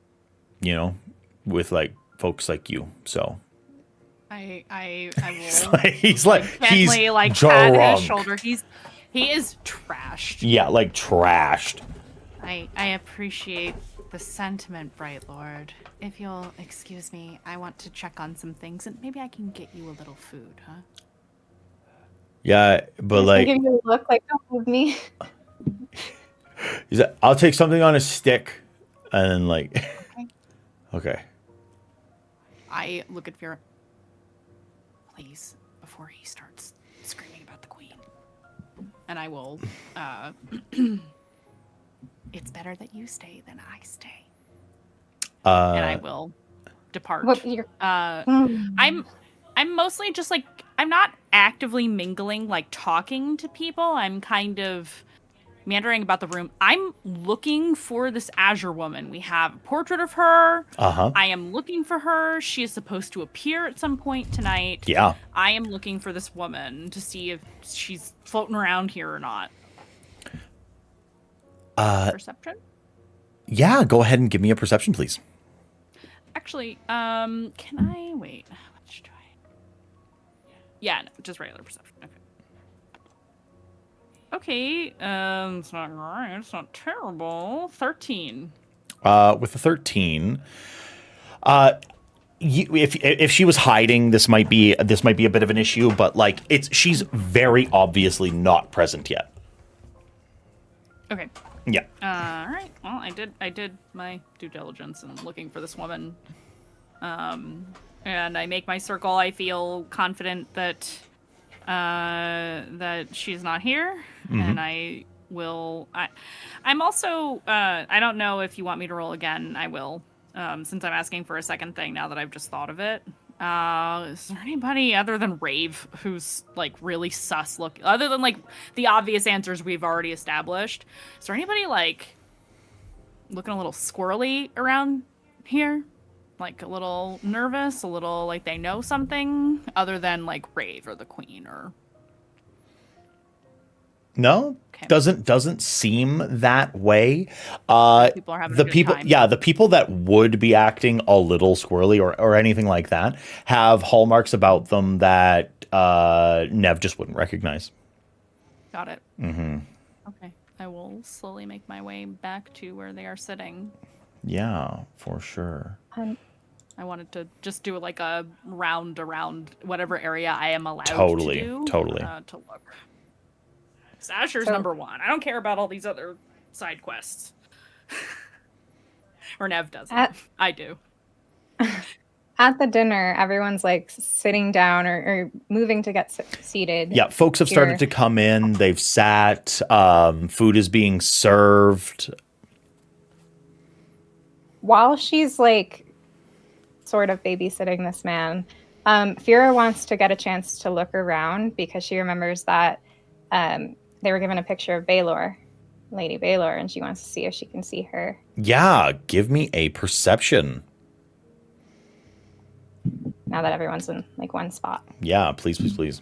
with like folks like you. So I will. he's gently pat his shoulder. He is trashed. Yeah, like trashed. I appreciate the sentiment, Bright Lord. If you'll excuse me, I want to check on some things, and maybe I can get you a little food, huh? Yeah, but like, give you a look like, don't move me. I'll take something on a stick, and then like, okay. I look at Vera. Please, before he starts screaming about the queen, and I will. It's better that you stay than I stay. And I will depart. I'm mostly just like, I'm not actively mingling, like talking to people. I'm kind of meandering about the room. I'm looking for this Azure woman. We have a portrait of her. I am looking for her. She is supposed to appear at some point tonight. Yeah. I am looking for this woman to see if she's floating around here or not. Perception? Yeah, go ahead and give me a perception, please. Actually, can I wait? Let's try. Yeah, no, just regular perception. Okay. It's not right. It's not terrible. 13. With a 13, if she was hiding, this might be a bit of an issue, but like she's very obviously not present yet. Okay. Yeah. All right. Well, I did my due diligence in looking for this woman. And I make my circle. I feel confident that she's not here, and I will. I'm also. I don't know if you want me to roll again. I will, since I'm asking for a second thing now that I've just thought of it. Is there anybody other than Rave who's like really sus look? Other than like the obvious answers we've already established, is there anybody like looking a little squirrely around here? Like a little nervous, a little like they know something other than like Rave or the Queen or No, Okay. doesn't seem that way. people are having The a good people, time. yeah, the people that would be acting a little squirrely or anything like that have hallmarks about them that Nev just wouldn't recognize. Got it. Mm-hmm. Okay. I will slowly make my way back to where they are sitting. Yeah, for sure. I wanted to just do like a round around whatever area I am allowed Totally, to do. totally. To look. Asher's So- number one. I don't care about all these other side quests. Or Nev doesn't. I do. At the dinner, everyone's like sitting down or moving to get seated. Yeah, folks have started Here. to come in. They've sat. Food is being served. While she's like sort of babysitting this man, Fira wants to get a chance to look around because she remembers that they were given a picture of Baelor, Lady Baelor, and she wants to see if she can see her. Yeah, give me a perception. Now that everyone's in like one spot. Yeah, please, please, please.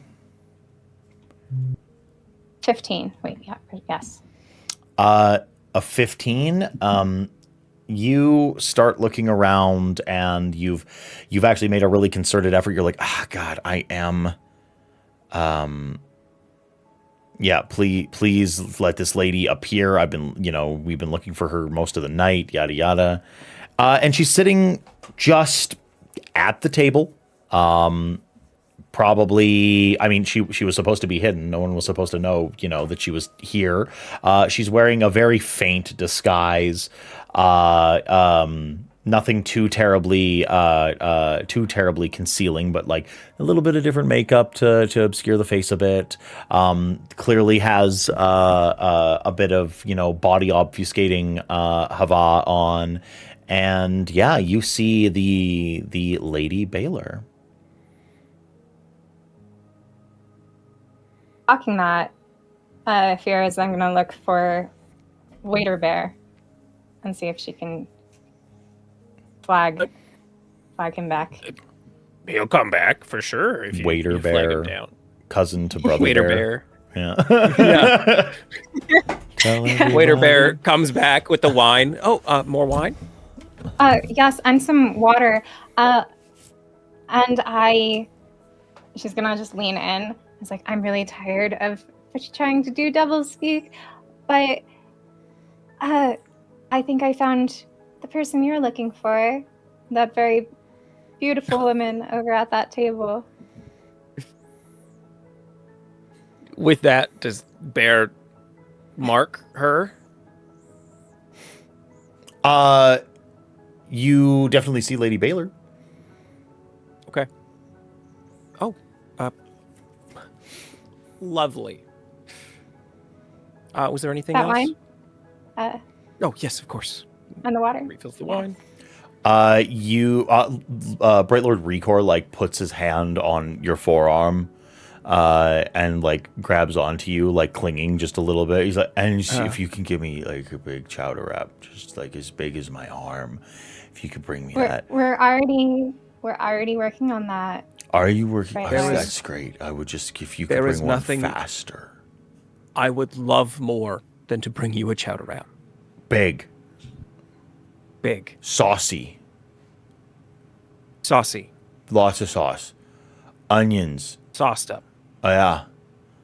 15. Wait, yeah, yes. A 15. You start looking around, and you've actually made a really concerted effort. You're like, God, I am. Yeah, please let this lady appear. We've been looking for her most of the night. Yada yada. And she's sitting just at the table. Probably, I mean, she was supposed to be hidden. No one was supposed to know, that she was here. She's wearing a very faint disguise. Nothing too terribly concealing, but like a little bit of different makeup to obscure the face a bit. Clearly has a bit of body obfuscating hava on, and yeah, you see the Lady Baelor. Talking that, Fira is then going to look for Waiter Bear and see if she can flag him back. He'll come back for sure if Waiter you flag Bear. him down. Cousin to Brother Waiter Bear. Bear. Yeah. Yeah. Waiter Bear comes back with the wine. Oh, more wine? Yes, and some water. She's going to just lean in. It's like, I'm really tired of trying to do double speak, but I think I found the person you're looking for, that very beautiful woman over at that table. With that, does Bear mark her? You definitely see Lady Baelor. Okay. Oh, lovely. Was there anything That else? wine? Oh, yes, of course. And the water? Refills the wine. Bright Lord Recor like puts his hand on your forearm, and like grabs onto you, like clinging just a little bit. He's like, and if you can give me like a big chowder wrap, just like as big as my arm, if you could bring me that. We're already working on that. Are you working? Right, Oh, right. that's great. I would just if you could There is bring one nothing- faster. I would love more than to bring you a chowder wrap. Big, saucy, Saucy. lots of sauce, onions. Sauced up. Oh yeah,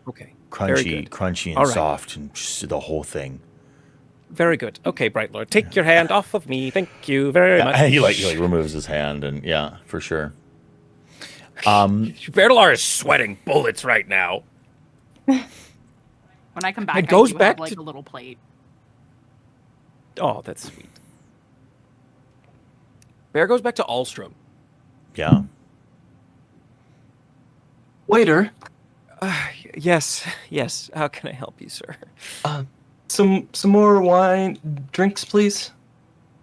Okay. Very crunchy, good. crunchy and All right. soft, and just the whole thing. Very good. Okay, Bright Lord, take your hand off of me. Thank you very much. He like removes his hand, and yeah, for sure. Bertalar is sweating bullets right now. When I come back, It goes I do back have, like to- a little plate. Oh, that's sweet. Bear goes back to Alstrom. Yeah. Waiter, Yes. How can I help you, sir? some more wine, drinks, please?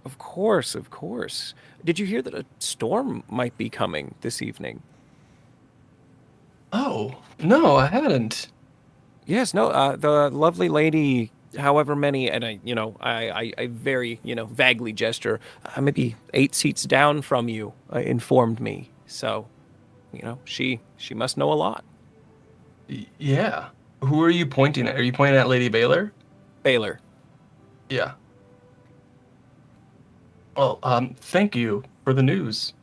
Of course, of course. Did you hear that a storm might be coming this evening? Oh, no, I hadn't. Yes, no, the lovely lady, however many, and I very, vaguely gesture, maybe 8 seats down from you, informed me. So, she must know a lot. Yeah. Who are you pointing at? Are you pointing at Lady Baylor? Baylor. Yeah. Well, thank you for the news.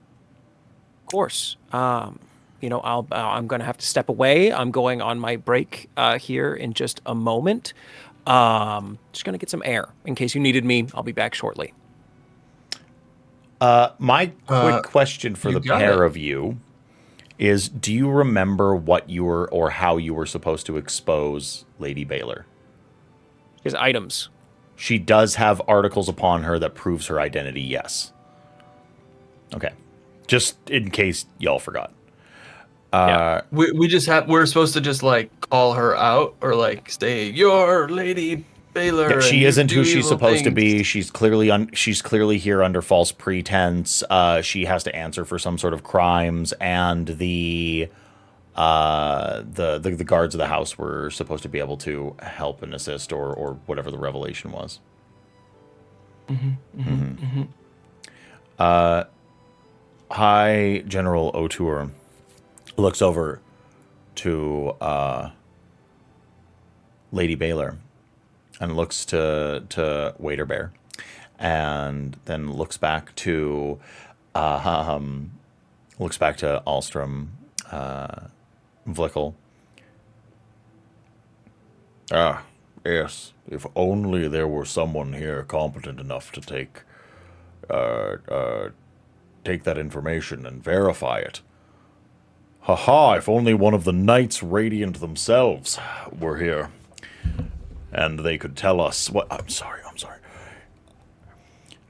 Of course. I'm going to have to step away. I'm going on my break here in just a moment. Just going to get some air. In case you needed me, I'll be back shortly. My quick question for you the got pair it. of you is, do you remember what you were or how you were supposed to expose Lady Baylor? His items. She does have articles upon her that proves her identity, yes. Okay. Just in case y'all forgot. Yeah. We're supposed to just like call her out or like say you're Lady Baylor. Yeah, she and you isn't do who she's evil supposed to things. be. She's clearly here under false pretense. She has to answer for some sort of crimes, and the guards of the house were supposed to be able to help and assist, or whatever the revelation was. High General O'Toole looks over to Lady Baylor and looks to Waiter Bear, and then looks back to Alstrom, Vlickle. Ah, yes. If only there were someone here competent enough to take that information and verify it. Haha, if only one of the Knights Radiant themselves were here. And they could tell us what... I'm sorry.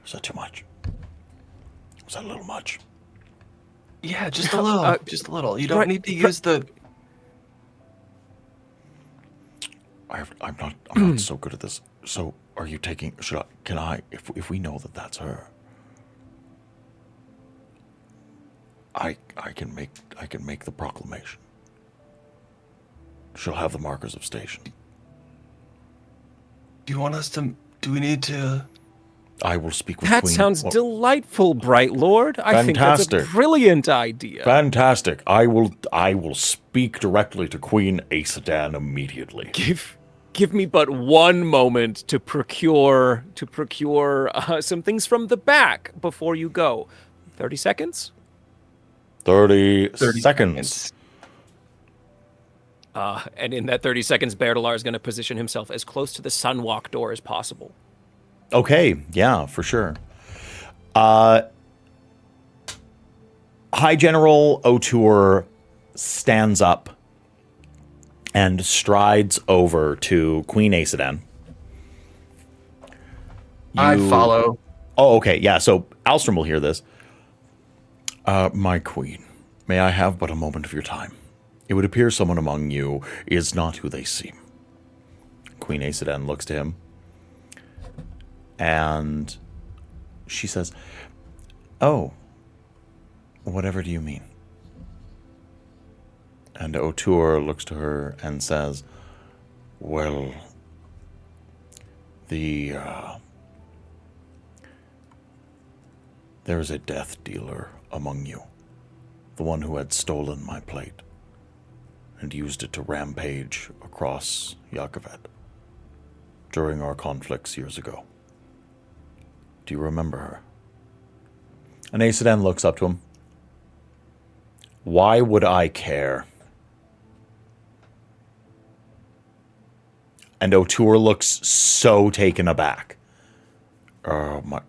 Was that too much? Was that a little much? Yeah, just a little. Just a little. You don't need to use the... I'm not so good at this. So, are you taking... Can I... If we know that that's her... I can make the proclamation. She'll have the markers of station. Do you want us to... Do we need to... I will speak with That Queen... sounds delightful, Bright Lord. I think Fantastic. that's a brilliant idea. Fantastic. I will speak directly to Queen Aesodan immediately. Give me but one moment to procure some things from the back before you go. 30 seconds? 30 seconds. And in that 30 seconds, Bertalar is going to position himself as close to the sunwalk door as possible. Okay, yeah, for sure. High General O'Toole stands up and strides over to Queen Aesodan. I follow. Oh, okay, yeah, so Alstrom will hear this. My queen, may I have but a moment of your time? It would appear someone among you is not who they seem. Queen Aesodan looks to him, and she says, "Oh, whatever do you mean?" And O'Toole looks to her and says, "Well, there is a death dealer among you, the one who had stolen my plate and used it to rampage across Yakovet during our conflicts years ago. Do you remember her?" And Aesodan looks up to him. "Why would I care?" And O'Toole looks so taken aback. My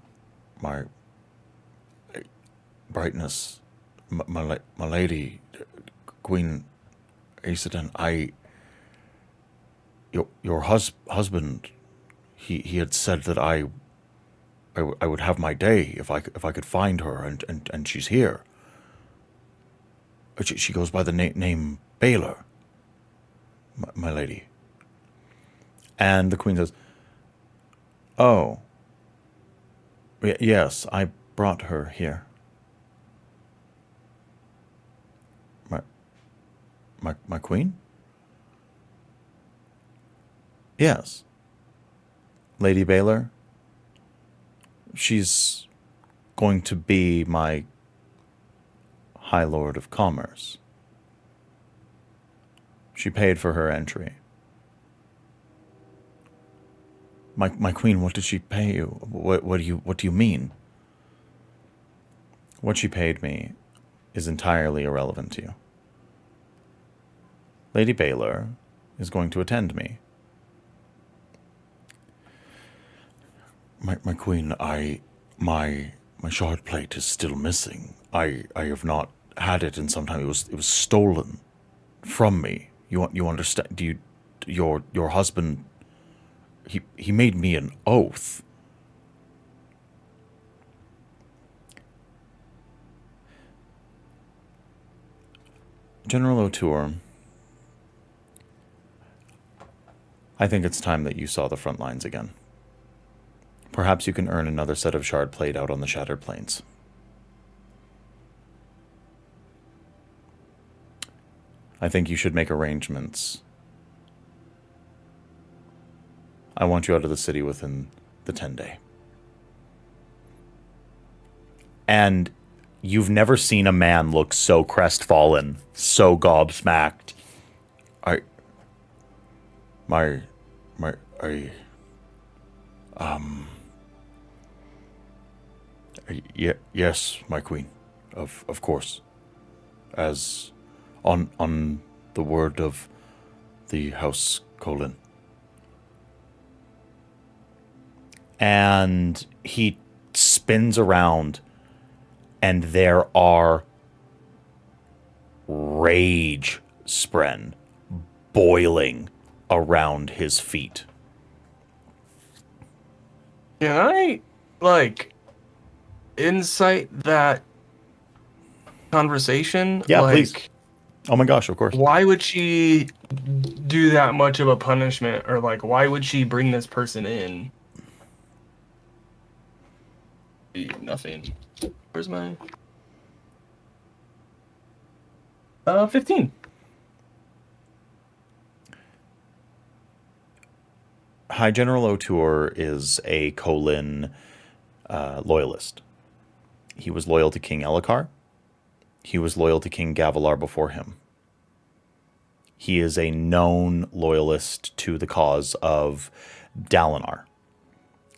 brightness, my lady, Queen Aesodan, your husband, he had said that I would have my day if I could find her, and she's here. She goes by the name Baylor, my lady. And the queen says, Oh. Yes, I brought her here. My queen? Yes. Lady Baylor? She's going to be my High Lord of Commerce. She paid for her entry. My queen, what did she pay you? What do you mean? What she paid me is entirely irrelevant to you. Lady Baylor is going to attend me. My queen, my shard plate is still missing. I have not had it in some time. It was stolen from me. You understand? Your husband, he made me an oath. General O'Toole, I think it's time that you saw the front lines again. Perhaps you can earn another set of shard plate out on the Shattered Plains. I think you should make arrangements. I want you out of the city within the 10-day. And you've never seen a man look so crestfallen, so gobsmacked. Yes, my queen, of course. As on the word of the House Colin. And he spins around, and there are rage spren boiling around his feet. Can I, like, insight that conversation? Yeah, like, please. Oh my gosh, of course. Why would she do that much of a punishment? Or, like, why would she bring this person in? Nothing. Where's my... 15. High General O'Toole is a Colin loyalist. He was loyal to King Elhokar. He was loyal to King Gavilar before him. He is a known loyalist to the cause of Dalinar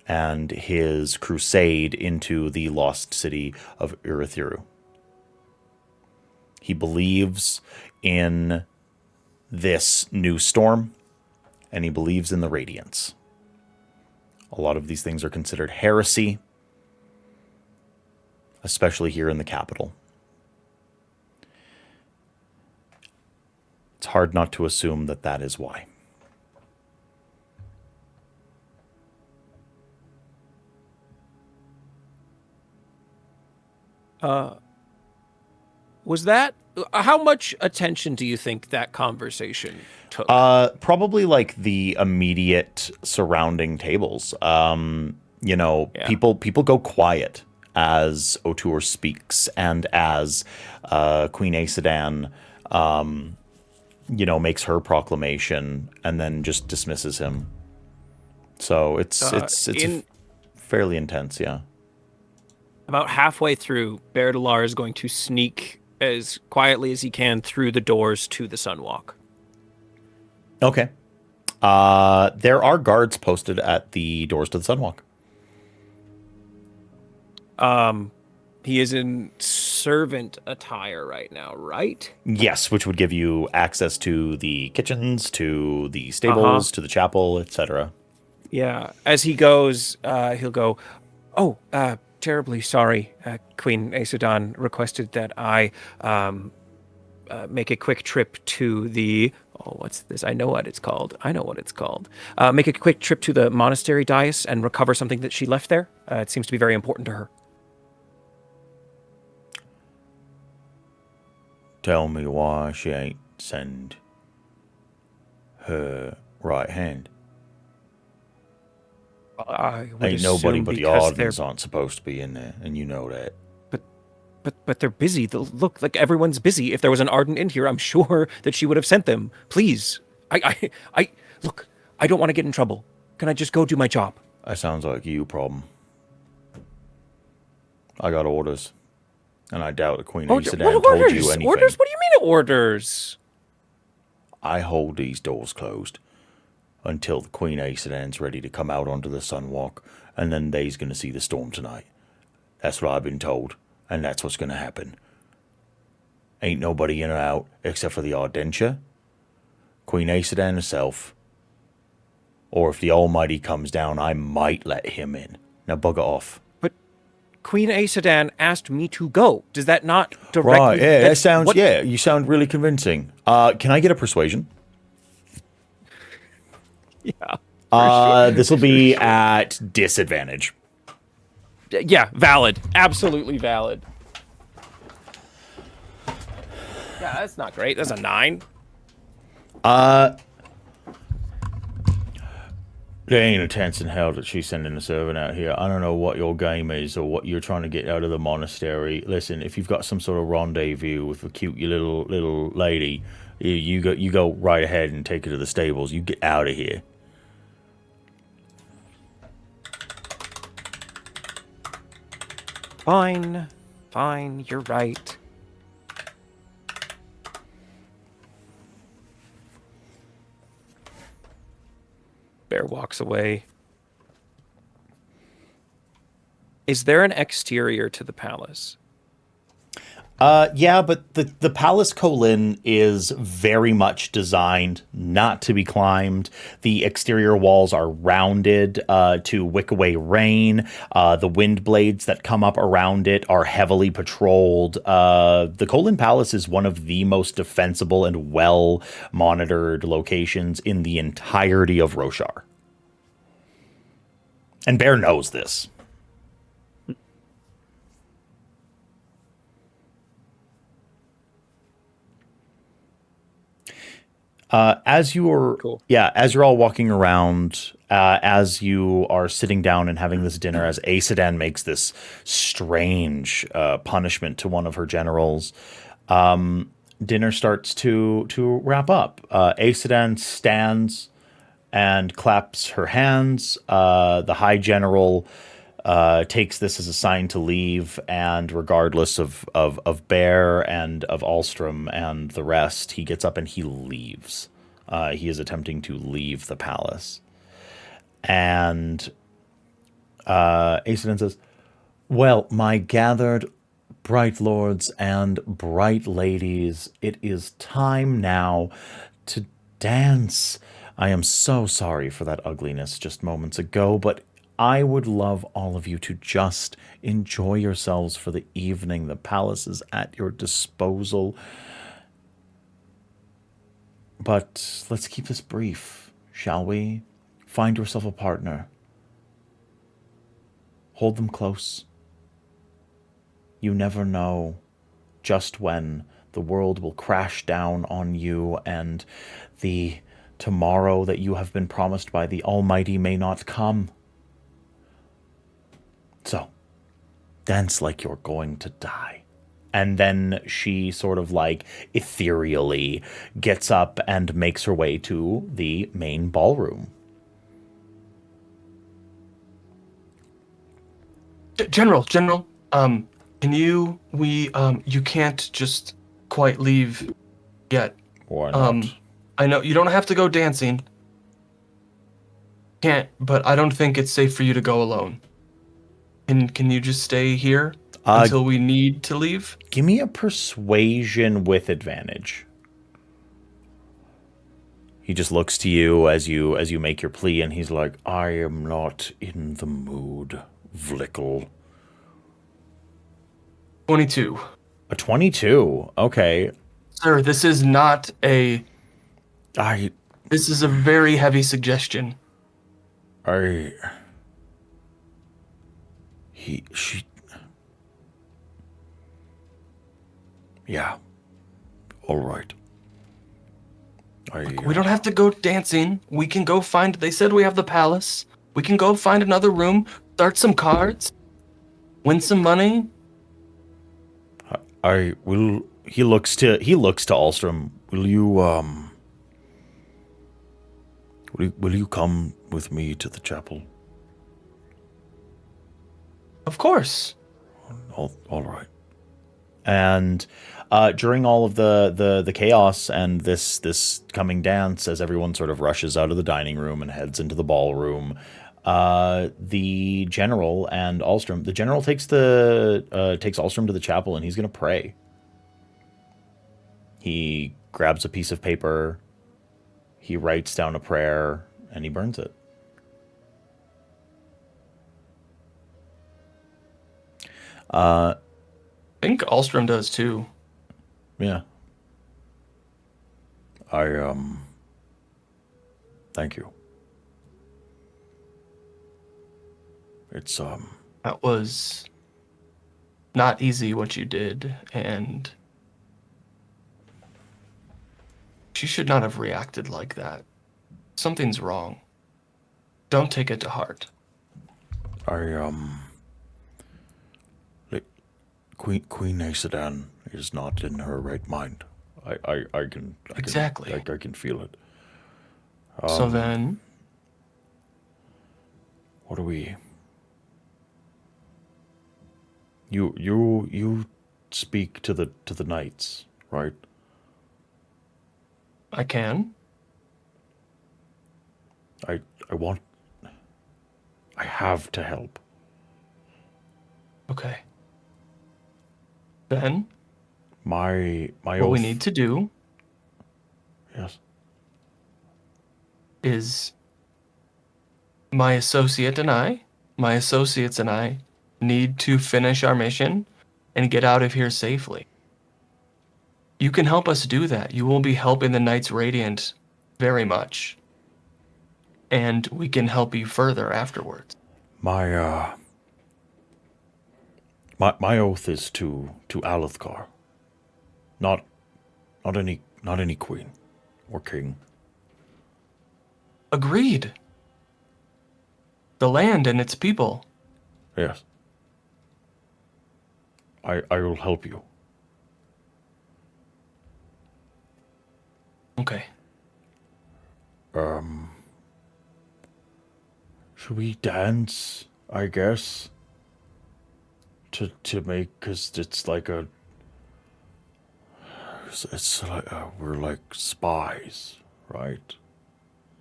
and his crusade into the lost city of Urithiru. He believes in this new storm, and he believes in the Radiance. A lot of these things are considered heresy, especially here in the capital. It's hard not to assume that that is why. Was that... How much attention do you think that conversation took? Probably like the immediate surrounding tables. Yeah. People go quiet as O'Toole speaks, and as Queen Aesudan, makes her proclamation, and then just dismisses him. So it's fairly intense, yeah. About halfway through, Berdalar is going to sneak as quietly as he can through the doors to the Sunwalk. Okay. There are guards posted at the doors to the Sunwalk. He is in servant attire right now, right? Yes, which would give you access to the kitchens, to the stables, to the chapel, etc. Yeah. As he goes, he'll go, "Oh, terribly sorry. Queen Aesudan requested that I make a quick trip to the... Oh, what's this? I know what it's called. Make a quick trip to the monastery dais and recover something that she left there. It seems to be very important to her." Tell me why she ain't send her right hand. I would Ain't nobody assume but the because Ardens aren't supposed to be in there, and you know that. But they're busy. Look, like everyone's busy. If there was an Arden in here, I'm sure that she would have sent them. Please, I look. I don't want to get in trouble. Can I just go do my job? That sounds like you problem. I got orders, and I doubt the Queen What Aesodan told you orders? anything. Orders? What do you mean orders? I hold these doors closed until the Queen Aesodan's ready to come out onto the Sunwalk, and then they's gonna see the storm tonight. That's what I've been told, and that's what's gonna happen. Ain't nobody in or out except for the Ardentia, Queen Aesodan herself, or if the Almighty comes down, I might let him in. Now bugger off. But Queen Aesodan asked me to go. Does that not directly... Right, yeah, that sounds... what- Yeah, you sound really convincing. Can I get a persuasion? Yeah. This will be at disadvantage. Yeah, valid. Absolutely valid. Yeah, that's not great. That's a 9. There ain't a chance in hell that she's sending a servant out here. I don't know what your game is or what you're trying to get out of the monastery. Listen, if you've got some sort of rendezvous with a cute little lady, you go right ahead and take her to the stables. You get out of here. Fine. Fine, you're right. Bear walks away. Is there an exterior to the palace? Yeah, but the Palace Kholin is very much designed not to be climbed. The exterior walls are rounded to wick away rain. The wind blades that come up around it are heavily patrolled. The Kholin Palace is one of the most defensible and well-monitored locations in the entirety of Roshar. And Bear knows this. As you're all walking around, as you are sitting down and having this dinner, as Aesodan makes this strange punishment to one of her generals, dinner starts to wrap up. Aesodan stands and claps her hands. The High General takes this as a sign to leave, and regardless of Bear and of Alstrom and the rest, he gets up and he leaves. He is attempting to leave the palace. And Aesodan says, "Well, my gathered bright lords and bright ladies, it is time now to dance. I am so sorry for that ugliness just moments ago, but I would love all of you to just enjoy yourselves for the evening. The palace is at your disposal. But let's keep this brief, shall we? Find yourself a partner. Hold them close. You never know just when the world will crash down on you and the tomorrow that you have been promised by the Almighty may not come. So, dance like you're going to die." And then she sort of like ethereally gets up and makes her way to the main ballroom. General, can you can't just quite leave yet. Why not? I know you don't have to go dancing. Can't, but I don't think it's safe for you to go alone. Can you just stay here until we need to leave? Give me a persuasion with advantage. He just looks to you as you make your plea, and he's like, "I am not in the mood, Vlickle." 22. A 22. Okay. Sir, this is not a... This is a very heavy suggestion. Yeah. All right. We don't have to go dancing. We can go find... They said we have the palace. We can go find another room, start some cards, win some money. I will. He looks to Alstrom. Will you come with me to the chapel? Of course. All right. And during all of the chaos and this coming dance, as everyone sort of rushes out of the dining room and heads into the ballroom, the general and Alstrom. The general takes Alstrom to the chapel, and he's going to pray. He grabs a piece of paper, he writes down a prayer, and he burns it. I think Alstrom does too. Yeah. Thank you. It's That was not easy what you did, and she should not have reacted like that. Something's wrong. Don't take it to heart. Queen Aesudan is not in her right mind. I can Exactly. I can feel it. So then, What do we? You speak to the knights, right? I can. I have to help. Okay. Then, My what oath. we need to do Yes. is my associates and I need to finish our mission and get out of here safely. You can help us do that. You will be helping the Knights Radiant very much. And we can help you further afterwards. My oath is to Alethkar. Not any queen or king. Agreed. The land and its people. Yes. I will help you. Okay. Should we dance? I guess. To make, cause it's like it's like we're like spies, right?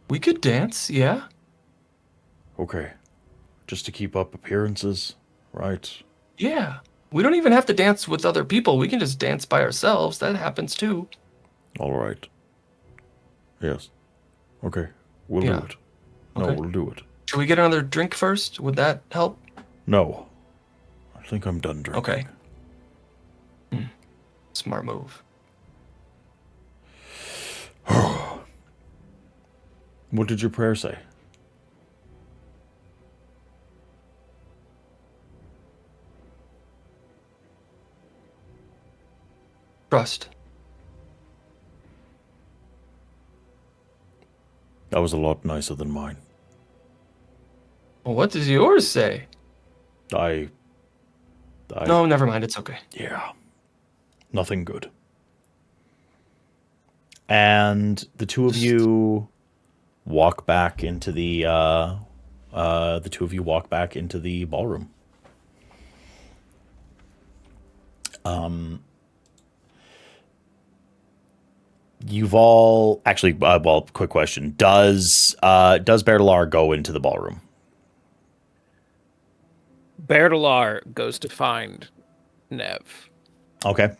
We could dance, yeah? Okay. Just to keep up appearances, right? Yeah. We don't even have to dance with other people. We can just dance by ourselves. That happens too. All right. Yes. Okay. We'll Yeah. do it. No, Okay. we'll do it. Should we get another drink first? Would that help? No. I think I'm done drinking. Okay. Smart move. What did your prayer say? Trust. That was a lot nicer than mine. Well, what does yours say? I No, never mind. It's okay. yeah. Nothing good. And the two of you walk back into the ballroom. You've all actually. Well, quick question: Does Bertalar go into the ballroom? Bertalar goes to find Nev. Okay.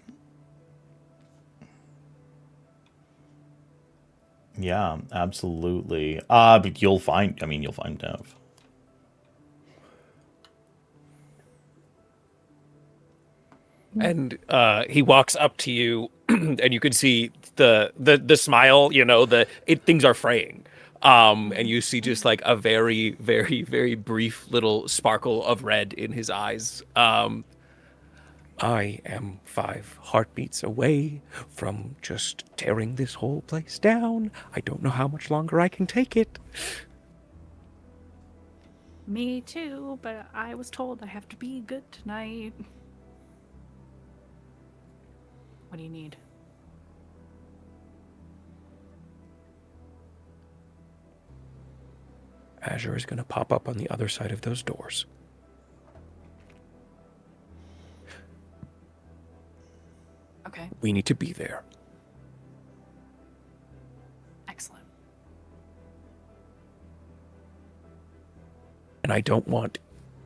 Yeah, absolutely. But you'll find Nev. And he walks up to you, and you can see the smile. You know, things are fraying. And you see just like a very, very, very brief little sparkle of red in his eyes. I am 5 heartbeats away from just tearing this whole place down. I don't know how much longer I can take it. Me too, but I was told I have to be good tonight. What do you need? Azure is going to pop up on the other side of those doors. Okay. We need to be there. Excellent. And I don't want...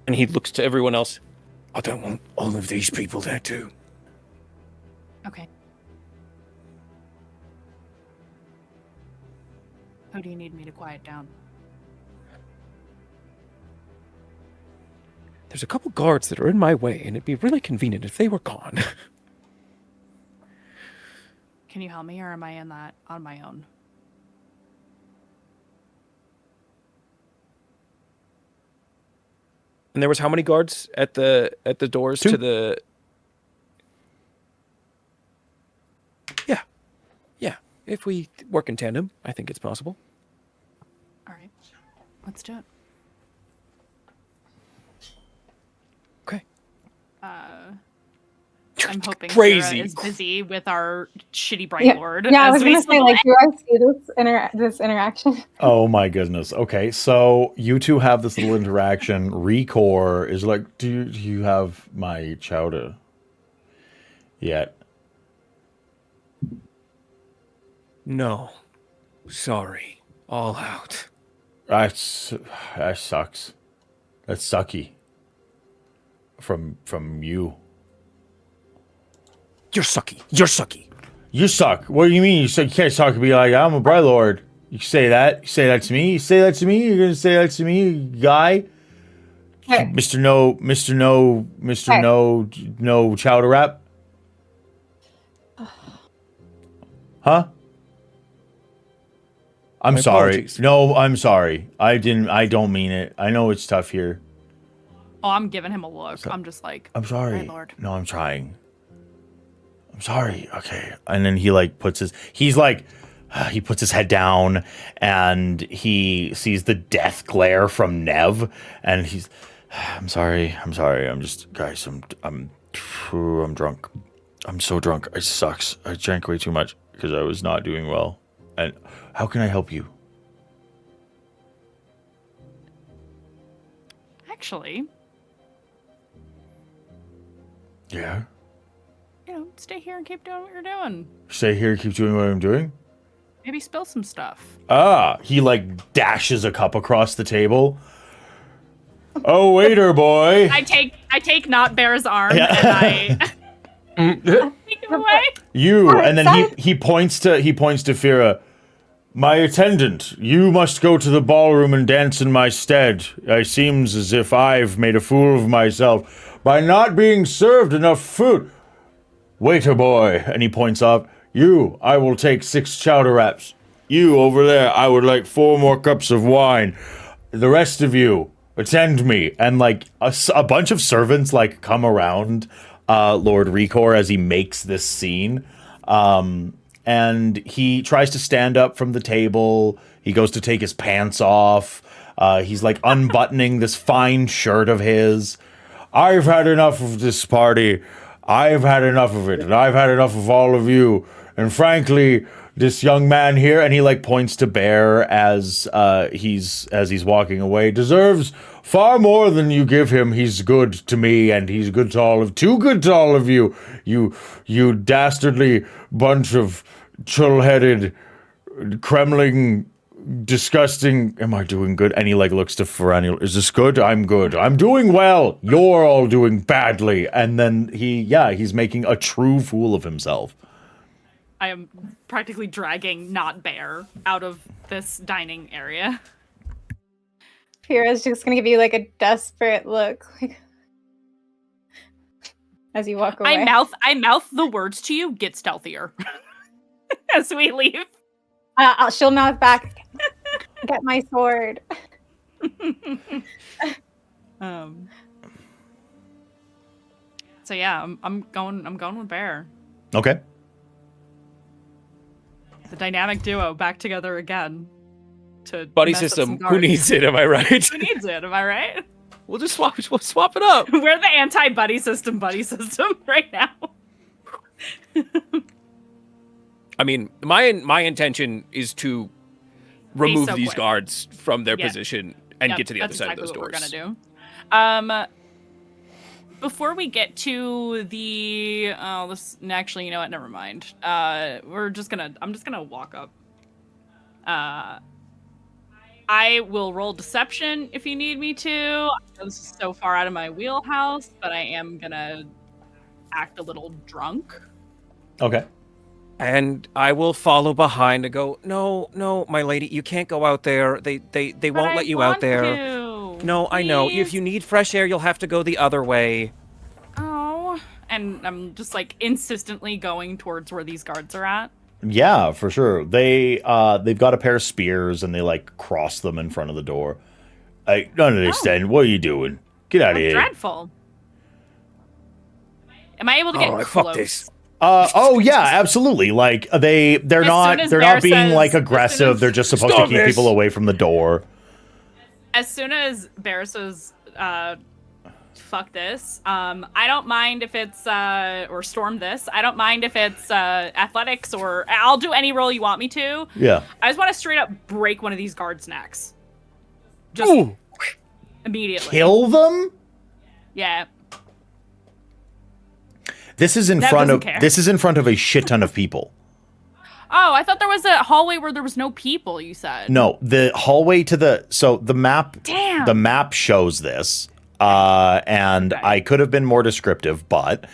And he looks to everyone else. I don't want all of these people there too. Okay. Who do you need me to quiet down? There's a couple guards that are in my way, and it'd be really convenient if they were gone. Can you help me, or am I in that on my own? And there was how many guards at the doors 2. to the... Yeah. If we work in tandem, I think it's possible. All right. Let's do it. Okay. I'm hoping Crazy. Kira is busy with our shitty Bright Yeah. Lord. Yeah, I as was we gonna say, like, do I see this interaction? Oh my goodness. Okay, so you two have this little interaction. Recor is like, do you have my chowder yet? No. Sorry. All out. That sucks. That's sucky. From you. You're sucky. You're sucky. You suck. What do you mean? You can't talk to me like I'm a Bright Lord. You say that? You say that to me? You say that to me? You're gonna say that to me, guy? Hey. Mr. No chowder wrap? Huh? I'm My sorry. apologies. No, I'm sorry. I don't mean it. I know it's tough here. Oh, I'm giving him a look. I'm just like, I'm sorry. Bright Lord. No, I'm trying. I'm sorry. Okay. And then he like puts his head down and he sees the death glare from Nev and he's I'm sorry. I'm just guys, I'm drunk. I'm so drunk. It sucks. I drank way too much because I was not doing well. And how can I help you? Actually, Yeah. Stay here and keep doing what you're doing. Stay here, keep doing what I'm doing. Maybe spill some stuff. He like dashes a cup across the table. Oh, waiter boy. I take not Bear's arm and I take him away. You, and then he points to Fira. My attendant, you must go to the ballroom and dance in my stead. It seems as if I've made a fool of myself by not being served enough food. Waiter boy, and he points up. You, I will take 6 chowder wraps. You, over there, I would like 4 more cups of wine. The rest of you, attend me. And, like, a bunch of servants, like, come around Lord Recor as he makes this scene. And he tries to stand up from the table. He goes to take his pants off. He's, like, unbuttoning this fine shirt of his. I've had enough of this party. I've had enough of it, and I've had enough of all of you. And frankly, this young man here, and he like points to Bear as he's walking away, deserves far more than you give him. He's good to me, and he's good to too good to all of you. You dastardly bunch of chull-headed, Kremling, disgusting. Am I doing good? And he like looks to Ferraniel. Is this good? I'm good. I'm doing well. You're all doing badly. And then he's making a true fool of himself. I am practically dragging not Bear out of this dining area. Fira's just gonna give you like a desperate look, like, as you walk away. I mouth the words to you. Get stealthier as we leave. She'll mouth back. Get my sword. So yeah, I'm going with Bear. Okay. The dynamic duo back together again. to Buddy mess up system. some Who guards. needs it? Am I right? Who needs it? Am I right? We'll just swap it up. We're the anti-buddy system right now. I mean, my intention is to remove so these quick. guards from their Yeah. position and Yep, get to the other that's side exactly of those what doors. we're gonna do. Before we get to the actually, you know what? Never mind. I'm just gonna walk up. I will roll deception if you need me to. I know this is so far out of my wheelhouse, but I am gonna act a little drunk. Okay. And I will follow behind and go, no, my lady, you can't go out there. They won't let you out there. No, I know. If you need fresh air, you'll have to go the other way. Oh, and I'm just like insistently going towards where these guards are at. Yeah, for sure. They've got a pair of spears and they like cross them in front of the door. I don't understand. What are you doing? Get out of here. Dreadful. Am I able to get close? Fuck this. Oh yeah, absolutely. Like they're As not soon as they're Bear not being says- like as soon aggressive. as- They're just supposed to Stop keep this. people away from the door. As soon as Bear says, fuck this, I don't mind if it's, or storm this. I don't mind if it's, athletics or I'll do any roll you want me to. Yeah. I just want to straight up break one of these guards' necks. Just Ooh. immediately. Kill them? Yeah. This is in Nev front of doesn't care. this is in front of a shit ton of people. Oh, I thought there was a hallway where there was no people, you said. No, the hallway to the map. Damn. The map shows this, and Okay. I could have been more descriptive, but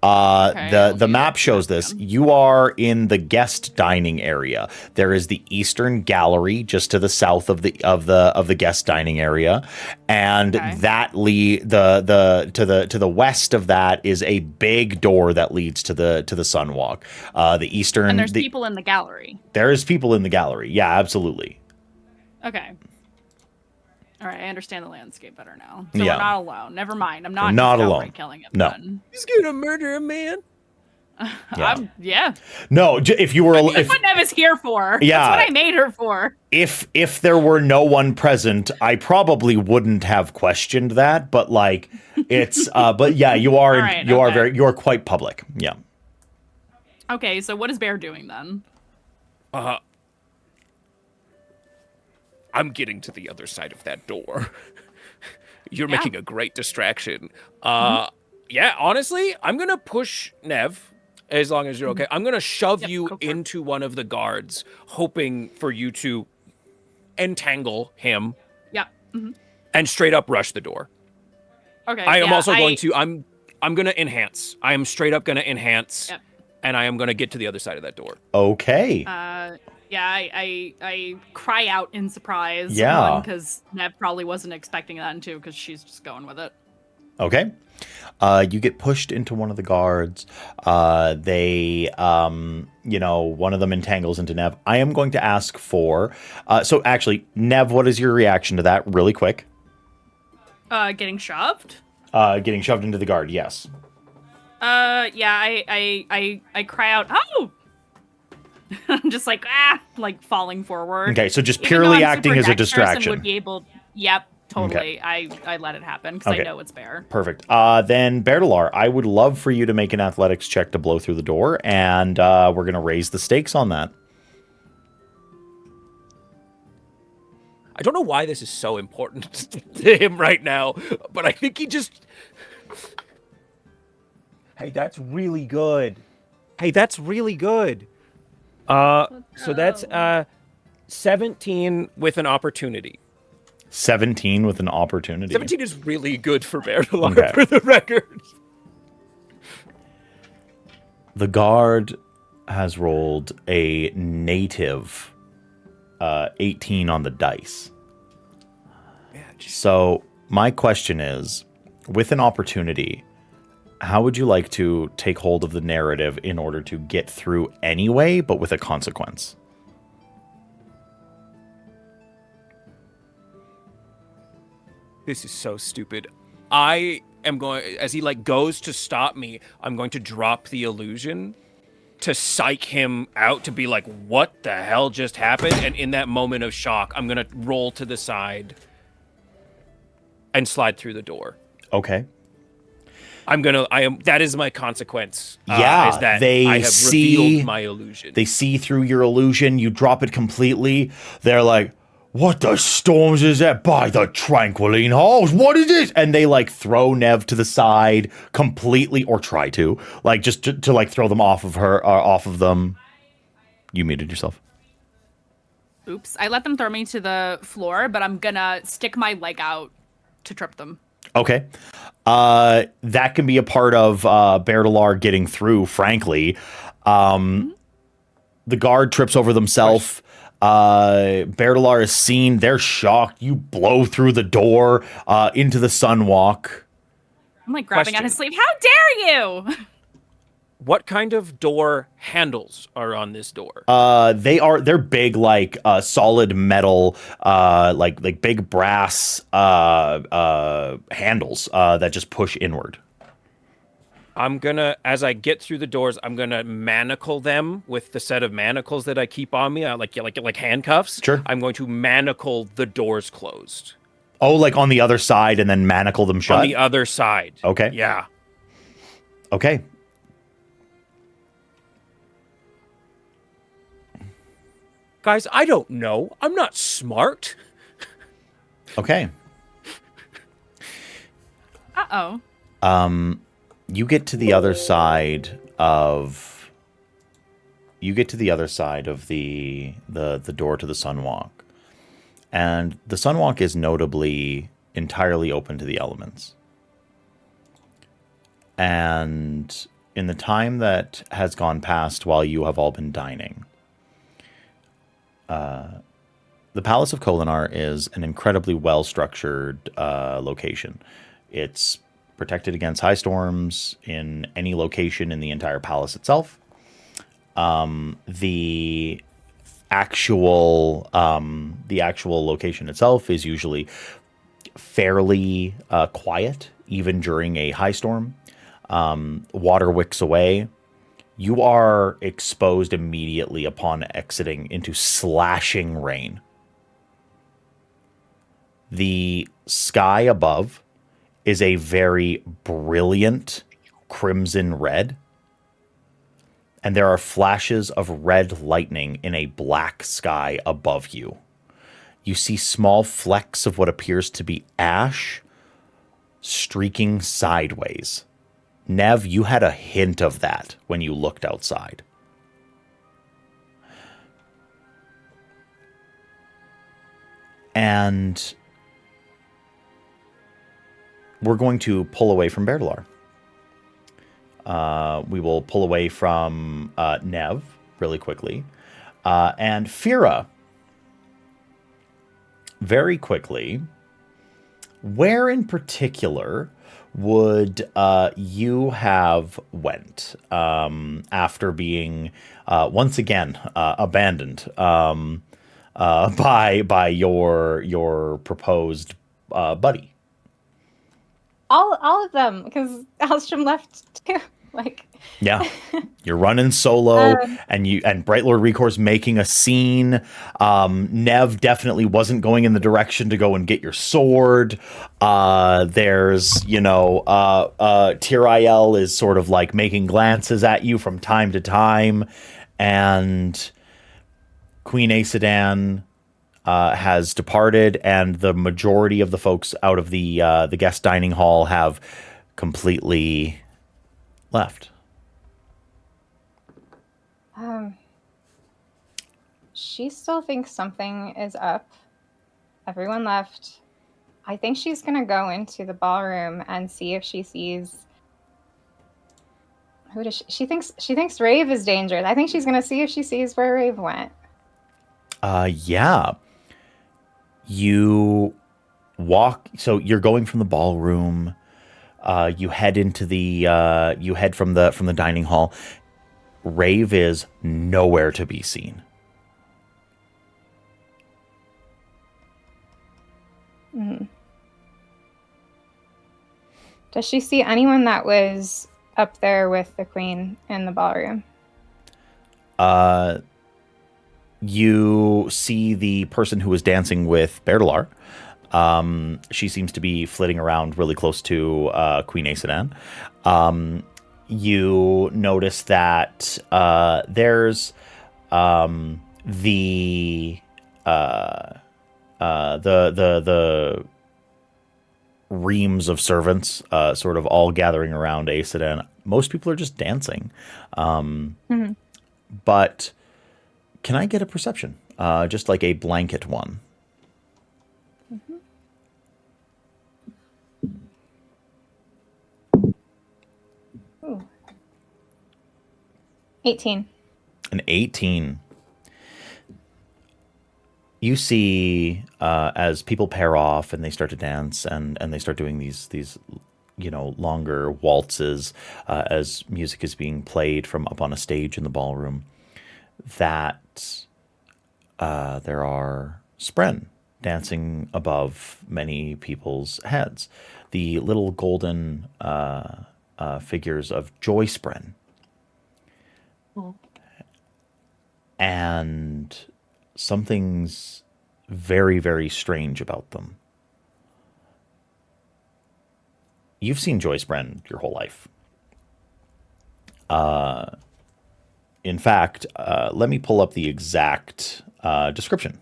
Okay, I'll the do map that. shows this. You are in the guest dining area. There is the eastern gallery just to the south of the guest dining area, and Okay. that to the west of that is a big door that leads to the sunwalk. The eastern And there's people in the gallery. There is people in the gallery. Yeah, absolutely. Okay. All right, I understand the landscape better now. So Yeah. we're not alone. Never mind. I'm not Not just alone. outright killing No. everyone. He's gonna murder a man. Yeah. Yeah. No, if you were That's what Nev is here for. Yeah. That's what I made her for. if there were no one present, I probably wouldn't have questioned that. But like, it's but yeah, you are All right, you are okay. you are quite public. Yeah. Okay, so what is Bear doing then? I'm getting to the other side of that door. You're Yeah. making a great distraction. Yeah, honestly, I'm gonna push Nev as long as you're okay. I'm gonna shove Yep, you go for it. into one of the guards, hoping for you to entangle him Yeah. Mhm. and straight up rush the door. Okay. I am yeah, also going to I'm gonna enhance. I am straight up gonna enhance, Yep. and I am gonna get to the other side of that door. Okay. Yeah, I cry out in surprise. Yeah. Because Nev probably wasn't expecting that too, because she's just going with it. Okay. You get pushed into one of the guards. They, one of them entangles into Nev. I am going to ask for. So actually, Nev, what is your reaction to that? Really quick. Getting shoved. Getting shoved into the guard. Yes. Yeah, I cry out, oh! I'm just like, falling forward. Okay. So just Even though purely I'm acting super as a dexterous and distraction. Would be able, yep, totally. I let it happen because Okay. I know it's Bear. Perfect. Then Bertilar, I would love for you to make an athletics check to blow through the door, and we're gonna raise the stakes on that. I don't know why this is so important to him right now, but I think he just. Hey, that's really good. Hey, that's really good. So that's 17 with an opportunity. 17 with an opportunity. 17 is really good for Bertilar, Okay. for the record. The guard has rolled a native 18 on the dice. So my question is, with an opportunity, how would you like to take hold of the narrative in order to get through anyway, but with a consequence? This is so stupid. I am going, as he goes to stop me, I'm going to drop the illusion to psych him out, to be like, what the hell just happened? And in that moment of shock, I'm going to roll to the side and slide through the door. Okay. That is my consequence. Yeah, is that they I have see revealed my illusion. They see through your illusion. You drop it completely. They're like, "What the storms is that by the tranquiline halls? What is this?" And they like throw Nev to the side completely, or try to, like, just to like throw them off of her, off of them. You muted yourself. Oops. I let them throw me to the floor, but I'm gonna stick my leg out to trip them. Okay. That can be a part of Bertalar getting through, frankly. The guard trips over themselves. Bertalar is seen. They're shocked. You blow through the door into the sunwalk. I'm like grabbing at his sleeve. How dare you? What kind of door handles are on this door? They're big, like solid metal, like big brass handles that just push inward. As I get through the doors, I'm gonna manacle them with the set of manacles that I keep on me, like handcuffs. Sure. I'm going to manacle the doors closed. Oh, like on the other side, and then manacle them shut. On the other side. Okay. Yeah. Okay. Guys, I don't know. I'm not smart. Okay. Uh-oh. You get to the other side of the door to the sunwalk. And the sunwalk is notably entirely open to the elements. And in the time that has gone past while you have all been dining, the Palace of Kholinar is an incredibly well-structured location. It's protected against high storms in any location in the entire palace itself. The actual location itself is usually fairly quiet, even during a high storm. Water wicks away. You are exposed immediately upon exiting into slashing rain. The sky above is a very brilliant crimson red, and there are flashes of red lightning in a black sky above you. You see small flecks of what appears to be ash streaking sideways. Nev, you had a hint of that when you looked outside. And we're going to pull away from Bertalar. We will pull away from Nev really quickly. And Fira, very quickly, where in particular would you have went after being once again abandoned by your proposed buddy? All of them, because Alstrom left too. Like, yeah, you're running solo, and Bright Lord Recor's making a scene. Nev definitely wasn't going in the direction to go and get your sword. There's, Tiriel is sort of like making glances at you from time to time, and Queen Aesudan has departed, and the majority of the folks out of the guest dining hall have completely left. She still thinks something is up. Everyone left. I think she's gonna go into the ballroom and see if she sees. Who does she thinks Rave is dangerous. I think she's gonna see if she sees where Rave went. Yeah. You walk. So you're going from the ballroom. You head into the. You head from the dining hall. Rave is nowhere to be seen. Mm-hmm. Does she see anyone that was up there with the queen in the ballroom? You see the person who was dancing with Berdalar. She seems to be flitting around really close to Queen Aesudan. You notice that there's the reams of servants sort of all gathering around Aesudan. Most people are just dancing. But can I get a perception? Just like a blanket one. Ooh. 18. An 18. You see, as people pair off and they start to dance and they start doing these longer waltzes as music is being played from up on a stage in the ballroom, that there are Spren dancing above many people's heads. The little golden figures of Joy Spren. And something's very, very strange about them. You've seen Joy Spren your whole life. In fact, let me pull up the exact description.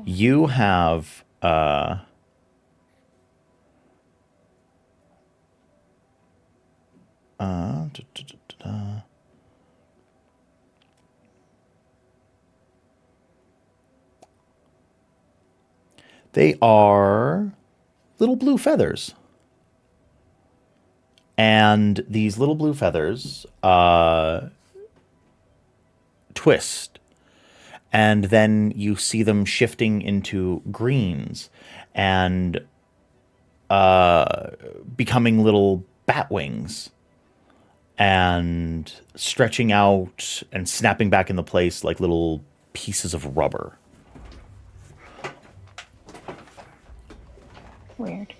You have they are little blue feathers. And these little blue feathers twist. And then you see them shifting into greens and becoming little bat wings and stretching out and snapping back into place like little pieces of rubber. Weird.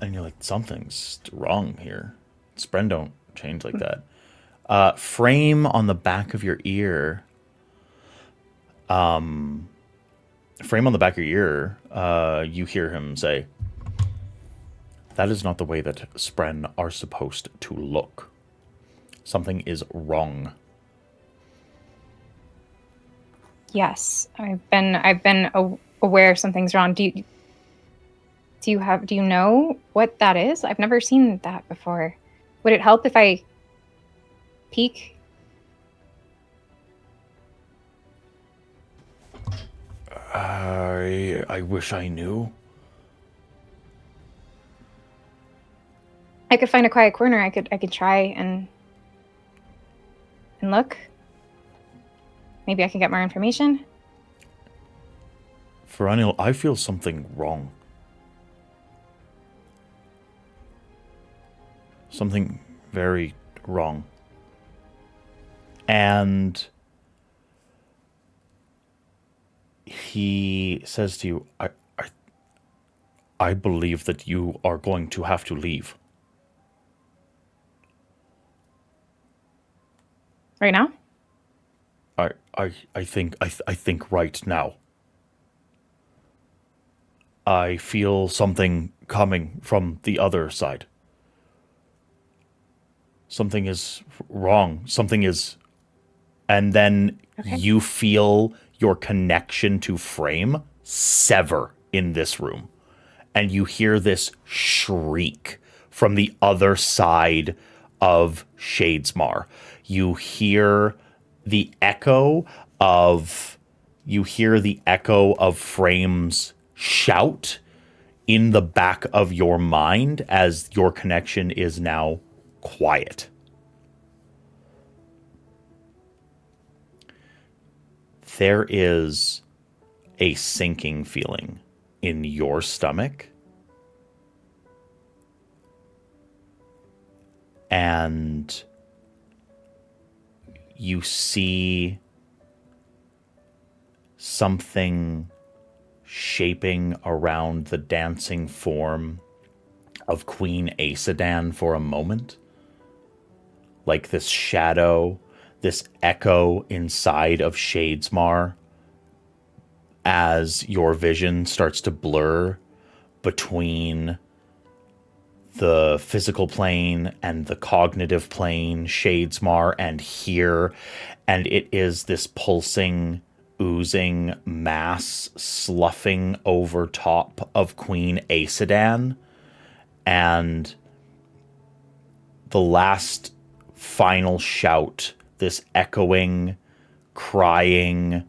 And you're like, something's wrong here. Spren don't change like that. Frame on the back of your ear. Frame on the back of your ear, you hear him say, "That is not the way that Spren are supposed to look. Something is wrong." Yes, I've been aware something's wrong. Do you know what that is? I've never seen that before. Would it help if I peek? I wish I knew. I could find a quiet corner. I could try and look. Maybe I can get more information. Feraniel, I feel something wrong. Something very wrong. And he says to you, I believe that you are going to have to leave. Right now? I think right now. I feel something coming from the other side. Something is wrong. Something is... And then you feel your connection to Frame sever in this room. And you hear this shriek from the other side of Shadesmar. You hear the echo of Frame's shout in the back of your mind as your connection is now quiet. There is a sinking feeling in your stomach. And you see something shaping around the dancing form of Queen Aesudan for a moment. Like this shadow this echo inside of Shadesmar as your vision starts to blur between the physical plane and the cognitive plane, Shadesmar, and here, and it is this pulsing, oozing mass sloughing over top of Queen Aesudan, and the last final shout, this echoing, crying,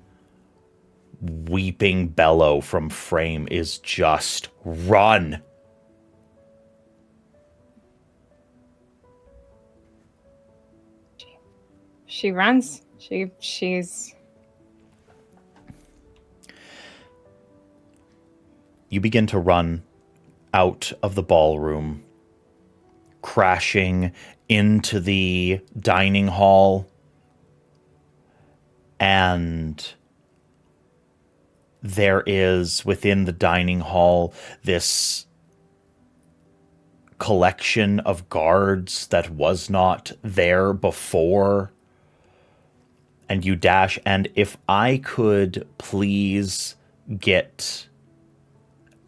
weeping bellow from Frame is just run. She runs. She's. You begin to run out of the ballroom, crashing into the dining hall, and there is within the dining hall this collection of guards that was not there before. And you dash, and if I could please get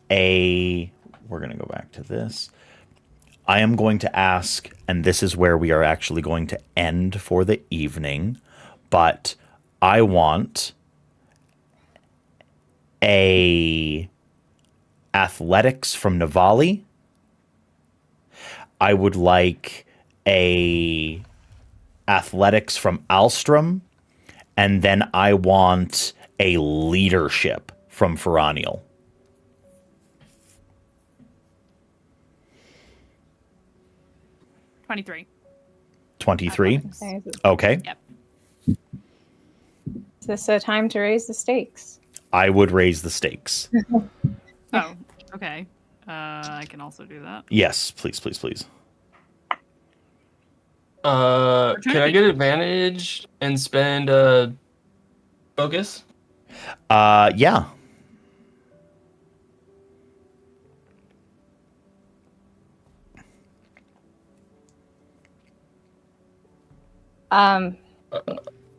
we're going to go back to this. I am going to ask, and this is where we are actually going to end for the evening, but I want a athletics from Navali. I would like a athletics from Alstrom, and then I want a leadership from Ferraniel. 23. 23? Okay. Yep. Is this a time to raise the stakes? I would raise the stakes. Oh, okay. I can also do that. Yes, please, please, please. Can I get advantage and spend focus? Yeah.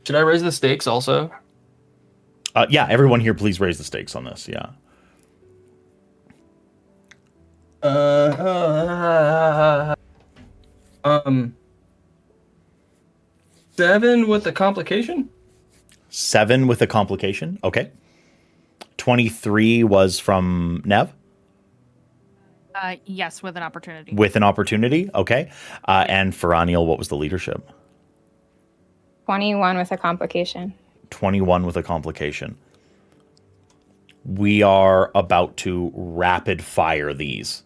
Should I raise the stakes also? Yeah, everyone here, please raise the stakes on this. Yeah. 7 with the complication? 7 with a complication. Okay. 23 was from Nev? Yes, with an opportunity. With an opportunity. Okay. And Ferraniel, what was the leadership? 21 with a complication. 21 with a complication. We are about to rapid fire these.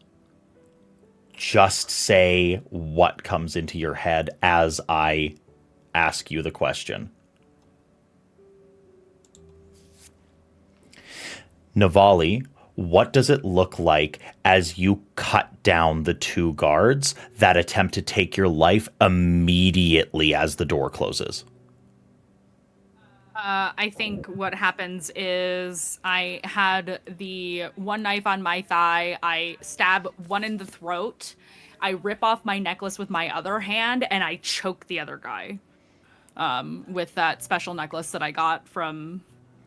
Just say what comes into your head as I ask you the question. Navali, what does it look like as you cut down the 2 guards that attempt to take your life immediately as the door closes? I think what happens is I had the one knife on my thigh. I stab one in the throat. I rip off my necklace with my other hand, and I choke the other guy with that special necklace that I got from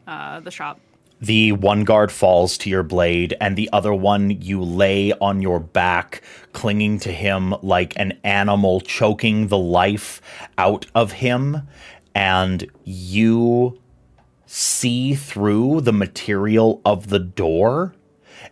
the shop. The one guard falls to your blade, and the other one you lay on your back, clinging to him like an animal, choking the life out of him. And you see through the material of the door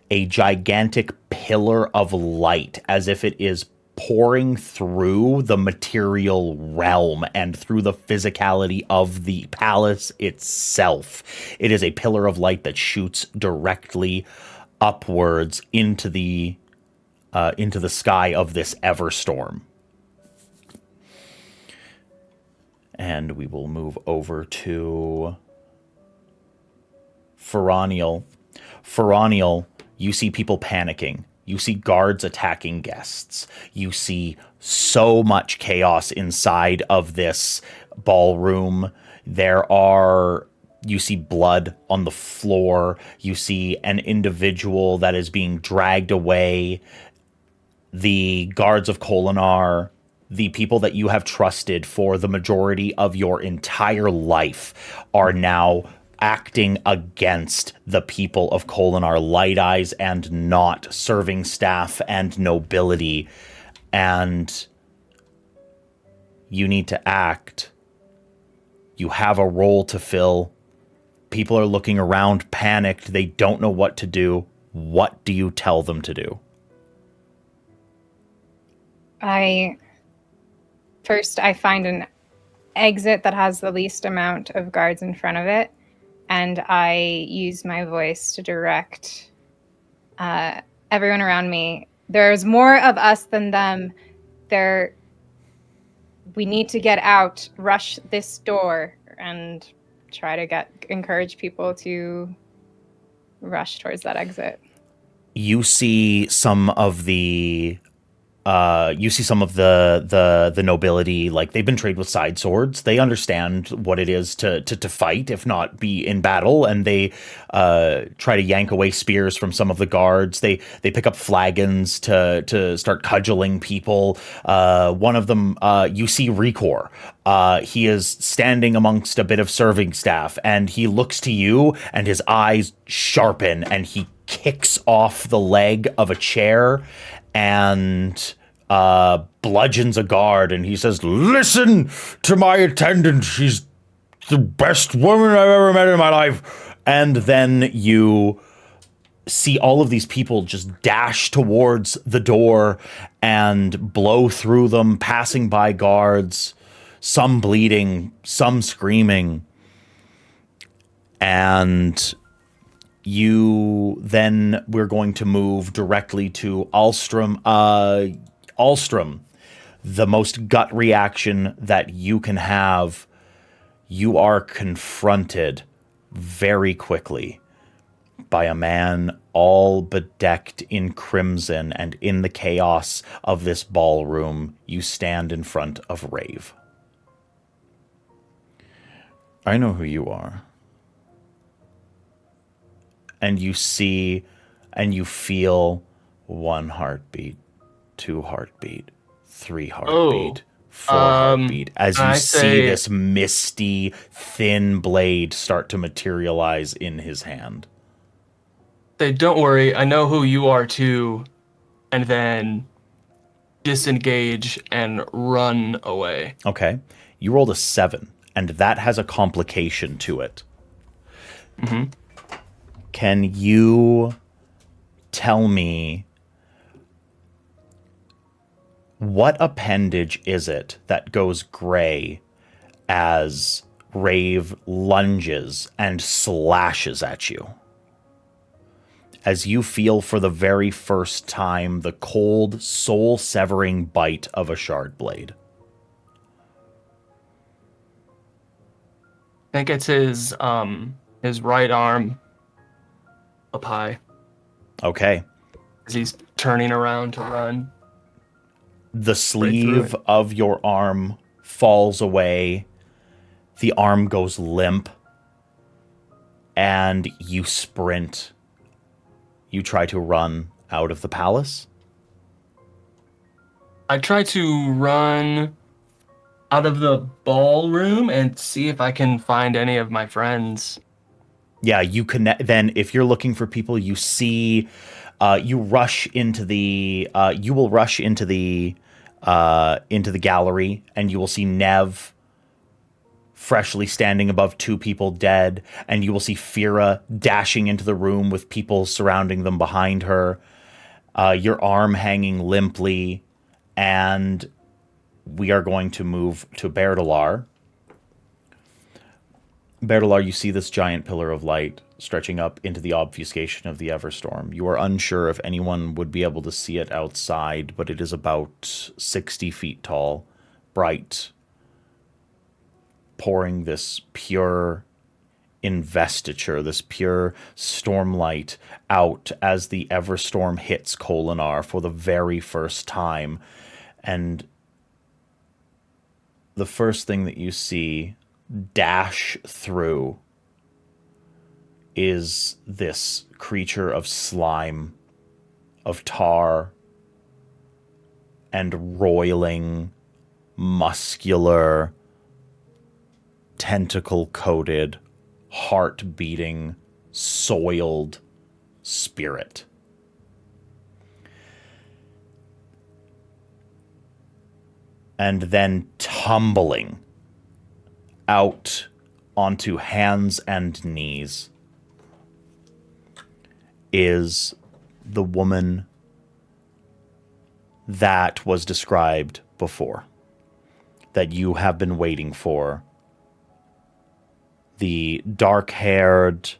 a gigantic pillar of light, as if it is pouring through the material realm and through the physicality of the palace itself. It is a pillar of light that shoots directly upwards into the sky of this Everstorm. And we will move over to Ferraniel. Ferraniel, you see people panicking. You see guards attacking guests. You see so much chaos inside of this ballroom. You see blood on the floor. You see an individual that is being dragged away. The guards of Kholinar, the people that you have trusted for the majority of your entire life are now acting against the people of Kholinar, Light Eyes and not serving staff and nobility. And you need to act. You have a role to fill. People are looking around, panicked. They don't know what to do. What do you tell them to do? I find an exit that has the least amount of guards in front of it, and I use my voice to direct everyone around me. There's more of us than them. We need to get out, rush this door, and try to encourage people to rush towards that exit. You see some of the the nobility, like they've been trained with side swords. They understand what it is to fight, if not be in battle, and they try to yank away spears from some of the guards. They pick up flagons to start cudgeling people. One of them, you see Rekor. He is standing amongst a bit of serving staff, and he looks to you, and his eyes sharpen, and he kicks off the leg of a chair and bludgeons a guard, and he says, "Listen to my attendant. She's the best woman I've ever met in my life." And then you see all of these people just dash towards the door and blow through them, passing by guards, some bleeding, some screaming. And we're going to move directly to Alstrom. Alstrom, the most gut reaction that you can have, you are confronted very quickly by a man all bedecked in crimson, and in the chaos of this ballroom, you stand in front of Rave. I know who you are. And you see and you feel 1 heartbeat, 2 heartbeat, 3 heartbeat, 4 heartbeat, as you see this misty, thin blade start to materialize in his hand. Don't worry, I know who you are too, and then disengage and run away. Okay. You rolled a 7, and that has a complication to it. Mm-hmm. Can you tell me what appendage is it that goes gray as Rave lunges and slashes at you? As you feel for the very first time the cold, soul-severing bite of a shard blade. I think it's his right arm up high. Okay. As he's turning around to run. The sleeve of your arm falls away. The arm goes limp. And you sprint. You try to run out of the palace. I try to run out of the ballroom and see if I can find any of my friends. Yeah, you connect. Then, if you're looking for people, you see, you rush into the. You will rush into the gallery, and you will see Nev freshly standing above 2 people dead, and you will see Fira dashing into the room with people surrounding them behind her. Your arm hanging limply, and we are going to move to Berdalar. Berdalar, you see this giant pillar of light stretching up into the obfuscation of the Everstorm. You are unsure if anyone would be able to see it outside, but it is about 60 feet tall, bright, pouring this pure investiture, this pure stormlight out as the Everstorm hits Kholinar for the very first time. And the first thing that you see dash through is this creature of slime, of tar, and roiling muscular, tentacle-coated, heart-beating, soiled spirit. And then tumbling out onto hands and knees is the woman that was described before, that you have been waiting for. The dark-haired,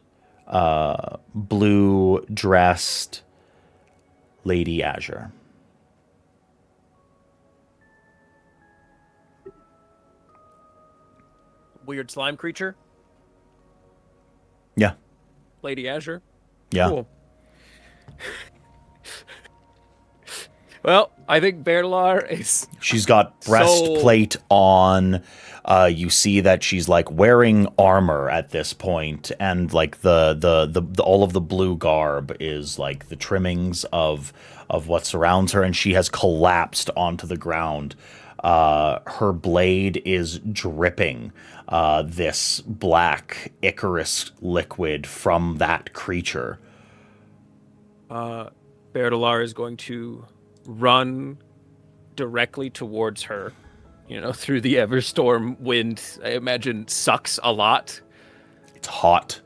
blue-dressed Lady Azure. Weird slime creature? Yeah. Lady Azure? Yeah. Cool. Well, I think Berlar is... She's got breastplate on. You see that she's like wearing armor at this point, and like the all of the blue garb is like the trimmings of what surrounds her, and she has collapsed onto the ground. Her blade is dripping this black Icarus liquid from that creature. Berlar is going to run directly towards her. You know, through the Everstorm wind, I imagine sucks a lot. It's hot.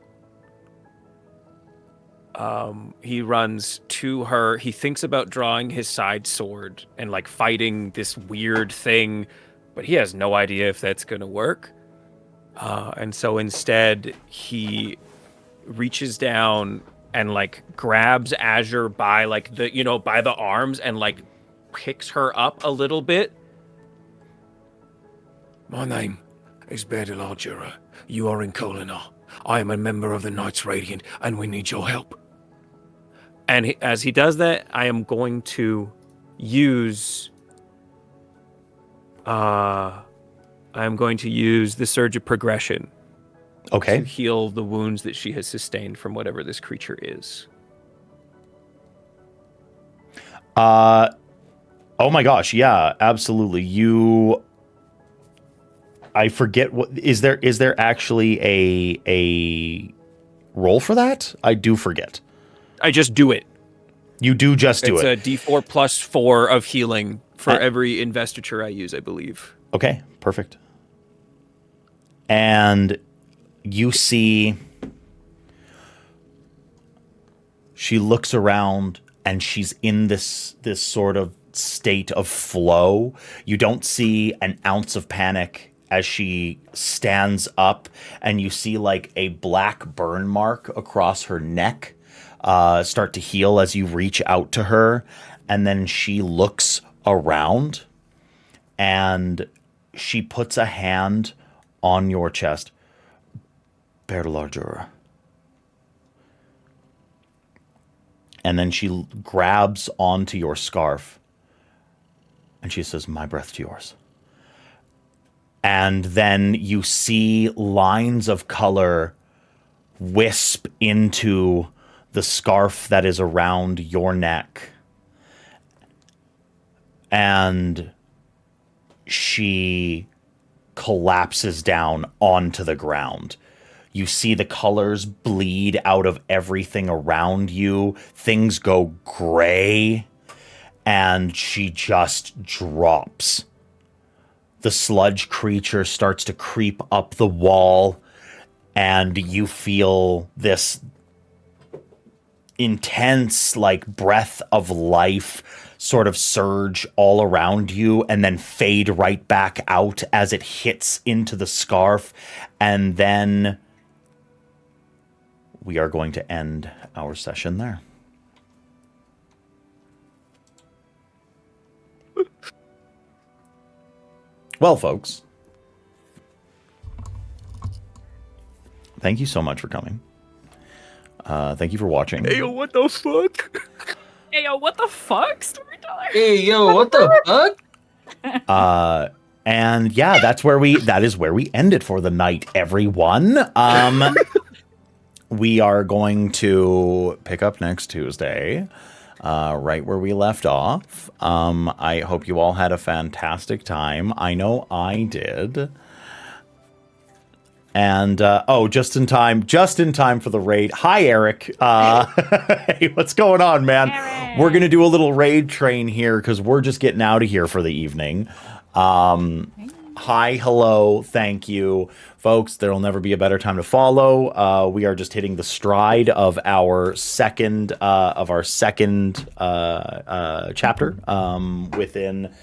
He runs to her. He thinks about drawing his side sword and like fighting this weird thing, but he has no idea if that's going to work. And so instead, he reaches down and like grabs Azure by like by the arms and like picks her up a little bit. My name is Berlar Jura. You are in Kholinar. I am a member of the Knights Radiant, and we need your help. And as he does that, I am going to use... the Surge of Progression. Okay. To heal the wounds that she has sustained from whatever this creature is. Oh my gosh, yeah, absolutely. I forget what is there actually a roll for that? I do forget. I just do it. You do just do it. It's a D4 plus 4 of healing for every investiture I use, I believe. Okay, perfect. And you see she looks around and she's in this sort of state of flow. You don't see an ounce of panic as she stands up, and you see like a black burn mark across her neck start to heal as you reach out to her. And then she looks around and she puts a hand on your chest. Berlar Jura. And then she grabs onto your scarf and she says, "My breath to yours." And then you see lines of color wisp into the scarf that is around your neck. And she collapses down onto the ground. You see the colors bleed out of everything around you. Things go gray. And she just drops. The sludge creature starts to creep up the wall, and you feel this intense, like, breath of life sort of surge all around you and then fade right back out as it hits into the scarf. And then we are going to end our session there. Well, folks, thank you so much for coming. Thank you for watching. Hey, yo, what the fuck? Hey, yo, what the fuck, storyteller? Hey, yo, what the fuck? And yeah, that is where we end it for the night, everyone. We are going to pick up next Tuesday right where we left off. I hope you all had a fantastic time. I know I did. And, oh, just in time for the raid. Hi, Eric. Hey, what's going on, man? Eric. We're going to do a little raid train here because we're just getting out of here for the evening. Hi, hello, thank you. Folks, there will never be a better time to follow. We are just hitting the stride of our second chapter within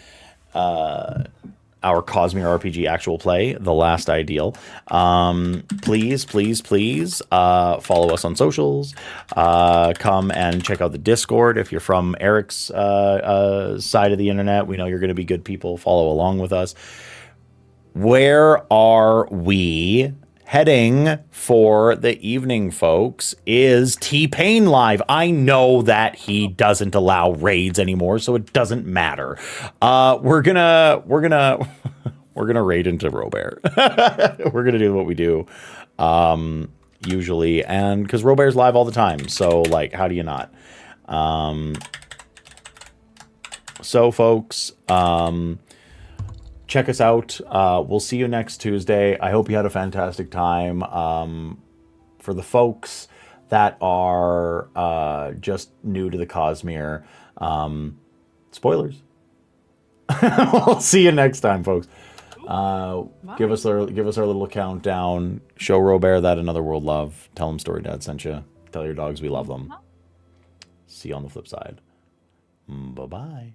our Cosmere RPG actual play, The Last Ideal. Please follow us on socials. Come and check out the Discord. If you're from Eric's side of the internet, we know you're going to be good people. Follow along with us. Where are we heading for the evening, folks? Is T-Pain live? I know that he doesn't allow raids anymore, so it doesn't matter. We're gonna raid into Robert. We're gonna do what we do usually, and because Robert's live all the time, so like, how do you not? So, folks, check us out. We'll see you next Tuesday. I hope you had a fantastic time. For the folks that are just new to the Cosmere, spoilers. We'll see you next time, folks. Give us our little countdown. Show Robert that another world love. Tell him Story Dad sent you. Tell your dogs we love them. See you on the flip side. Bye-bye.